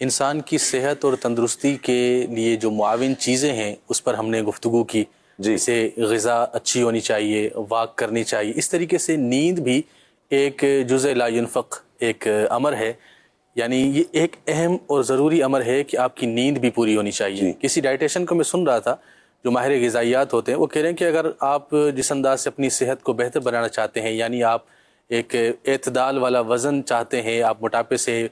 انسان کی صحت اور تندرستی کے لیے جو معاون چیزیں ہیں اس پر ہم نے گفتگو کی، جیسے غذا اچھی ہونی چاہیے، واک کرنی چاہیے، اس طریقے سے نیند بھی ایک جزء لا ينفق ایک امر ہے، یعنی یہ ایک اہم اور ضروری امر ہے کہ آپ کی نیند بھی پوری ہونی چاہیے۔ کسی ڈائٹیشن کو میں سن رہا تھا جو ماہر غذائیات ہوتے ہیں، وہ کہہ رہے ہیں کہ اگر آپ جس انداز سے اپنی صحت کو بہتر بنانا چاہتے ہیں، یعنی آپ ایک اعتدال والا وزن چاہتے ہیں، آپ موٹاپے سے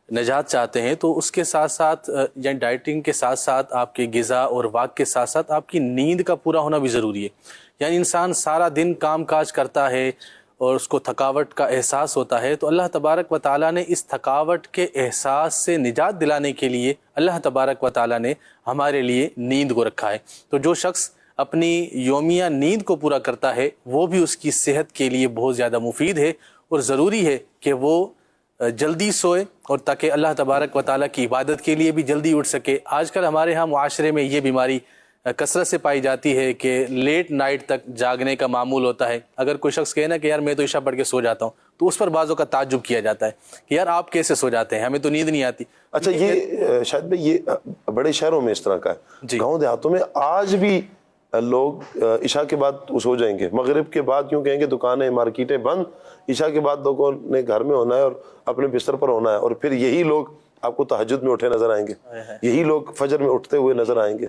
نجات چاہتے ہیں، تو اس کے ساتھ ساتھ یعنی ڈائٹنگ کے ساتھ ساتھ آپ کے غذا اور واک کے ساتھ ساتھ آپ کی نیند کا پورا ہونا بھی ضروری ہے۔ یعنی انسان سارا دن کام کاج کرتا ہے اور اس کو تھکاوٹ کا احساس ہوتا ہے، تو اللہ تبارک و تعالیٰ نے اس تھکاوٹ کے احساس سے نجات دلانے کے لیے اللہ تبارک و تعالیٰ نے ہمارے لیے نیند کو رکھا ہے۔ تو جو شخص اپنی یومیہ نیند کو پورا کرتا ہے وہ بھی اس کی صحت کے لیے بہت زیادہ مفید ہے، اور ضروری ہے کہ وہ جلدی سوئے اور تاکہ اللہ تبارک و تعالیٰ کی عبادت کے لیے بھی جلدی اٹھ سکے۔ آج کل ہمارے ہاں معاشرے میں یہ بیماری کثرت سے پائی جاتی ہے کہ لیٹ نائٹ تک جاگنے کا معمول ہوتا ہے۔ اگر کوئی شخص کہے نا کہ یار میں تو عشاء پڑھ کے سو جاتا ہوں، تو اس پر بعضوں کا تعجب کیا جاتا ہے کہ یار آپ کیسے سو جاتے ہیں، ہمیں تو نیند نہیں آتی۔ اچھا، یہ شاید بھائی یہ بڑے شہروں میں اس طرح کا ہے، گاؤں دیہاتوں میں آج بھی لوگ عشاء کے بعد سو جائیں گے، مغرب کے بعد کیوں کہیں گے دکانیں مارکیٹیں بند، عشاء کے بعد لوگوں نے گھر میں ہونا ہے اور اپنے بستر پر ہونا ہے، اور پھر یہی لوگ آپ کو تہجد میں اٹھے نظر آئیں گے، یہی لوگ فجر میں اٹھتے ہوئے نظر آئیں گے۔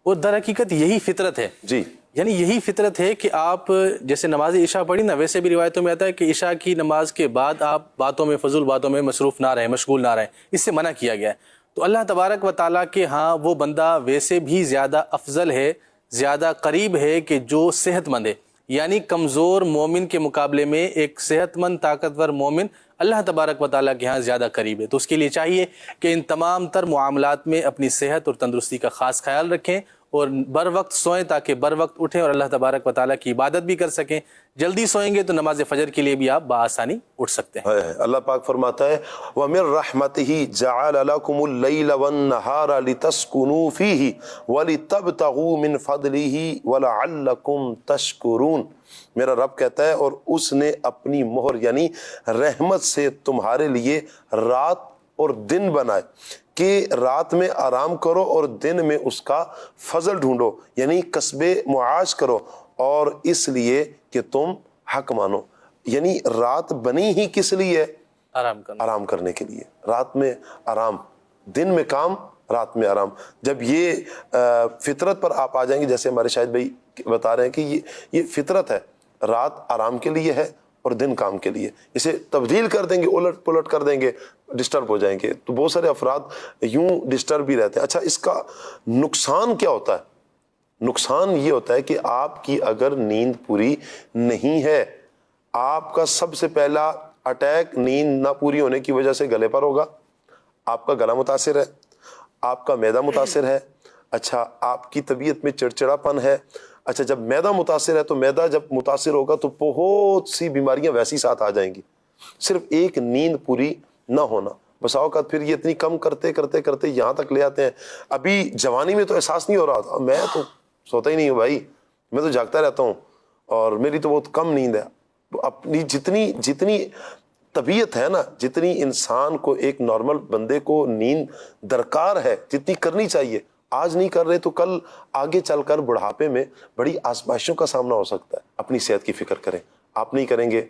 اور در حقیقت یہی فطرت ہے، جی، یعنی یہی فطرت ہے کہ آپ جیسے نماز عشاء پڑھی نا، ویسے بھی روایتوں میں آتا ہے کہ عشاء کی نماز کے بعد آپ باتوں میں، فضول باتوں میں مصروف نہ رہیں، مشغول نہ رہیں، اس سے منع کیا گیا ہے۔ تو اللہ تبارک و تعالیٰ کے ہاں وہ بندہ ویسے بھی زیادہ افضل ہے، زیادہ قریب ہے کہ جو صحت مند ہے، یعنی کمزور مومن کے مقابلے میں ایک صحت مند طاقتور مومن اللہ تبارک و تعالیٰ کے ہاں زیادہ قریب ہے۔ تو اس کے لیے چاہیے کہ ان تمام تر معاملات میں اپنی صحت اور تندرستی کا خاص خیال رکھیں اور بر وقت سوئیں تاکہ بر وقت اٹھیں اور اللہ تبارک و تعالیٰ کی عبادت بھی کر سکیں۔ جلدی سوئیں گے تو نماز فجر کے لیے بھی آپ بآسانی اٹھ سکتے ہیں۔ اللہ پاک فرماتا ہے وَمِن رَحْمَتِهِ جَعَلَ لَكُمُ اللَّيْلَ وَالنَّهَارَ لِتَسْكُنُوا فِيهِ وَلِتَبْتَغُوا مِن فَضْلِهِ وَلَعَلَّكُمْ تَشْكُرُونَ۔ میرا رب کہتا ہے اور اس نے اپنی مہر یعنی رحمت سے تمہارے لیے رات اور دن بنائے کہ رات میں آرام کرو اور دن میں اس کا فضل ڈھونڈو، یعنی کسب معاش کرو، اور اس لیے کہ تم حق مانو۔ یعنی رات بنی ہی کس لیے؟ آرام کرنے کے لیے۔ رات میں آرام، دن میں کام، رات میں آرام۔ جب یہ فطرت پر آپ آ جائیں گے، جیسے ہمارے شاہد بھائی بتا رہے ہیں کہ یہ فطرت ہے، رات آرام کے لیے ہے اور دن کام کے لیے، اسے تبدیل کر دیں گے، الٹ پلٹ کر دیں گے، ڈسٹرب ہو جائیں گے۔ تو بہت سارے افراد یوں ڈسٹرب بھی رہتے ہیں۔ اچھا، اس کا نقصان کیا ہوتا ہے؟ نقصان یہ ہوتا ہے کہ آپ کی اگر نیند پوری نہیں ہے، آپ کا سب سے پہلا اٹیک نیند نہ پوری ہونے کی وجہ سے گلے پر ہوگا، آپ کا گلا متاثر ہے، آپ کا معدہ متاثر ہے، اچھا آپ کی طبیعت میں چڑچڑاپن ہے۔ اچھا، جب معدہ متاثر ہے تو معدہ جب متاثر ہوگا تو بہت سی بیماریاں ویسی ساتھ آ جائیں گی۔ صرف ایک نیند پوری نہ ہونا، بسا اوقات پھر یہ اتنی کم کرتے کرتے کرتے یہاں تک لے آتے ہیں۔ ابھی جوانی میں تو احساس نہیں ہو رہا تھا، میں تو سوتا ہی نہیں ہوں بھائی، میں تو جاگتا رہتا ہوں اور میری تو بہت کم نیند ہے۔ اپنی جتنی طبیعت ہے نا، جتنی انسان کو ایک نارمل بندے کو نیند درکار ہے، جتنی کرنی چاہیے، آج نہیں کر رہے تو کل آگے چل کر بڑھاپے میں بڑی آزمائشوں کا سامنا ہو سکتا ہے۔ اپنی صحت کی فکر کریں، آپ نہیں کریں گے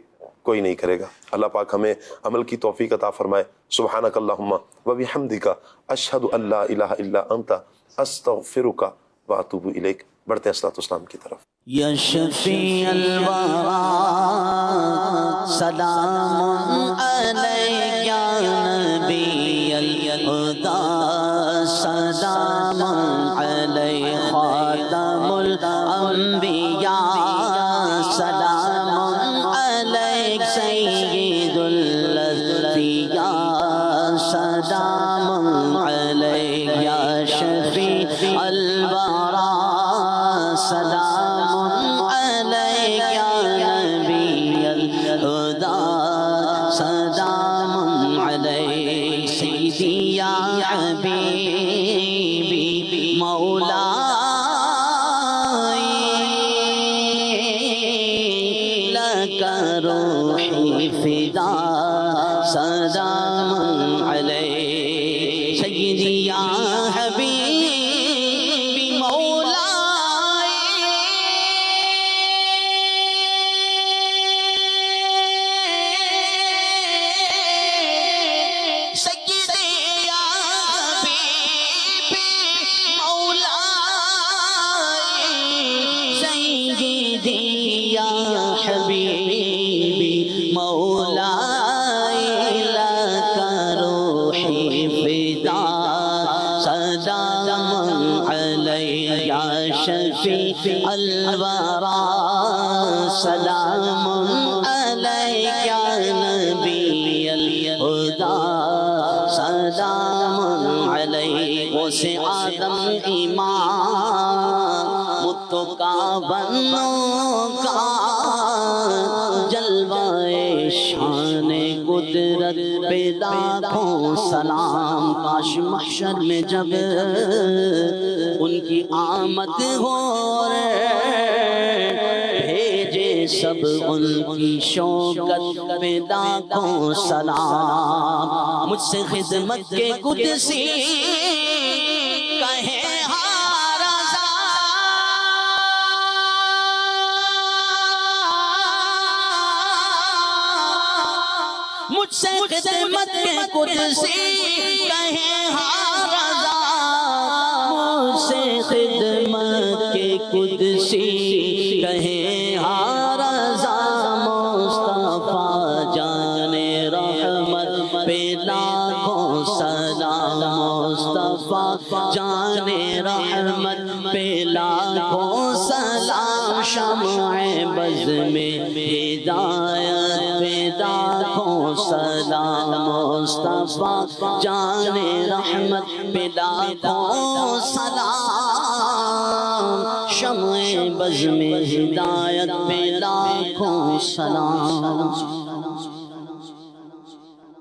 کوئی نہیں کرے گا۔ اللہ پاک ہمیں عمل کی توفیق عطا فرمائے۔ سبحانک اللہم و بحمدک اشہد ان لا الہ الا انت استغفرک و اتوب الیک۔ بڑھتے ہیں صلاۃ والسلام کی طرف۔ یا شفیع الورا سلام علیک یا نبی الہدی سلام علیک خاتم الانبیاء سلام علیک سید الانبیاء شفیع الورا سلام علیک یا نبی الہدی سلام علیک غوث آدم امام متو کا بنو کا جلوہ شان قدرت پہ لاکھوں سلام. کاش محشر میں جب ان کی آمد ہو بھیجے سب ان کی شوکت پہ لاکھوں سلام. مجھ سے خدمت کے قدسی کہیں مجھ سے خدمت کے قدسی کہیں ہاں رضا. مجھ سے خدمت کے قدسی کہیں ہاں رضا. مصطفیٰ جان رحمت پہ لاکھوں سلام. مصطفیٰ جان رحمت پہ لاکھوں سلام. شمع بز میں ہدایت پہ لاکھوں سلام. مصطفیٰ جان رحمت پہ لاکھوں سلام. شمع بز میں ہدایت پہ لاکھوں سلام.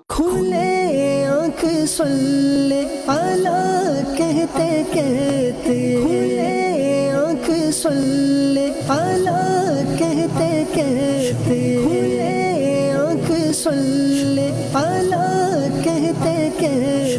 کھلے آنکھ صلی اللہ کہتے کہتے کھلے آنکھ صلی اللہ کہتے کہتے کھلے آنکھ صلی اللہ کہتے کہتے